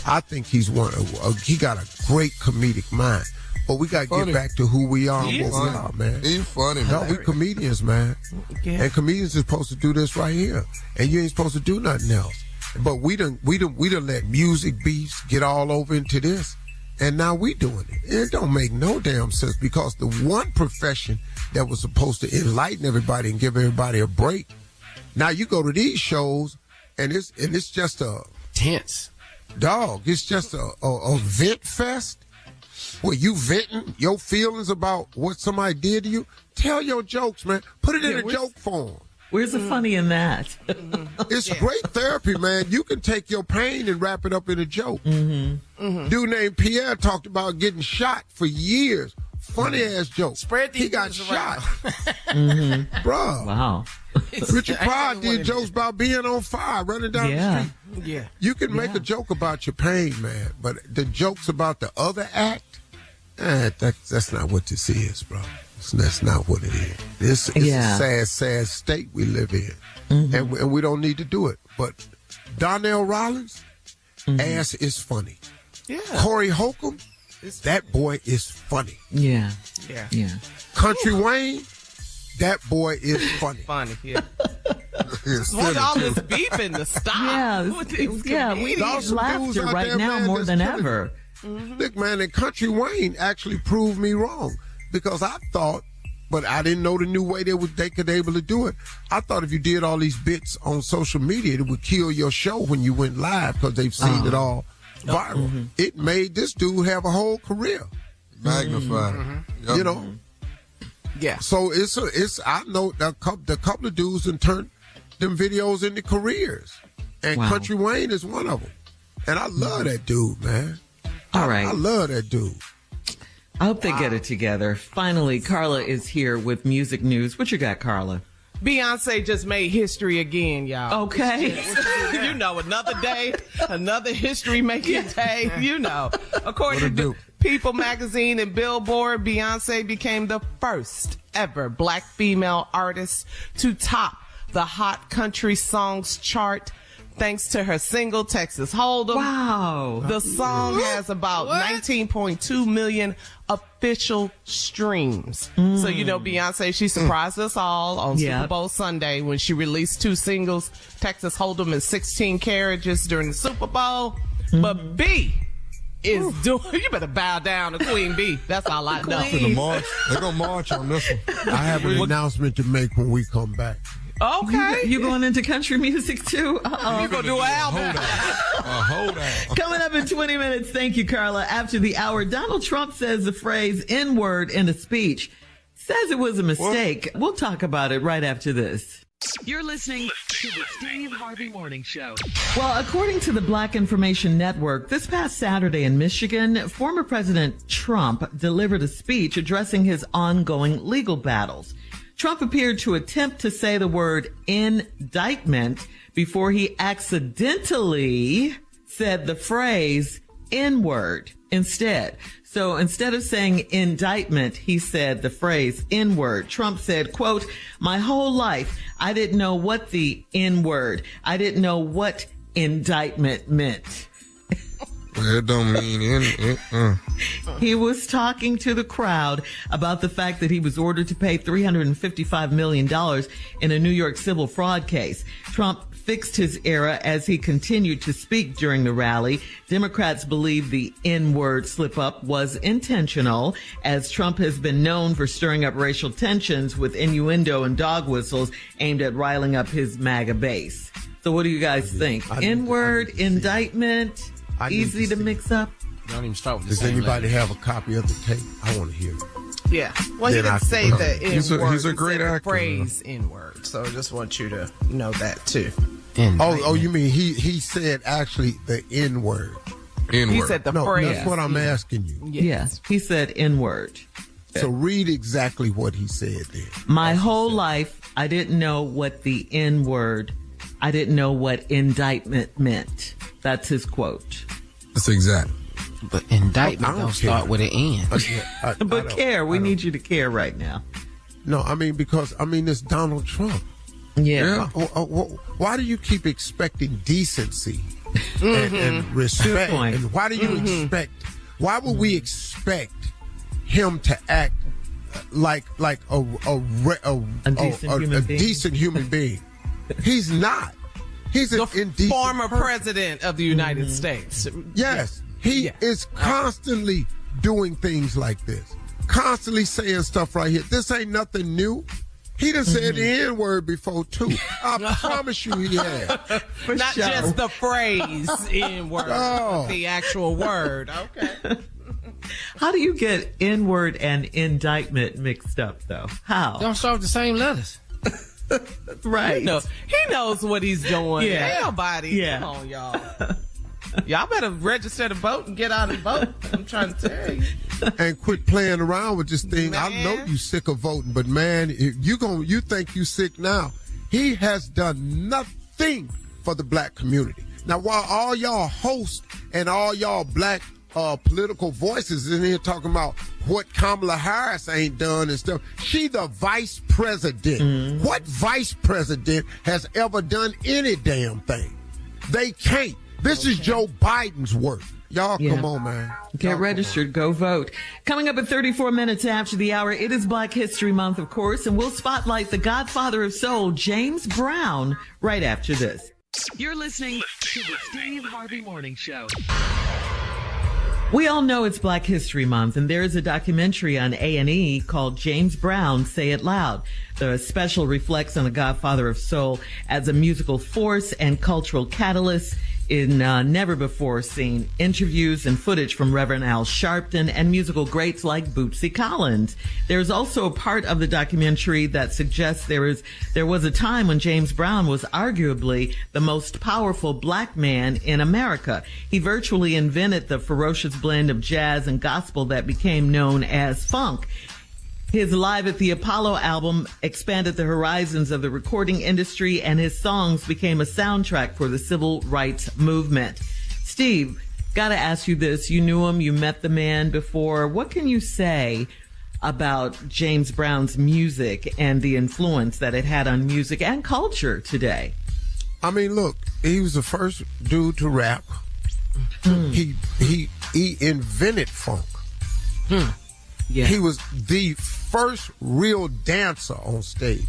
I think he got a great comedic mind. But we got to get back to who we are and what we are, man. He's funny, man. No, we comedians, man. Yeah. And comedians are supposed to do this right here. And you ain't supposed to do nothing else. But we done let music beefs get all over into this. And now we doing it. It don't make no damn sense because the one profession that was supposed to enlighten everybody and give everybody a break, now you go to these shows and it's just a tense. Dog, it's just a vent fest. Where you venting your feelings about what somebody did to you? Tell your jokes, man. Put it in a joke form. Where's the funny in that? It's great therapy, man. You can take your pain and wrap it up in a joke. Mm-hmm. Mm-hmm. Dude named Pierre talked about getting shot for years. Funny ass joke. He got shot. Mm-hmm. Bruh. Wow. Richard Pryor did jokes about being on fire, running down the street. Yeah. You can make a joke about your pain, man, but the jokes about the other act, that's not what this is, bro. That's not what it is. It's a sad state we live in, and we don't need to do it. But Donnell Rawlings, ass is funny. Yeah. Corey Holcomb, that boy is funny. Yeah. Country Wayne, that boy is funny. Funny, yeah. What's all this beefing to stop? We need laughter right now more than ever. Mm-hmm. Look, man, and Country Wayne actually proved me wrong because I thought but I didn't know the new way they could able to do it. I thought if you did all these bits on social media, it would kill your show when you went live because they've seen it all viral. Mm-hmm. It made this dude have a whole career. Magnified. Mm-hmm. Yep. You know? Yeah. So I know the couple of dudes and turned them videos into careers. And Country Wayne is one of them. And I love that dude, man. All right. I love that dude. I hope they get it together. Finally, Carla is here with music news. What you got, Carla? Beyonce just made history again, y'all. Okay. You know, another day, another history-making day, you know. According to People magazine and Billboard, Beyonce became the first ever black female artist to top the Hot Country Songs chart thanks to her single, Texas Hold'em. Wow. The song has about 19.2 million official streams. So, you know, Beyonce, she surprised us all on Super Bowl Sunday when she released 2 singles, Texas Hold'em and 16 Carriages during the Super Bowl. But B is doing, you better bow down to Queen B. That's all I know. They're going to march on this one. I have an announcement to make when we come back. Okay. You going into country music too? You going to do an album? Hold on. Coming up in 20 minutes. Thank you, Carla. After the hour, Donald Trump says the phrase N-word in a speech. Says it was a mistake. What? We'll talk about it right after this. You're listening to the Steve Harvey Morning Show. Well, according to the Black Information Network, this past Saturday in Michigan, former President Trump delivered a speech addressing his ongoing legal battles. Trump appeared to attempt to say the word indictment before he accidentally said the phrase N-word instead. So instead of saying indictment, he said the phrase N-word. Trump said, quote, "My whole life, I didn't know what the N-word. I didn't know what indictment meant." It don't mean He was talking to the crowd about the fact that he was ordered to pay $355 million in a New York civil fraud case. Trump fixed his error as he continued to speak during the rally. Democrats believe the N-word slip-up was intentional, as Trump has been known for stirring up racial tensions with innuendo and dog whistles aimed at riling up his MAGA base. So what do you guys think? N-word, indictment? Easy to mix up. Don't even start with Does anybody have a copy of the tape? I want to hear it. Yeah. Well, he didn't say the N-word. He's a great actor. Phrase N-word. So I just want you to know that too. Oh, you mean he said actually the N-word? N-word. He said the phrase. That's what I'm asking you. Yes. He said N-word. So read exactly what he said there. My whole life, I didn't know what the N-word, I didn't know what indictment meant. That's his quote. That's exact. But indictment don't start with an N. But care. We need you to care right now. No, I mean, because, it's Donald Trump. Yeah. Why do you keep expecting decency and respect? And why do you expect, why would we expect him to act like a decent human being? He's not. He's the former president of the United States. Yes. He is constantly doing things like this. Constantly saying stuff right here. This ain't nothing new. He done said the N-word before, too. I promise you he has. Not just the phrase N-word, but the actual word. Okay. How do you get N-word and indictment mixed up, though? How? Don't start with the same letters. Right. He knows what he's doing. Yeah. Everybody. Yeah. Come on, y'all. Y'all better register to vote and get out and vote. I'm trying to tell you. And quit playing around with this thing. Man. I know you sick of voting, but man, if you think you sick now. He has done nothing for the black community. Now, while all y'all hosts and all y'all black political voices in here talking about what Kamala Harris ain't done and stuff. She the vice president. What vice president has ever done any damn thing? They can't. This is Joe Biden's work. Y'all come on, man. Get registered. Go vote. Coming up at 34 minutes after the hour, it is Black History Month, of course, and we'll spotlight the godfather of soul, James Brown, right after this. You're listening to the Steve Harvey Morning Show. We all know it's Black History Month, and there is a documentary on A&E called James Brown, Say It Loud. The special reflects on the godfather of soul as a musical force and cultural catalyst in never-before-seen interviews and footage from Reverend Al Sharpton and musical greats like Bootsy Collins. There's also a part of the documentary that suggests there was a time when James Brown was arguably the most powerful black man in America. He virtually invented the ferocious blend of jazz and gospel that became known as funk. His Live at the Apollo album expanded the horizons of the recording industry, and his songs became a soundtrack for the civil rights movement. Steve, gotta ask you this. You knew him, you met the man before. What can you say about James Brown's music and the influence that it had on music and culture today? I mean, look, he was the first dude to rap. He invented funk. Yeah. He was the first real dancer on stage.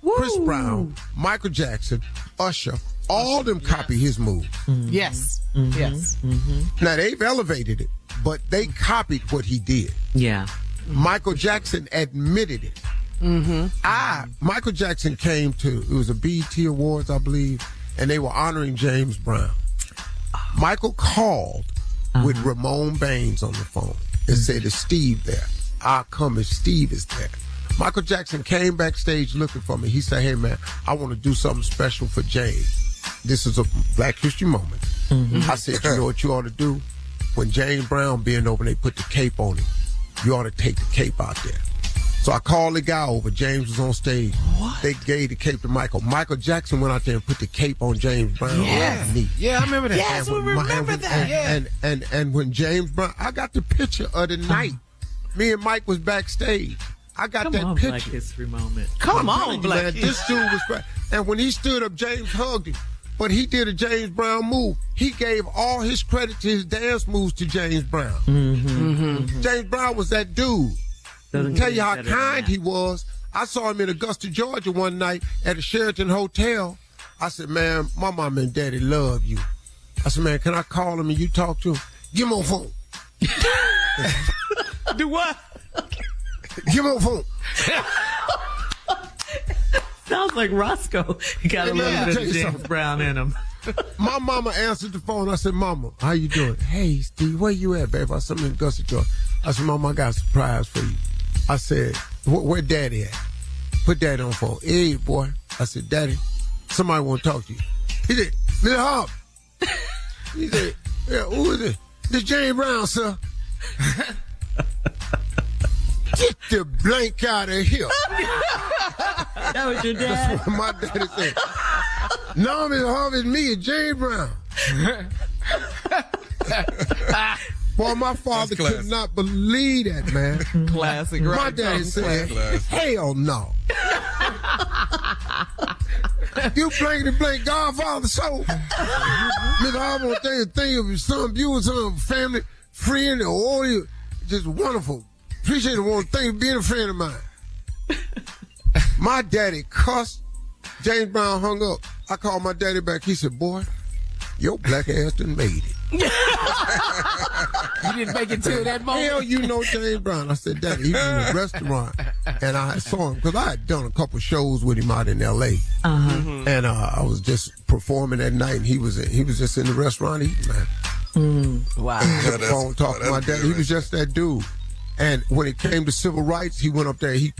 Woo. Chris Brown, Michael Jackson, Usher, all them copy his moves. Yes. Yes. Now, they've elevated it, but they copied what he did. Yeah. Michael Jackson admitted it. Michael Jackson came to, it was a BET Awards, I believe, and they were honoring James Brown. Michael called with Ramon Baines on the phone and said, "Is Steve there? I'll come if Steve is there." Michael Jackson came backstage looking for me. He said, "Hey, man, I want to do something special for James. This is a Black History moment." I said, "You know what you ought to do? When James Brown being over and they put the cape on him, you ought to take the cape out there." So I called the guy over. James was on stage. What? They gave the cape to Michael. Michael Jackson went out there and put the cape on James Brown. Yeah, yeah, I remember that. Yes, we remember that. Yeah. And when James Brown, I got the picture of the night. Me and Mike was backstage. I got that picture. Black History moment. Come on, Black History. This dude was great. And when he stood up, James hugged him. But he did a James Brown move. He gave all his credit to his dance moves to James Brown. James Brown was that dude. Doesn't tell you how kind he was. I saw him in Augusta, Georgia one night at a Sheraton Hotel. I said, "Man, my mom and daddy love you." I said, "Man, can I call him and you talk to him?" "Give him a phone." Do what? Give him a phone. Sounds like Roscoe. He got a little bit of James Brown in him. My mama answered the phone. I said, "Mama, how you doing?" "Hey, Steve, where you at, babe?" I said, "I'm in Augusta, Georgia." I said, "Mama, I got a surprise for you." I said, "Where Daddy at?" Put Daddy on the phone. "Hey, boy." I said, "Daddy, somebody want to talk to you." He said, "Little Harvey." He said, "Yeah, who is it?" "This James Brown, sir." "Get the blank out of here." That was your dad? That's what my daddy said. "No, Mr. Harvey, it's me, it's James Brown." Boy, my father could not believe that, man. Classic, right? My daddy said, "Hell no." "You blank Godfather soul." Mr. Harvey, I want to think of your son, Buell, son, family, friend, or you, just wonderful. Appreciate it. Want to thank you for being a friend of mine. My daddy cussed. James Brown hung up. I called my daddy back. He said, "Boy, your black ass done made it." You didn't make it to that moment? "Hell, you know James Brown." I said, "Daddy, he was in the restaurant." And I saw him, because I had done a couple shows with him out in L.A. And I was just performing that night, and he was just in the restaurant eating, man. Wow. The phone talking to my daddy. He was just that dude. And when it came to civil rights, he went up there. He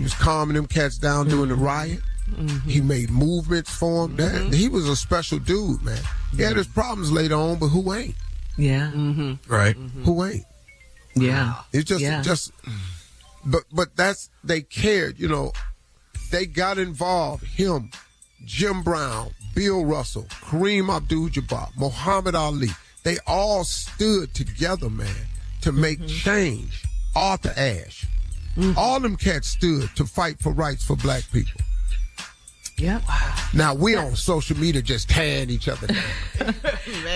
was calming them cats down during the riot. He made movements for them. He was a special dude, man. He had his problems later on, but who ain't? Yeah. Right. Who ain't? Yeah. It's just but that's, they cared, you know. They got involved. Him, Jim Brown, Bill Russell, Kareem Abdul-Jabbar, Muhammad Ali. They all stood together, man, to make change. Arthur Ashe. All them cats stood to fight for rights for black people. Yeah. Now we on social media just tearing each other down.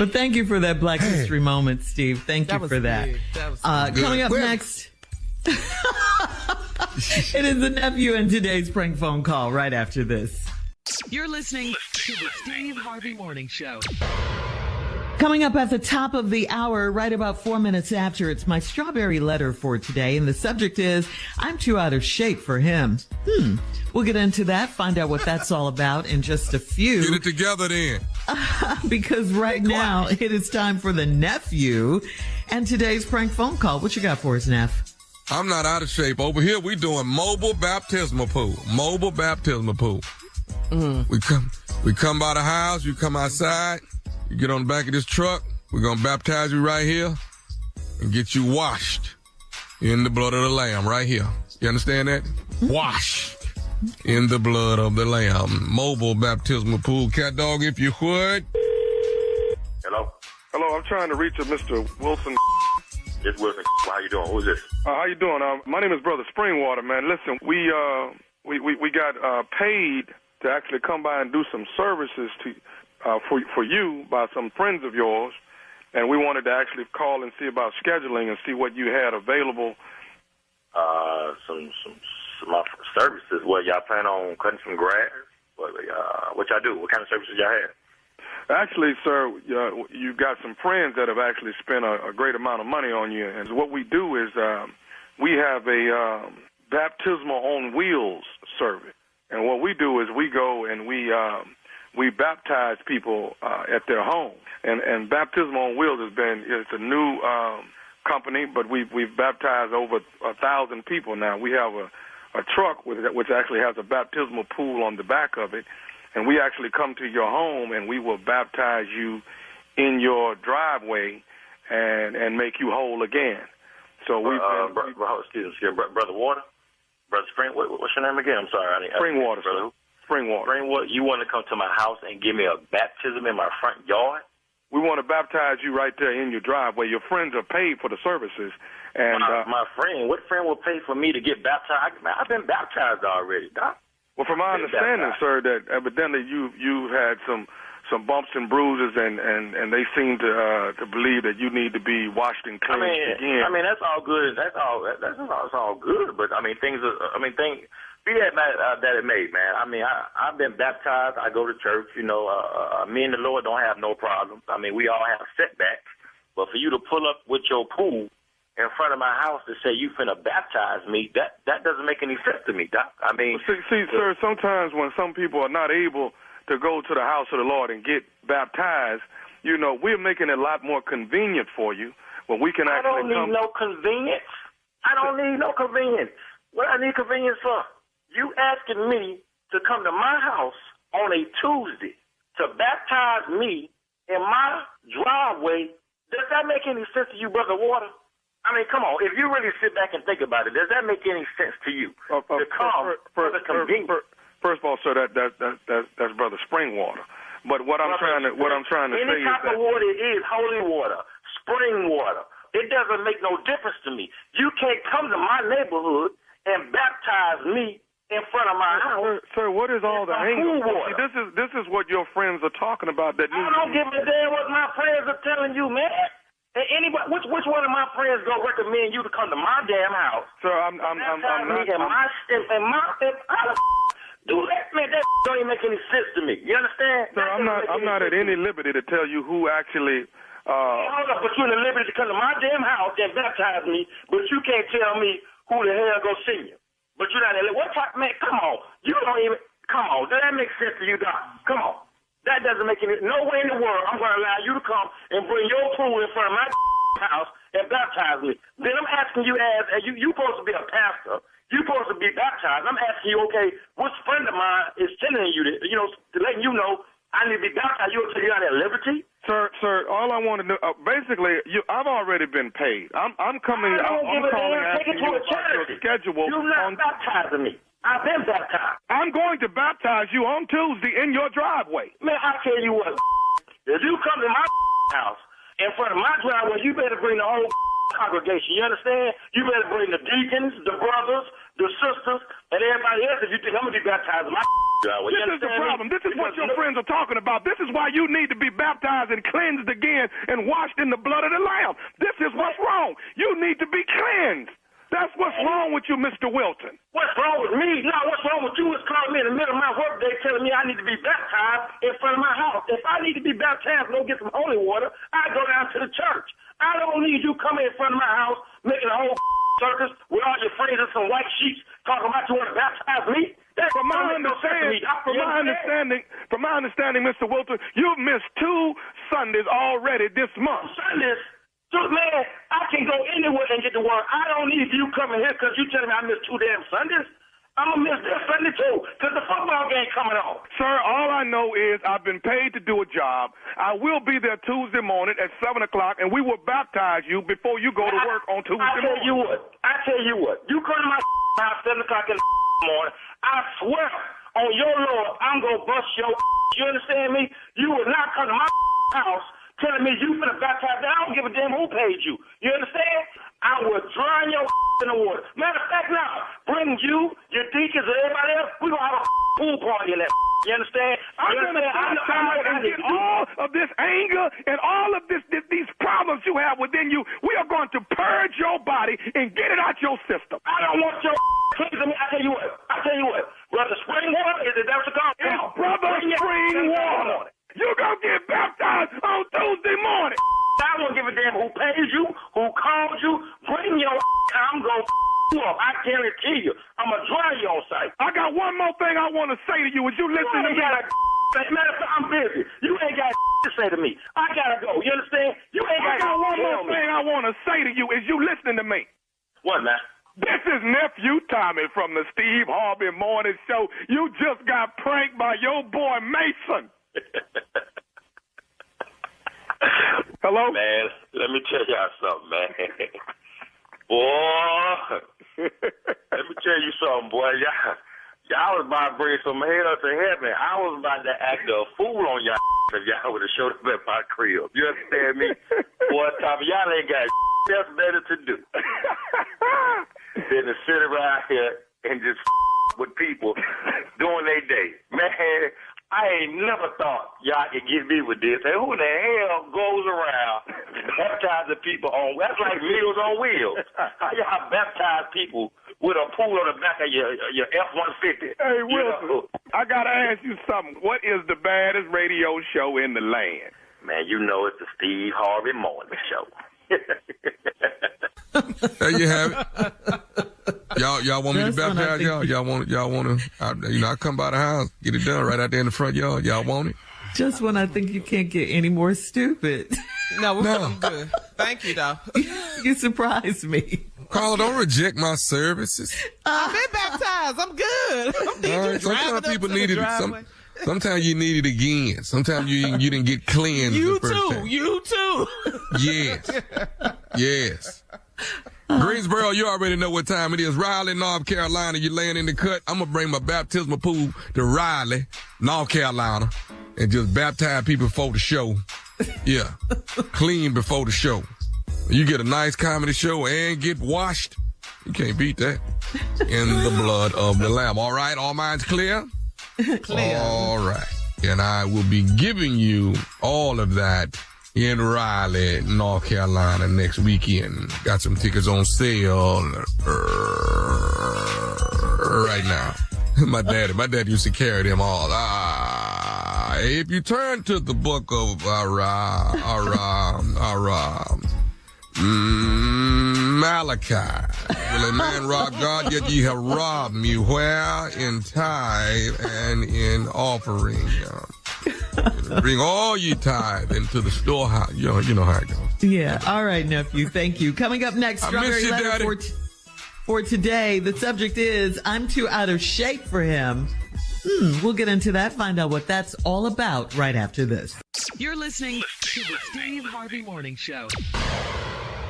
But thank you for that Black History moment, Steve. Thank you for that. Coming up next, it is the Nephew and today's prank phone call right after this. You're listening to the Steve Harvey Morning Show. Coming up at the top of the hour, right about 4 minutes after, it's my strawberry letter for today. And the subject is, I'm too out of shape for him. We'll get into that, find out what that's all about in just a few. Get it together then. Because right now, it is time for the nephew and today's prank phone call. What you got for us, Neff? I'm not out of shape. Over here, we doing mobile baptismal pool. Mobile baptismal pool. We come by the house, you come outside, you get on the back of this truck, we're going to baptize you right here and get you washed in the blood of the Lamb right here. You understand that? Washed in the blood of the Lamb. Mobile baptismal pool. Cat dog, if you would. Hello? Hello, I'm trying to reach a Mr. Wilson. It's Wilson. How you doing? Who's this? How you doing? My name is Brother Springwater, man. Listen, we got paid to actually come by and do some services for you by some friends of yours, and we wanted to actually call and see about scheduling and see what you had available. Some services. What, y'all plan on cutting some grass? What y'all do? What kind of services y'all have? Actually, sir, you've got some friends that have actually spent a great amount of money on you, and what we do is we have a baptismal on wheels service. And what we do is we go and we baptize people at their home. And Baptism on Wheels it's a new company, but we've baptized over 1,000 people now. We have a truck which actually has a baptismal pool on the back of it, and we actually come to your home and we will baptize you in your driveway and make you whole again. So excuse me, Brother Water? Brother Spring, what's your name again? I'm sorry. Springwater. Springwater. You want to come to my house and give me a baptism in my front yard? We want to baptize you right there in your driveway. Your friends are paid for the services. And my friend, what friend will pay for me to get baptized? I've been baptized already, Doc. Well, from my understanding, sir, that evidently you had some bumps and bruises, and they seem to believe that you need to be washed and cleansed again. I mean, that's all good. That's all good. But be that it may, man. I mean, I've been baptized. I go to church. You know, me and the Lord don't have no problems. I mean, we all have setbacks. But for you to pull up with your pool in front of my house to say you finna baptize me, that doesn't make any sense to me, Doc. I mean, see, sir, sometimes when some people are not able to go to the house of the Lord and get baptized, you know, we're making it a lot more convenient for you when we can actually come. I don't need no convenience. I don't need no convenience. What I need convenience for? You asking me to come to my house on a Tuesday to baptize me in my driveway. Does that make any sense to you, Brother Water? I mean, come on. If you really sit back and think about it, does that make any sense to you? To come for the convenience? First of all, sir, that's Brother Springwater. But what I'm trying to say is any type of water is holy water, spring water. It doesn't make no difference to me. You can't come to my neighborhood and baptize me in front of my house. Sir, what is all the angle? See, this is what your friends are talking about. I don't give a damn what my friends are telling you, man. Anybody, which one of my friends gonna recommend you to come to my damn house? Sir, I'm not. Do that, man. That don't even make any sense to me. You understand? Sir, I'm not at any liberty to tell you who actually. Hold up, but you're in the liberty to come to my damn house and baptize me, but you can't tell me who the hell go see you. But you're not in the what type, man? Come on, you don't even. Come on, does that make sense to you, Doc? Come on. That doesn't make any. No way in the world I'm going to allow you to come and bring your pool in front of my house and baptize me. Then I'm asking you, as you supposed to be a pastor, you supposed to be baptized. I'm asking you, okay, which friend of mine is sending you to letting you know I need to be baptized? You're not at liberty. Sir, all I want to know, basically, I've already been paid. I'm calling asking you about your schedule. You're not baptizing me. I've been baptized. I'm going to baptize you on Tuesday in your driveway. Man, I tell you what, if you come to my house in front of my driveway, you better bring the whole congregation. You understand? You better bring the deacons, the brothers, the sisters, and everybody else if you think I'm going to be baptized in my driveway. This is the problem. This is what your friends are talking about. This is why you need to be baptized and cleansed again and washed in the blood of the Lamb. This is what's wrong. You need to be cleansed. That's what's wrong with you, Mr. Wilton. What's wrong with me? No, what's wrong with you is calling me in the middle of my workday telling me I need to be baptized in front of my house. If I need to be baptized and go get some holy water, I go down to the church. I don't need you coming in front of my house making a whole circus with all your friends and some white sheets talking about you want to baptize me. From my understanding, Mr. Wilton, you've missed 2 Sundays already this month. Sundays? Dude, man, I can go anywhere and get to work. I don't need you coming here because you telling me I missed 2 damn Sundays. I'm going to miss this Sunday, too, because the football game coming on. Sir, all I know is I've been paid to do a job. I will be there Tuesday morning at 7 o'clock, and we will baptize you before you go to work on Tuesday morning. I tell you what. You come to my house 7 o'clock in the morning, I swear on your Lord, I'm going to bust your You understand me? You will not come to my house telling me you finna baptize me. I don't give a damn who paid you. You understand? I will drown your in the water. Matter of fact, now, bring you, your deacons, and everybody else, we gonna have a pool party in that. You understand? I'm gonna get all of this anger and all of these problems you have within you. We are going to purge your body and get it out your system. I don't want your please. I tell you what. Brother Spring Water, is it that's the call? It's Brother Spring Water. You're going to get baptized on Tuesday morning. I don't give a damn who pays you, who called you. Bring your I'm going to you up. I guarantee you. I'm going to dry you on sight. I got one more thing I want to say to you. As you listen to me. Matter of fact, I'm busy. You ain't got to say to me. I got to go. You understand? You ain't got to I got one more thing I want to say to you. As you listening to me. What, man? This is Nephew Tommy from the Steve Harvey Morning Show. You just got pranked by your boy Mason. Hello? Man, let me tell y'all something, man. Boy, let me tell you something, boy. Y'all was about to bring some hell to heaven. I was about to act a fool on y'all if y'all would have showed up at my crib. You understand me? Boy, Tommy, y'all ain't got else better to do than to sit around here and just with people doing their day. Man, I ain't never thought y'all could get me with this. And who the hell goes around baptizing people on? That's like Meals on Wheels. How y'all baptize people with a pool on the back of your F-150? Hey, Wilson, I got to ask you something. What is the baddest radio show in the land? Man, you know it's the Steve Harvey Morning Show. There you have it. Y'all want me to baptize y'all? Y'all want to? I come by the house, get it done right out there in the front yard. Y'all want it? Just when I think you can't get any more stupid. No, we're good. Thank you, though. You surprised me. Carla, don't reject my services. I've been baptized. I'm good. Sometimes people need it. Sometimes you need it again. Sometimes you didn't get cleansed. You too. Yes. Greensboro, you already know what time it is. Raleigh, North Carolina, you laying in the cut. I'm going to bring my baptismal pool to Raleigh, North Carolina, and just baptize people before the show. Yeah. Clean before the show. You get a nice comedy show and get washed. You can't beat that. In the blood of the Lamb. All right, all minds clear? Clear. All right. And I will be giving you all of that in Raleigh, North Carolina next weekend. Got some tickets on sale right now. My dad used to carry them all. If you turn to the book of Malachi, will a man rob God? Yet ye have robbed me. Where? In tithe and in offering. Bring all ye tithe into the storehouse. You know how it goes. Yeah. All right, nephew. Thank you. Coming up next, Strawberry Letter for today. The subject is, I'm too out of shape for him. We'll get into that, find out what that's all about right after this. You're listening to the Steve Harvey Morning Show.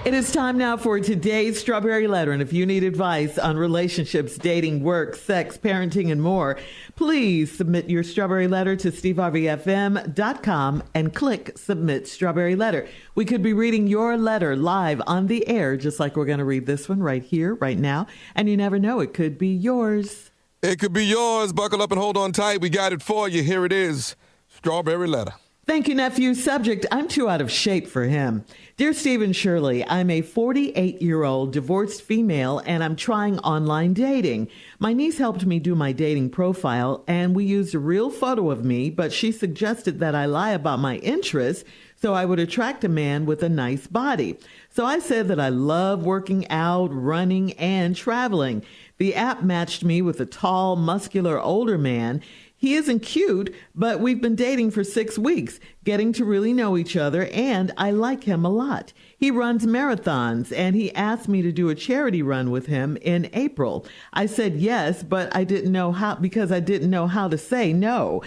It is time now for today's Strawberry Letter. And if you need advice on relationships, dating, work, sex, parenting, and more, please submit your Strawberry Letter to steveharveyfm.com and click Submit Strawberry Letter. We could be reading your letter live on the air, just like we're going to read this one right here, right now. And you never know, it could be yours. It could be yours. Buckle up and hold on tight. We got it for you. Here it is. Strawberry Letter. Thank you, nephew. Subject, I'm too out of shape for him. Dear Stephen Shirley, I'm a 48-year-old divorced female, and I'm trying online dating. My niece helped me do my dating profile, and we used a real photo of me, but she suggested that I lie about my interests so I would attract a man with a nice body. So I said that I love working out, running, and traveling. The app matched me with a tall, muscular, older man. He isn't cute, but we've been dating for 6 weeks, getting to really know each other, and I like him a lot. He runs marathons, and he asked me to do a charity run with him in April. I said yes, but I didn't know how to say no.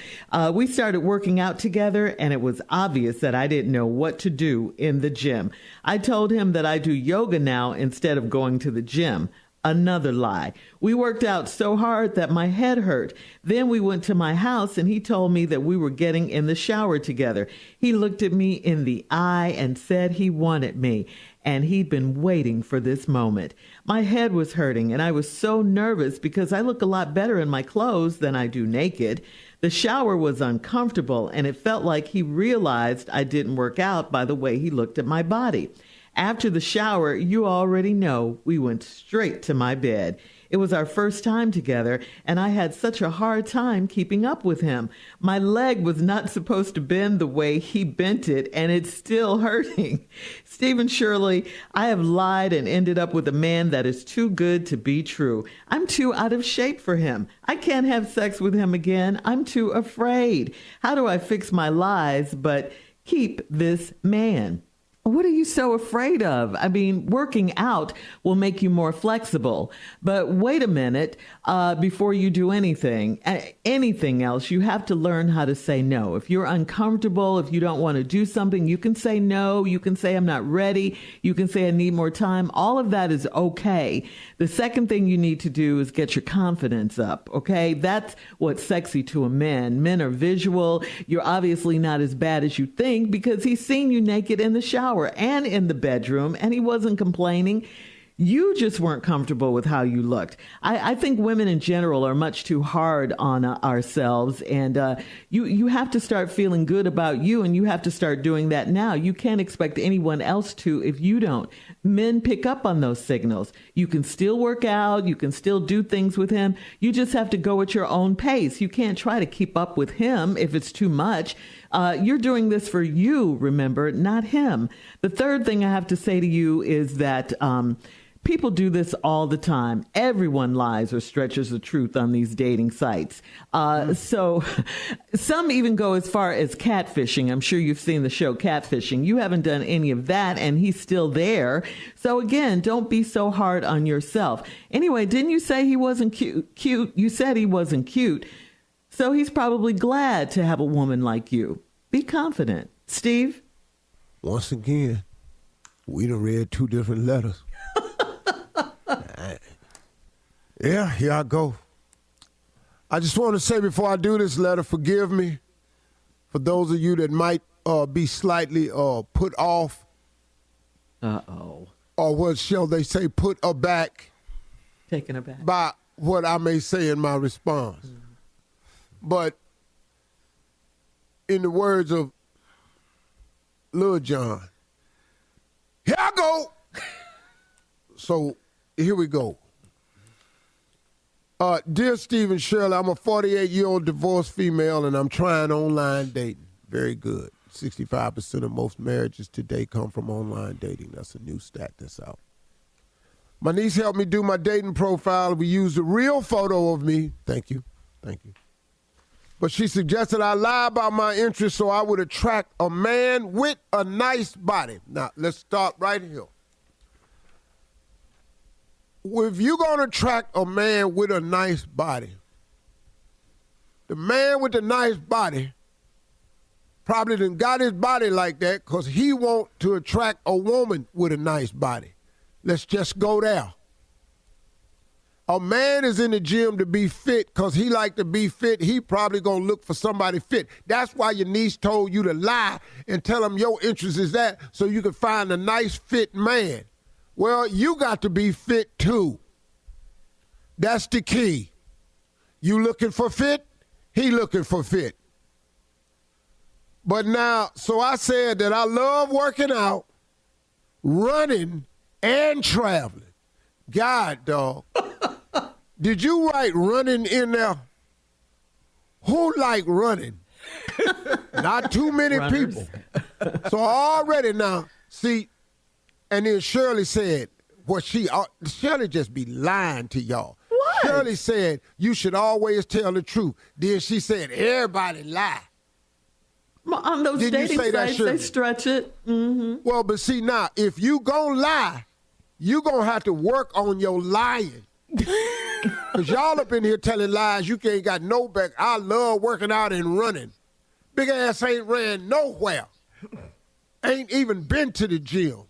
We started working out together, and it was obvious that I didn't know what to do in the gym. I told him that I do yoga now instead of going to the gym. Another lie. We worked out so hard that my head hurt. Then we went to my house and he told me that we were getting in the shower together. He looked at me in the eye and said he wanted me, and he'd been waiting for this moment. My head was hurting and I was so nervous because I look a lot better in my clothes than I do naked. The shower was uncomfortable and it felt like he realized I didn't work out by the way he looked at my body. After the shower, you already know, we went straight to my bed. It was our first time together, and I had such a hard time keeping up with him. My leg was not supposed to bend the way he bent it, and it's still hurting. Stephen Shirley, I have lied and ended up with a man that is too good to be true. I'm too out of shape for him. I can't have sex with him again. I'm too afraid. How do I fix my lies but keep this man? What are you so afraid of? I mean, working out will make you more flexible. But wait a minute, before you do anything else, you have to learn how to say no. If you're uncomfortable, if you don't want to do something, you can say no. You can say, I'm not ready. You can say, I need more time. All of that is okay. The second thing you need to do is get your confidence up, okay? That's what's sexy to a man. Men are visual. You're obviously not as bad as you think because he's seen you naked in the shower and in the bedroom, and he wasn't complaining. You just weren't comfortable with how you looked. I think women in general are much too hard on ourselves, and you have to start feeling good about you, and you have to start doing that now. You can't expect anyone else to if you don't. Men pick up on those signals. You can still work out. You can still do things with him. You just have to go at your own pace. You can't try to keep up with him if it's too much. You're doing this for you, remember, not him. The third thing I have to say to you is that people do this all the time. Everyone lies or stretches the truth on these dating sites. So some even go as far as catfishing. I'm sure you've seen the show Catfishing. You haven't done any of that, and he's still there. So again, don't be so hard on yourself. Anyway, didn't you say he wasn't cute? You said he wasn't cute. So he's probably glad to have a woman like you. Be confident. Steve? Once again, we done read 2 different letters. Yeah, here I go. I just want to say before I do this letter, forgive me for those of you that might be slightly put off. Uh-oh. Or what shall they say, put aback. Taken aback. By what I may say in my response. Mm-hmm. But in the words of Lil Jon, here I go. So here we go. Dear Stephen Shirley, I'm a 48-year-old divorced female and I'm trying online dating. Very good. 65% of most marriages today come from online dating. That's a new stat that's out. My niece helped me do my dating profile. We used a real photo of me. Thank you. Thank you. But she suggested I lie about my interests so I would attract a man with a nice body. Now, let's start right here. If you're going to attract a man with a nice body, the man with the nice body probably done got his body like that because he want to attract a woman with a nice body. Let's just go there. A man is in the gym to be fit because he like to be fit. He probably going to look for somebody fit. That's why your niece told you to lie and tell him your interest is that so you can find a nice fit man. Well, you got to be fit too. That's the key. You looking for fit? He looking for fit. But now, so I said that I love working out, running, and traveling. God, dog. Did you write running in there? Who like running? Not too many people. So already now, see, and then Shirley said, Shirley just be lying to y'all. What? Shirley said, you should always tell the truth. Then she said, everybody lie. On those dating sites, they stretch it. Mm-hmm. Well, but see now, if you gonna lie, you gonna have to work on your lying. Because y'all up in here telling lies, you can't got no back. I love working out and running. Big ass ain't ran nowhere. Ain't even been to the gym.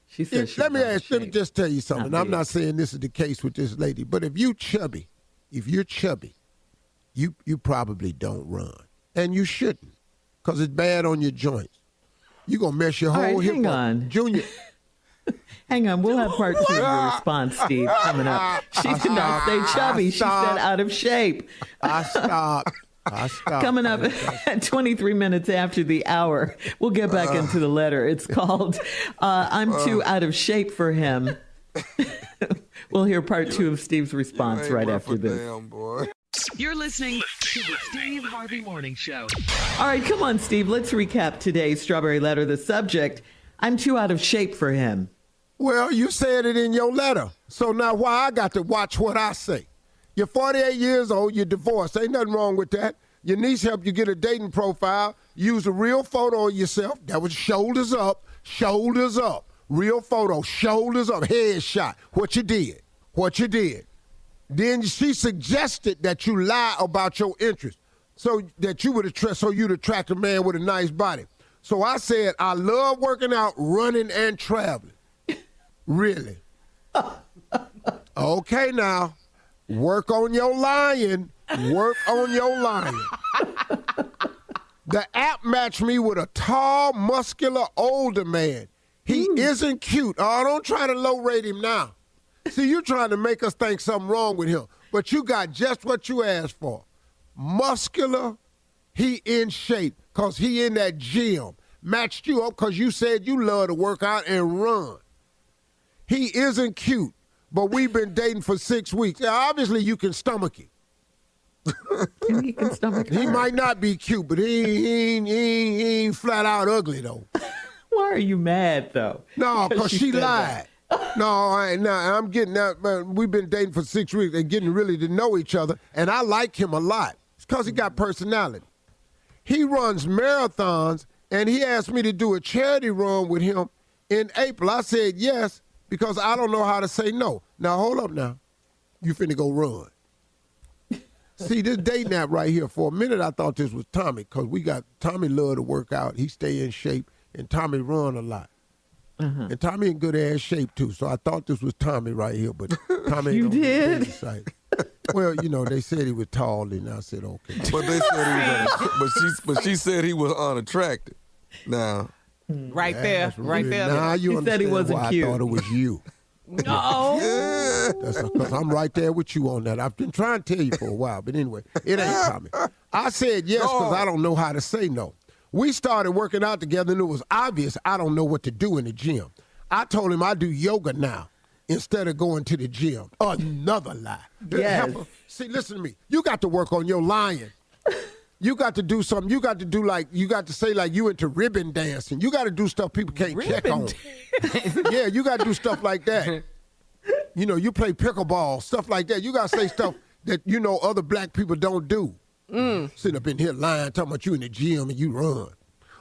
She said let me just tell you something. I'm not saying this is the case with this lady, but if you're chubby, you probably don't run. And you shouldn't, because it's bad on your joints. You're going to mess your whole hip hang up. on. Junior. Hang on, we'll have part 2 of your response, Steve, coming up. She did not say chubby. She said out of shape. I stopped. Coming up at 23 minutes after the hour, we'll get back into the letter. It's called I'm Too Out of Shape for Him. We'll hear part 2 of Steve's response right after this. Damn, boy. You're listening to the Steve Harvey Morning Show. All right, come on, Steve. Let's recap today's Strawberry Letter. The subject, I'm too out of shape for him. Well, you said it in your letter. So now why I got to watch what I say? You're 48 years old, you're divorced. Ain't nothing wrong with that. Your niece helped you get a dating profile. Use a real photo of yourself. That was shoulders up. Real photo, shoulders up, headshot. What you did. Then she suggested that you lie about your interest so that you'd attract a man with a nice body. So I said, I love working out, running, and traveling. Really? Okay, now, work on your lying. The app matched me with a tall, muscular, older man. He isn't cute. Oh, don't try to low rate him now. See, you're trying to make us think something wrong with him, but you got just what you asked for. Muscular, he in shape, because he in that gym. Matched you up because you said you love to work out and run. He isn't cute, but we've been dating for 6 weeks. Now, obviously, you can stomach it. He can stomach her. He might not be cute, but he ain't flat out ugly, though. Why are you mad, though? No, because she lied. No, I'm getting that. We've been dating for 6 weeks and getting really to know each other, and I like him a lot. It's because he got personality. He runs marathons, and he asked me to do a charity run with him in April. I said yes, because I don't know how to say no. Now, hold up now. You finna go run. See, this dating app right here, for a minute I thought this was Tommy, because Tommy love to work out. He stay in shape, and Tommy run a lot. Uh-huh. And Tommy in good ass shape, too, so I thought this was Tommy right here, but Tommy ain't on the dating site. Well, they said he was tall, and I said, okay. But they said he was, but she said he was unattractive. Now. Right there. Now you understand said he wasn't why cute. I thought it was you. No. That's because I'm right there with you on that. I've been trying to tell you for a while, but anyway, it ain't Tommy. I said yes because I don't know how to say no. We started working out together, and it was obvious I don't know what to do in the gym. I told him I do yoga now instead of going to the gym. Another lie. Yes. See, listen to me. You got to work on your lying. You got to do something. You got to say like you into ribbon dancing. You got to do stuff people can't check on. Yeah, you got to do stuff like that. You play pickleball, stuff like that. You got to say stuff that other black people don't do. Sitting up in here lying, talking about you in the gym and you run.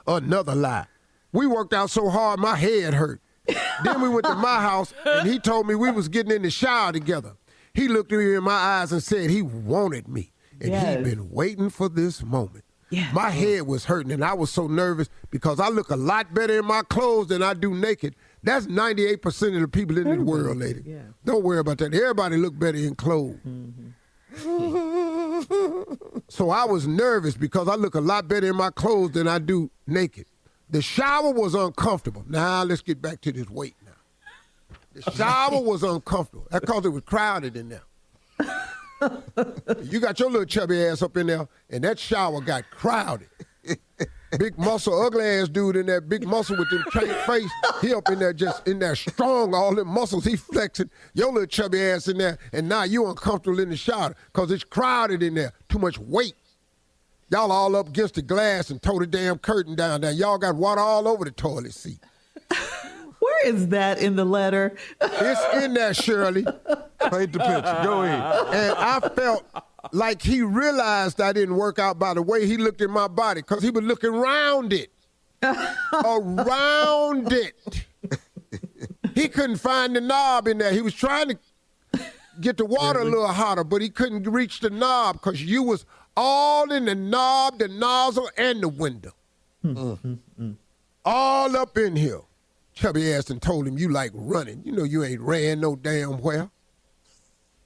Another lie. We worked out so hard, my head hurt. Then we went to my house, and he told me we was getting in the shower together. He looked at me in my eyes and said he wanted me. And he'd been waiting for this moment. Yes. My head was hurting, and I was so nervous because I look a lot better in my clothes than I do naked. That's 98% of the people in the world, lady. Yeah. Don't worry about that. Everybody look better in clothes. Mm-hmm. So I was nervous because I look a lot better in my clothes than I do naked. The shower was uncomfortable. Now let's get back to this weight now. The shower was uncomfortable. That's because it was crowded in there. You got your little chubby ass up in there, and that shower got crowded. Big muscle, ugly ass dude in there, big muscle with them tight face. He up in there just in there strong, all them muscles he flexing. Your little chubby ass in there, and now you uncomfortable in the shower because it's crowded in there. Too much weight. Y'all all up against the glass and tore the damn curtain down there. Y'all got water all over the toilet seat. Where is that in the letter? It's in there, Shirley. Paint the picture. Go ahead. And I felt like he realized I didn't work out by the way he looked at my body because he was looking around it. Around it. He couldn't find the knob in there. He was trying to get the water a little hotter, but he couldn't reach the knob because you was all in the knob, the nozzle, and the window. All up in here. Chubby ass and told him you like running. You know you ain't ran no damn where.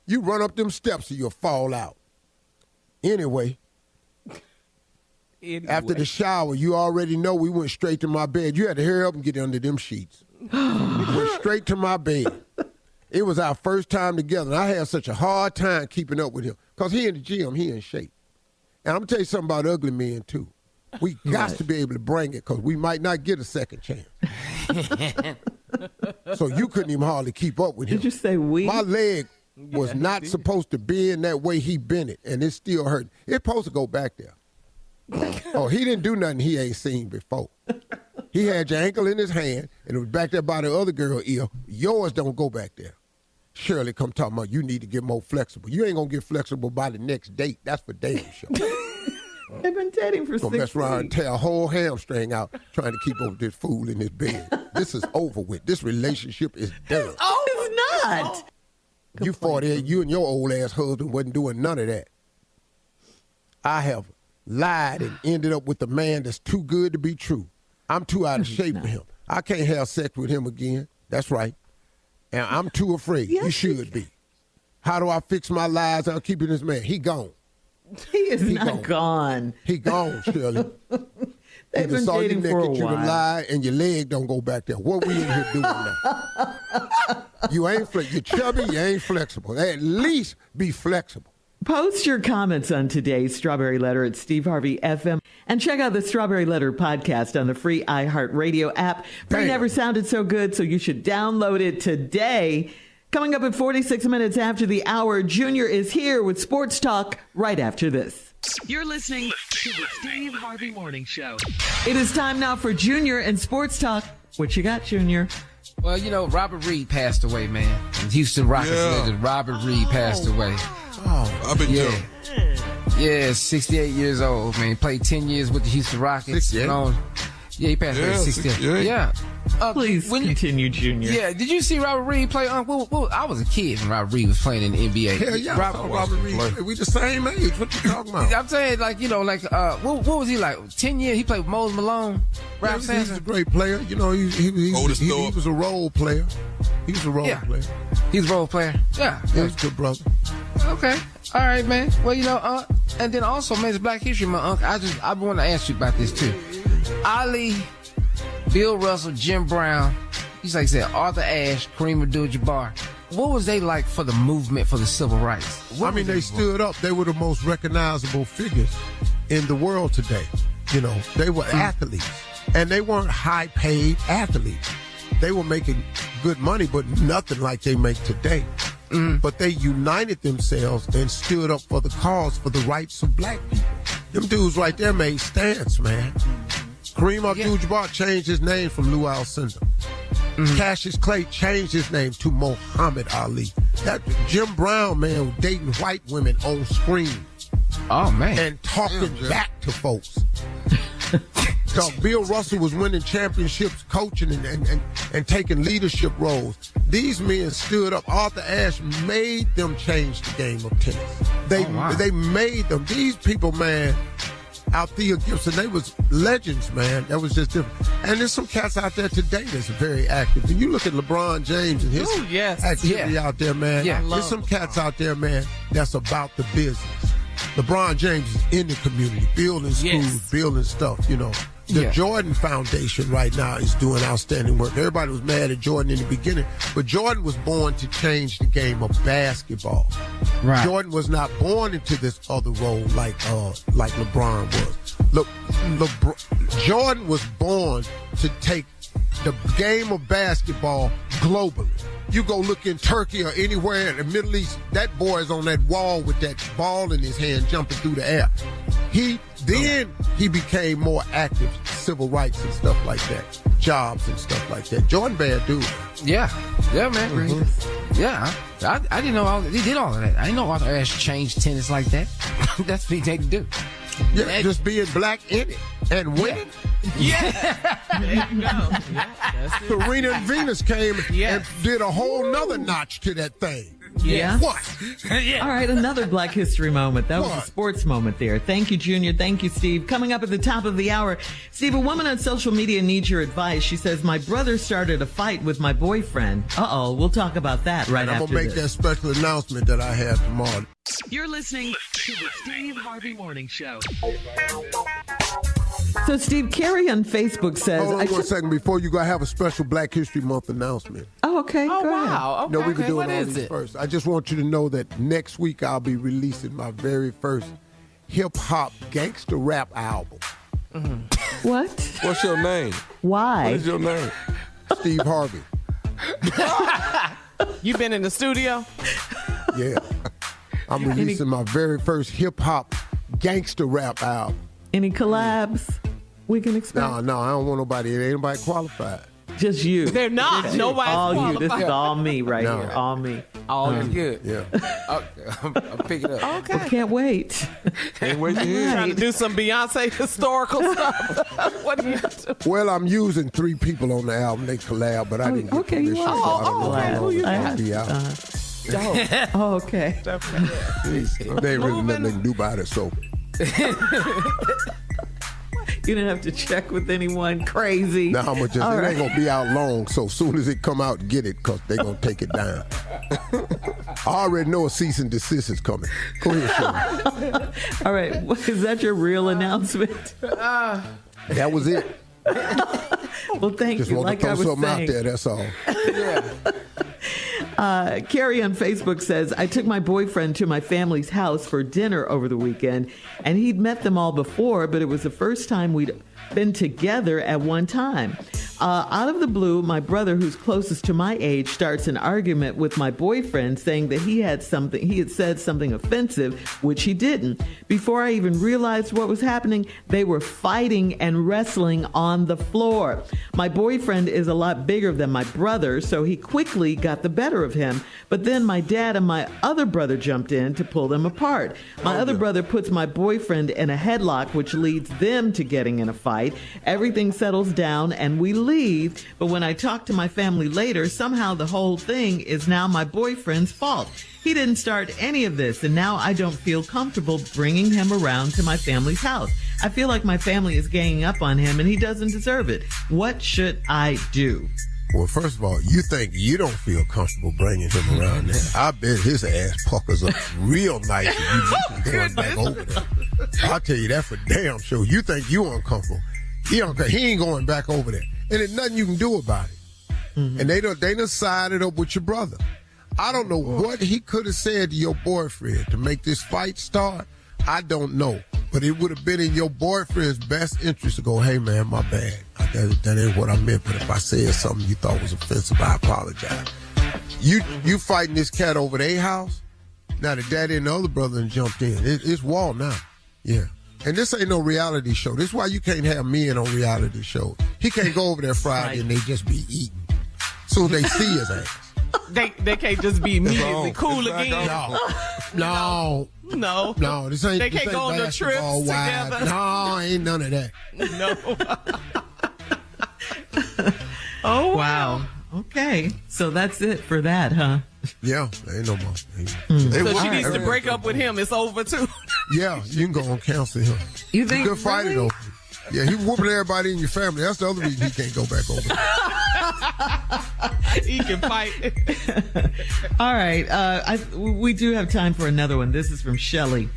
You run up them steps or you'll fall out. Anyway, after the shower, you already know we went straight to my bed. You had to hurry up and get under them sheets. Went straight to my bed. It was our first time together, and I had such a hard time keeping up with him because he in the gym, he in shape. And I'm going to tell you something about ugly men, too. We got to be able to bring it because we might not get a second chance. So you couldn't even hardly keep up with him. Did you say we? My leg was not supposed to bend that way he bent it, and it still hurt. It's supposed to go back there. Oh, he didn't do nothing he ain't seen before. He had your ankle in his hand, and it was back there by the other girl ear. Yours don't go back there. Shirley come talking about you need to get more flexible. You ain't going to get flexible by the next date. That's for damn sure. They've been dating for 6 weeks. Mess around and tear a whole hamstring out trying to keep up with this fool in his bed. This is over with. This relationship is done. Oh, it's not. You 48, you and your old ass husband wasn't doing none of that. I have lied and ended up with a man that's too good to be true. I'm too out of shape for him. I can't have sex with him again. That's right. And I'm too afraid. You should be. How do I fix my lies? I'll keep it this man. He gone. He is not gone. He gone, Shirley. They've been dating for a while. You to lie and your leg don't go back there. What we in here doing now? You ain't you're chubby, you ain't flexible. At least be flexible. Post your comments on today's Strawberry Letter at Steve Harvey FM and check out the Strawberry Letter podcast on the free iHeartRadio app. Free never sounded so good, so you should download it today. Coming up at 46 minutes after the hour, Junior is here with Sports Talk right after this. You're listening to the Steve Harvey Morning Show. It is time now for Junior and Sports Talk. What you got, Junior? Well, you know, Robert Reed passed away, man. Houston Rockets legend Robert Reed passed away. Oh, I've been joking. Yeah, 68 years old, man. He played 10 years with the Houston Rockets. Yeah, he passed away at 68. Yeah. Please continue, Junior. Yeah, did you see Robert Reed play? I was a kid when Robert Reed was playing in the NBA. Hell yeah, Robert Reed. We the same age. What you talking about? I'm saying, like, you know, like, what was he like? 10 years? He played with Moses Malone, Ralph Sampson. He's a great player. You know, he was a role player. He was a role player. He's a role player. Yeah. He was a good brother. Okay. All right, man. Well, you know, and then also, man, it's Black History Month, I want to ask you about this, too. Ali, Bill Russell, Jim Brown, he's like I said, Arthur Ashe, Kareem Abdul-Jabbar. What was they like for the movement for the civil rights? They stood up. They were the most recognizable figures in the world today. You know, they were athletes, and they weren't high-paid athletes. They were making good money, but nothing like they make today. But they united themselves and stood up for the cause, for the rights of black people. Them dudes right there made stands, man. Kareem Abdul-Jabbar changed his name from Lou Alcindor. Cassius Clay changed his name to Muhammad Ali. That Jim Brown, man, was dating white women on screen. Oh, man. And talking back to folks. So Bill Russell was winning championships, coaching and taking leadership roles. These men stood up. Arthur Ashe made them change the game of tennis. They made them. These people, man, Althea Gibson, they was legends, man. That was just different. And there's some cats out there today that's very active. And you look at LeBron James and his activity out there, man. Yeah. There's some cats out there, man, that's about the business. LeBron James is in the community, building schools, building stuff, you know. The Jordan Foundation right now is doing outstanding work. Everybody was mad at Jordan in the beginning, but Jordan was born to change the game of basketball. Right. Jordan was not born into this other role like LeBron was. Look, Jordan was born to take the game of basketball globally. You go look in Turkey or anywhere in the Middle East, that boy is on that wall with that ball in his hand jumping through the air. He became more active, civil rights and stuff like that, jobs and stuff like that. Jordan bad dude. Yeah, man. Mm-hmm. Yeah, I didn't know he did all of that. I didn't know Arthur Ashe changed tennis like that. That's what he had to do. Yeah, just being black in it and winning. Yeah. There you go. Yeah, Serena and Venus came and did a whole nother notch to that thing. Yeah. What? All right, another Black History moment. That was a sports moment there. Thank you, Junior. Thank you, Steve. Coming up at the top of the hour, Steve, a woman on social media needs your advice. She says, my brother started a fight with my boyfriend. Uh-oh, we'll talk about that right after this. I'm going to make that special announcement that I have tomorrow. You're listening to the Steve Harvey Morning Show. So, Steve, Carrie on Facebook says... Hold on 1 second before you go. I have a special Black History Month announcement. Oh, okay. Oh, go wow. ahead. Okay. No, we can do what it all these first. I just want you to know that next week I'll be releasing my very first hip-hop gangster rap album. Mm-hmm. What? What's your name? Why? What is your name? Steve Harvey. You been in the studio? Yeah. I'm releasing my very first hip-hop gangster rap album. Any collabs we can expect? No, I don't want nobody. Ain't nobody qualified. Just you. They're not. Nobody's all qualified. you. This is all me right here. All me. All is good. Yeah. I'll pick it up. Okay. Well, can't wait. Can't wait to hear. Trying to do some Beyonce historical stuff. What do you do? Well, I'm using 3 people on the album. They collab, but I didn't get okay, you permission. are. So I don't know okay. how Who you long got? it'll be out. Oh, okay. They ain't really nothing they can do about it, so. You didn't have to check with anyone crazy. Now, it ain't going to be out long, so as soon as it come out, get it, because they're going to take it down. I already know a cease and desist is coming. Go ahead, Sean. All right. Is that your real announcement? That was it. Well, thank Just you. want Like to I throw was something saying. out there, that's all. Carrie on Facebook says, I took my boyfriend to my family's house for dinner over the weekend, and he'd met them all before, but it was the first time we'd been together at one time. Out of the blue, my brother, who's closest to my age, starts an argument with my boyfriend saying that he had said something offensive, which he didn't. Before I even realized what was happening, they were fighting and wrestling on the floor. My boyfriend is a lot bigger than my brother, so he quickly got the better of him. But then my dad and my other brother jumped in to pull them apart. My other brother puts my boyfriend in a headlock, which leads them to getting in a fight. Everything settles down and we leave. But when I talk to my family later, somehow the whole thing is now my boyfriend's fault. He didn't start any of this, and now I don't feel comfortable bringing him around to my family's house. I feel like my family is ganging up on him, and he doesn't deserve it. What should I do? Well, first of all, you think you don't feel comfortable bringing him around there. I bet his ass puckers up real nice if you going back over there. I'll tell you that for damn sure. You think you uncomfortable. He ain't going back over there. And there's nothing you can do about it. Mm-hmm. And they done sided up with your brother. I don't know what he could have said to your boyfriend to make this fight start. I don't know. But it would have been in your boyfriend's best interest to go, hey, man, my bad. That ain't what I meant. But if I said something you thought was offensive, I apologize. You fighting this cat over their house? Now the daddy and the other brother done jumped in. It's war now. Yeah. And this ain't no reality show. This is why you can't have men on reality shows. He can't go over there Friday and they just be eating. So they see his ass. They can't just be immediately cool again. No. This ain't. They can't go on the trips together. No, ain't none of that. No. Oh wow. Okay, so that's it for that, huh? Yeah, ain't no more. So she needs to break up with him. It's over too. Yeah, you can go and cancel him. You think? Good fighter though. Yeah, he whooping everybody in your family. That's the other reason he can't go back over there. He can fight. All right. We do have time for another one. This is from Shelly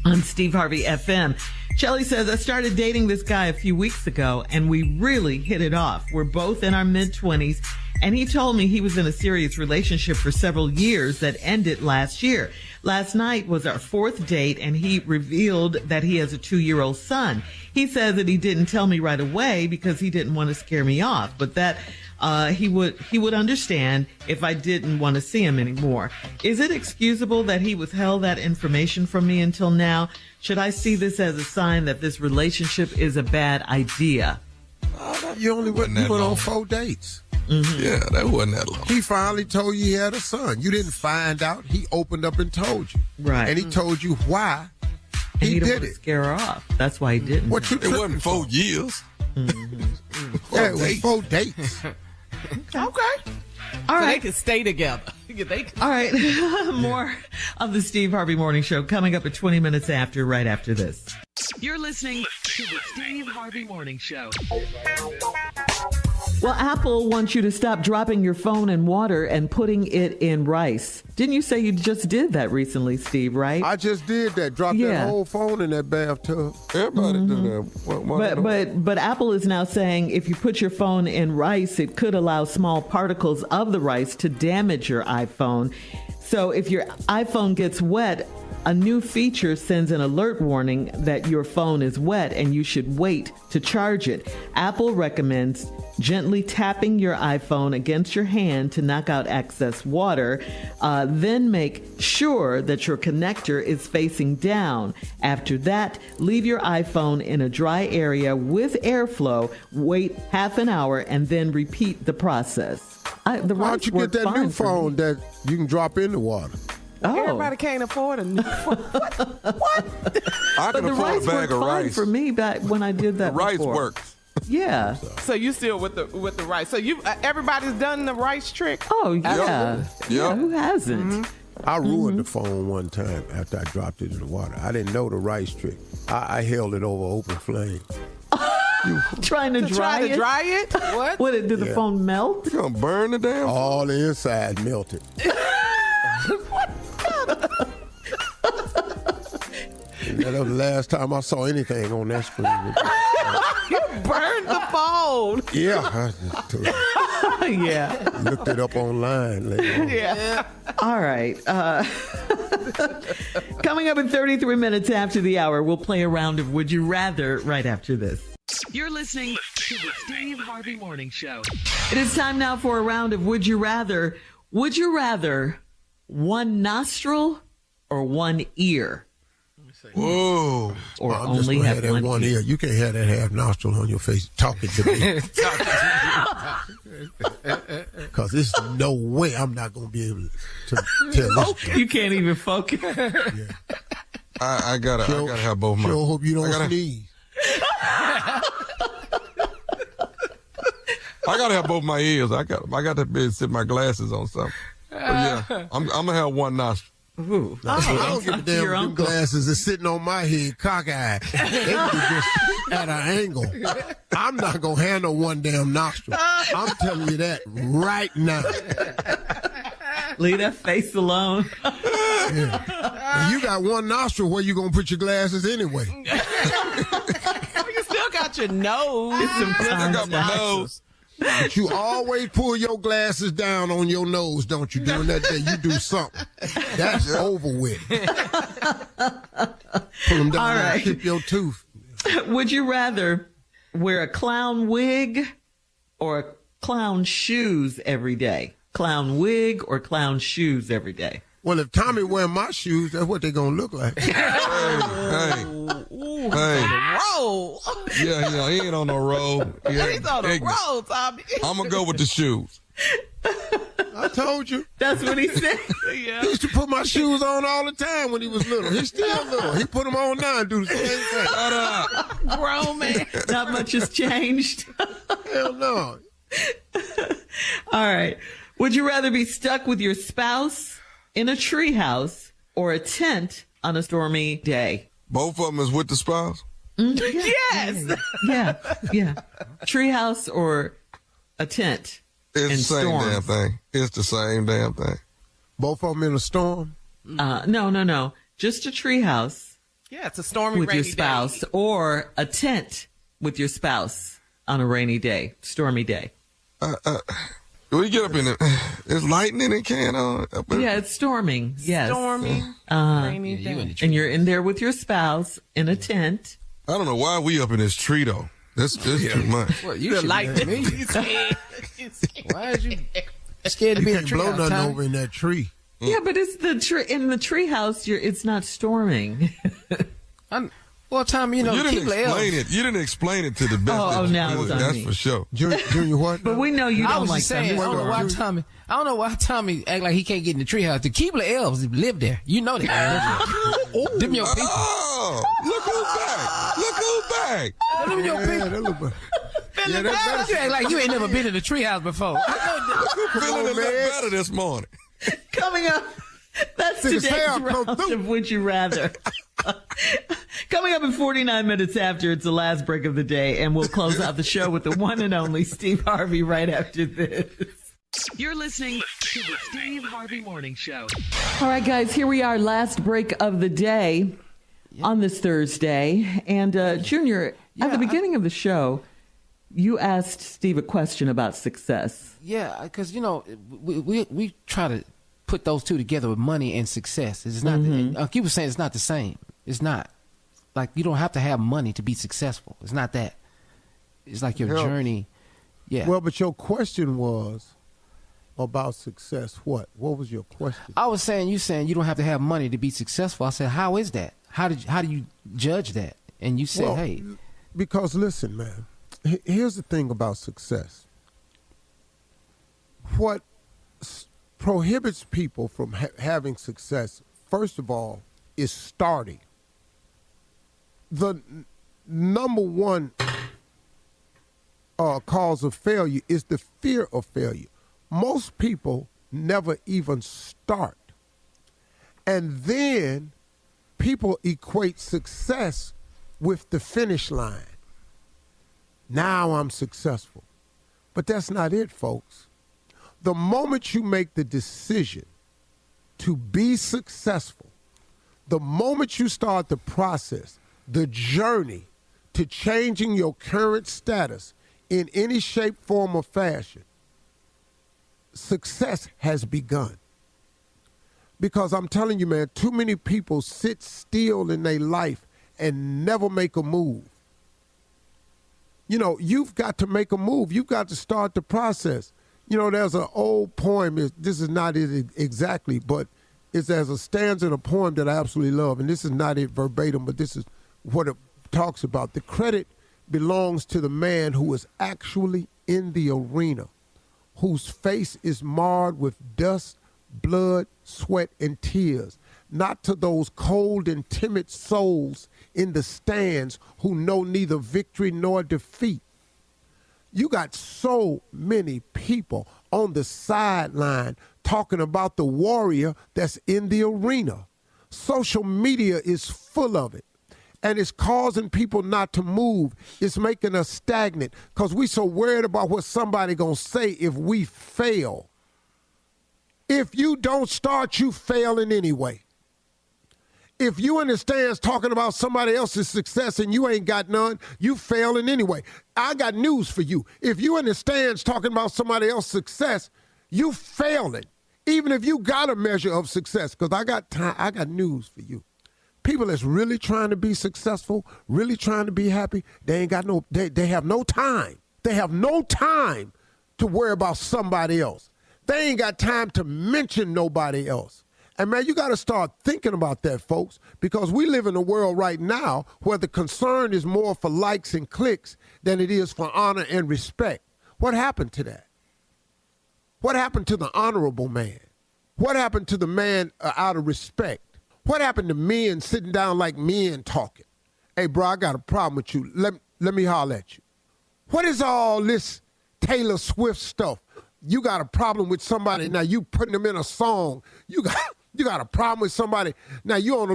on Steve Harvey FM. Shelly says, I started dating this guy a few weeks ago, and we really hit it off. We're both in our mid-20s, and he told me he was in a serious relationship for several years that ended last year. Last night was our 4th date, and he revealed that he has a 2-year-old son. He says that he didn't tell me right away because he didn't want to scare me off, but that he would understand if I didn't want to see him anymore. Is it excusable that he withheld that information from me until now? Should I see this as a sign that this relationship is a bad idea? You only went on 4 dates. Mm-hmm. Yeah, that wasn't that long. He finally told you he had a son. You didn't find out. He opened up and told you. Right. And he told you why he did didn't it. Scare her off. That's why he didn't. What you it wasn't 4 years. Mm-hmm. Yeah, it was 4 dates. Okay. All right. They can stay together. All right. More of the Steve Harvey Morning Show coming up at 20 minutes after, right after this. You're listening to the Steve Harvey Morning Show. Well, Apple wants you to stop dropping your phone in water and putting it in rice. Didn't you say you just did that recently, Steve, right? I just did that. Dropped that whole phone in that bathtub. Everybody do that. But Apple is now saying if you put your phone in rice, it could allow small particles of the rice to damage your iPhone. So if your iPhone gets wet, a new feature sends an alert warning that your phone is wet and you should wait to charge it. Apple recommends gently tapping your iPhone against your hand to knock out excess water. Then make sure that your connector is facing down. After that, leave your iPhone in a dry area with airflow. Wait half an hour and then repeat the process. Why don't you get that new phone that you can drop in the water? Oh. Everybody can't afford a new phone. What? I can afford a bag of rice. For me, back when I did that, the rice before. works. Yeah. So you still with the rice? So you everybody's done the rice trick? Oh yeah. Yeah. Who hasn't? Mm-hmm. I ruined the phone one time after I dropped it in the water. I didn't know the rice trick. I held it over open flame. Trying to dry it? What? Did the phone melt? You gonna burn the damn? All the inside melted. That was the last time I saw anything on that screen. You burned the phone. Yeah. Yeah. Looked it up online later on. Yeah. All right. Coming up in 33 minutes after the hour, we'll play a round of Would You Rather right after this. You're listening to the Steve Harvey Morning Show. It is time now for a round of Would You Rather. Would you rather one nostril or one ear? Whoa. Or I'm only just have one ear. You can't have that half nostril on your face talking to me. Because there's no way I'm not going to be able to tell this. You can't even focus. Yeah. I gotta have both my. Sure hope you don't sneeze. I gotta have both my ears. I got to be sit my glasses on something. But yeah, I'm gonna have one nostril. Ooh. I don't give a damn if them glasses are sitting on my head cockeyed. They be just at an angle. I'm not going to handle one damn nostril. I'm telling you that right now. Leave that face alone. Yeah. You got one nostril, where you going to put your glasses anyway? You still got your nose. I got my nose. But you always pull your glasses down on your nose, don't you? During that day, you do something. That's over with. Pull them down and chip your tooth. Would you rather wear a clown wig or clown shoes every day? Clown wig or clown shoes every day? Well, if Tommy wear my shoes, that's what they're going to look like. Hey. Roll. Yeah, he ain't on no roll. He's on the roll, Tommy. I'm going to go with the shoes. I told you. That's what he said. Yeah. He used to put my shoes on all the time when he was little. He's still little. He put them on now and do the same thing. Shut up. Grown man. Not much has changed. Hell no. All right. Would you rather be stuck with your spouse in a treehouse or a tent on a stormy day? Both of them is with the spouse? Yes. Yeah. Treehouse or a tent? It's the same damn thing. It's the same damn thing. Both of them in a storm? No. Just a treehouse. Yeah, it's a stormy with rainy your spouse day. Or a tent with your spouse on a rainy day, stormy day. We get up in it. It's lightning and can on. Yeah, it's storming. Yes. Storming. Rainy day. And you're in there with your spouse in a tent. I don't know why we up in this tree, though. This too much. Well, you should like me. Why is you scared to be in a tree? Blow nothing over in that tree. Yeah, but it's the tree in the tree house. It's not storming. Well, Tommy, you didn't explain it. You didn't explain it to the best. Oh, now it's on that's me. for sure. Junior, what? But we know you don't like saying, thunder. I don't know why Tommy act like he can't get in the treehouse. The Keebler elves live there. You know that. Them your people. Oh, look who's back. Them your people. You act like you ain't never been in the treehouse before. Feeling a little better this morning. Coming up, that's today's round of Would You Rather. Coming up in 49 minutes after, it's the last break of the day, and we'll close out the show with the one and only Steve Harvey right after this. You're listening to the Steve Harvey Morning Show. All right, guys, here we are, last break of the day on this Thursday. And Junior, at the beginning of the show, you asked Steve a question about success. Yeah, because, we try to put those two together with money and success. It's not. He was saying it's not the same. It's not. Like, you don't have to have money to be successful. It's not that. It's like your journey. Yeah. Well, but your question was about success. What was your question? I was saying, you don't have to have money to be successful. I said, how is that? How do you judge that? And you said, hey. Because listen, man, here's the thing about success. What prohibits people from having success, first of all, is starting. The number one cause of failure is the fear of failure. Most people never even start. And then people equate success with the finish line. Now I'm successful. But that's not it, folks. The moment you make the decision to be successful, the moment you start the process, the journey to changing your current status in any shape, form, or fashion, success has begun. Because I'm telling you, man, too many people sit still in their life and never make a move. You've got to make a move. You've got to start the process. There's an old poem, this is not it exactly, but there's a stanza in a poem that I absolutely love, and this is not it verbatim, but this is what it talks about. The credit belongs to the man who is actually in the arena, whose face is marred with dust, blood, sweat, and tears, not to those cold and timid souls in the stands who know neither victory nor defeat. You got so many people on the sideline talking about the warrior that's in the arena. Social media is full of it. And it's causing people not to move. It's making us stagnant because we so worried about what somebody gonna say if we fail. If you don't start, you failing anyway. If you in the stands talking about somebody else's success and you ain't got none, you failing anyway. I got news for you. If you in the stands talking about somebody else's success, you failing. Even if you got a measure of success, because I got news for you. People that's really trying to be successful, really trying to be happy, they have no time. They have no time to worry about somebody else. They ain't got time to mention nobody else. And, man, you got to start thinking about that, folks, because we live in a world right now where the concern is more for likes and clicks than it is for honor and respect. What happened to that? What happened to the honorable man? What happened to the man out of respect? What happened to men sitting down like men talking? Hey, bro, I got a problem with you. Let me holler at you. What is all this Taylor Swift stuff? You got a problem with somebody, now you putting them in a song. You got a problem with somebody. Now you on a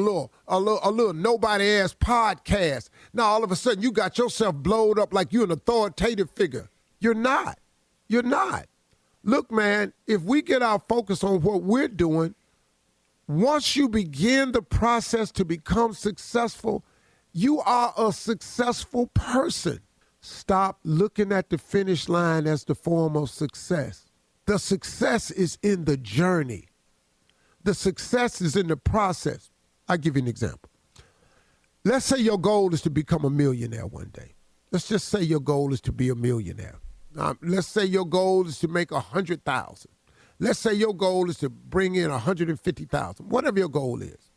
little nobody ass podcast. Now all of a sudden you got yourself blowed up like you're an authoritative figure. You're not. You're not. Look, man, if we get our focus on what we're doing, once you begin the process to become successful, you are a successful person. Stop looking at the finish line as the form of success. The success is in the journey. The success is in the process. I'll give you an example. Let's say your goal is to become a millionaire one day. Let's just say your goal is to be a millionaire. Let's say your goal is to make $100,000. Let's say your goal is to bring in $150,000, whatever your goal is.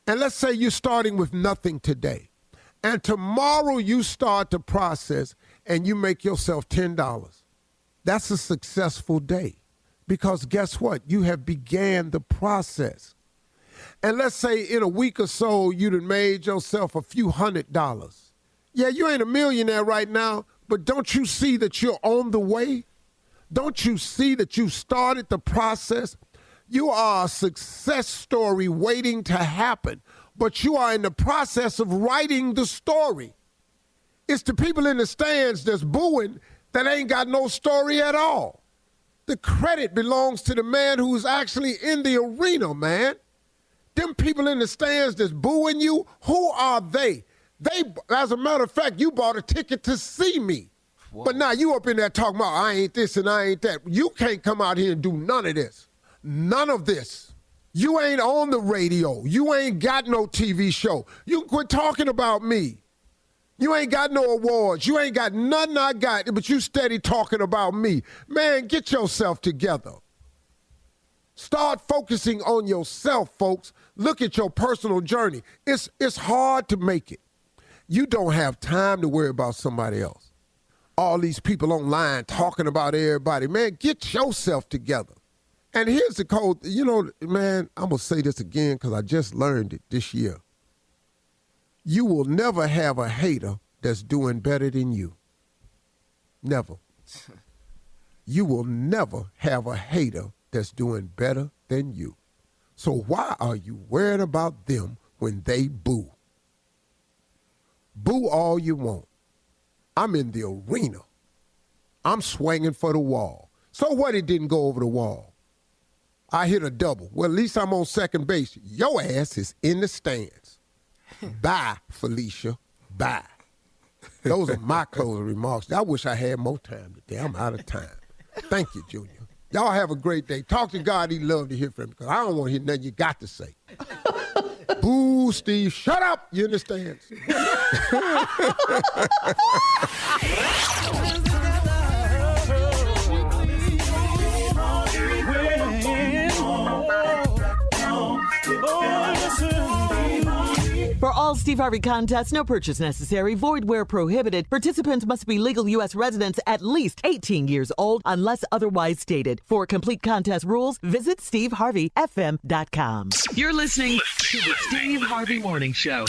And let's say you're starting with nothing today. And tomorrow you start the process and you make yourself $10. That's a successful day. Because guess what? You have began the process. And let's say in a week or so, you done made yourself a few $100s. Yeah, you ain't a millionaire right now, but don't you see that you're on the way? Don't you see that you started the process? You are a success story waiting to happen, but you are in the process of writing the story. It's the people in the stands that's booing that ain't got no story at all. The credit belongs to the man who's actually in the arena, man. Them people in the stands that's booing you, who are they? They, as a matter of fact, you bought a ticket to see me. Whoa. But now you up in there talking about I ain't this and I ain't that. You can't come out here and do none of this. None of this. You ain't on the radio. You ain't got no TV show. You can quit talking about me. You ain't got no awards. You ain't got nothing I got, but you steady talking about me. Man, get yourself together. Start focusing on yourself, folks. Look at your personal journey. It's hard to make it. You don't have time to worry about somebody else. All these people online talking about everybody. Man, get yourself together. And here's the code. You know, man, I'm going to say this again because I just learned it this year. You will never have a hater that's doing better than you. Never. You will never have a hater that's doing better than you. So why are you worried about them when they boo? Boo all you want. I'm in the arena. I'm swinging for the wall. So what, it didn't go over the wall? I hit a double. Well, at least I'm on second base. Your ass is in the stands. Bye, Felicia. Bye. Those are my closing remarks. I wish I had more time today. I'm out of time. Thank you, Junior. Y'all have a great day. Talk to God. He'd love to hear from you because I don't want to hear nothing you got to say. Boo, Steve. Shut up. You understand? For all Steve Harvey contests, no purchase necessary, void where prohibited. Participants must be legal U.S. residents at least 18 years old unless otherwise stated. For complete contest rules, visit SteveHarveyFM.com. You're listening to the Steve Harvey Morning Show.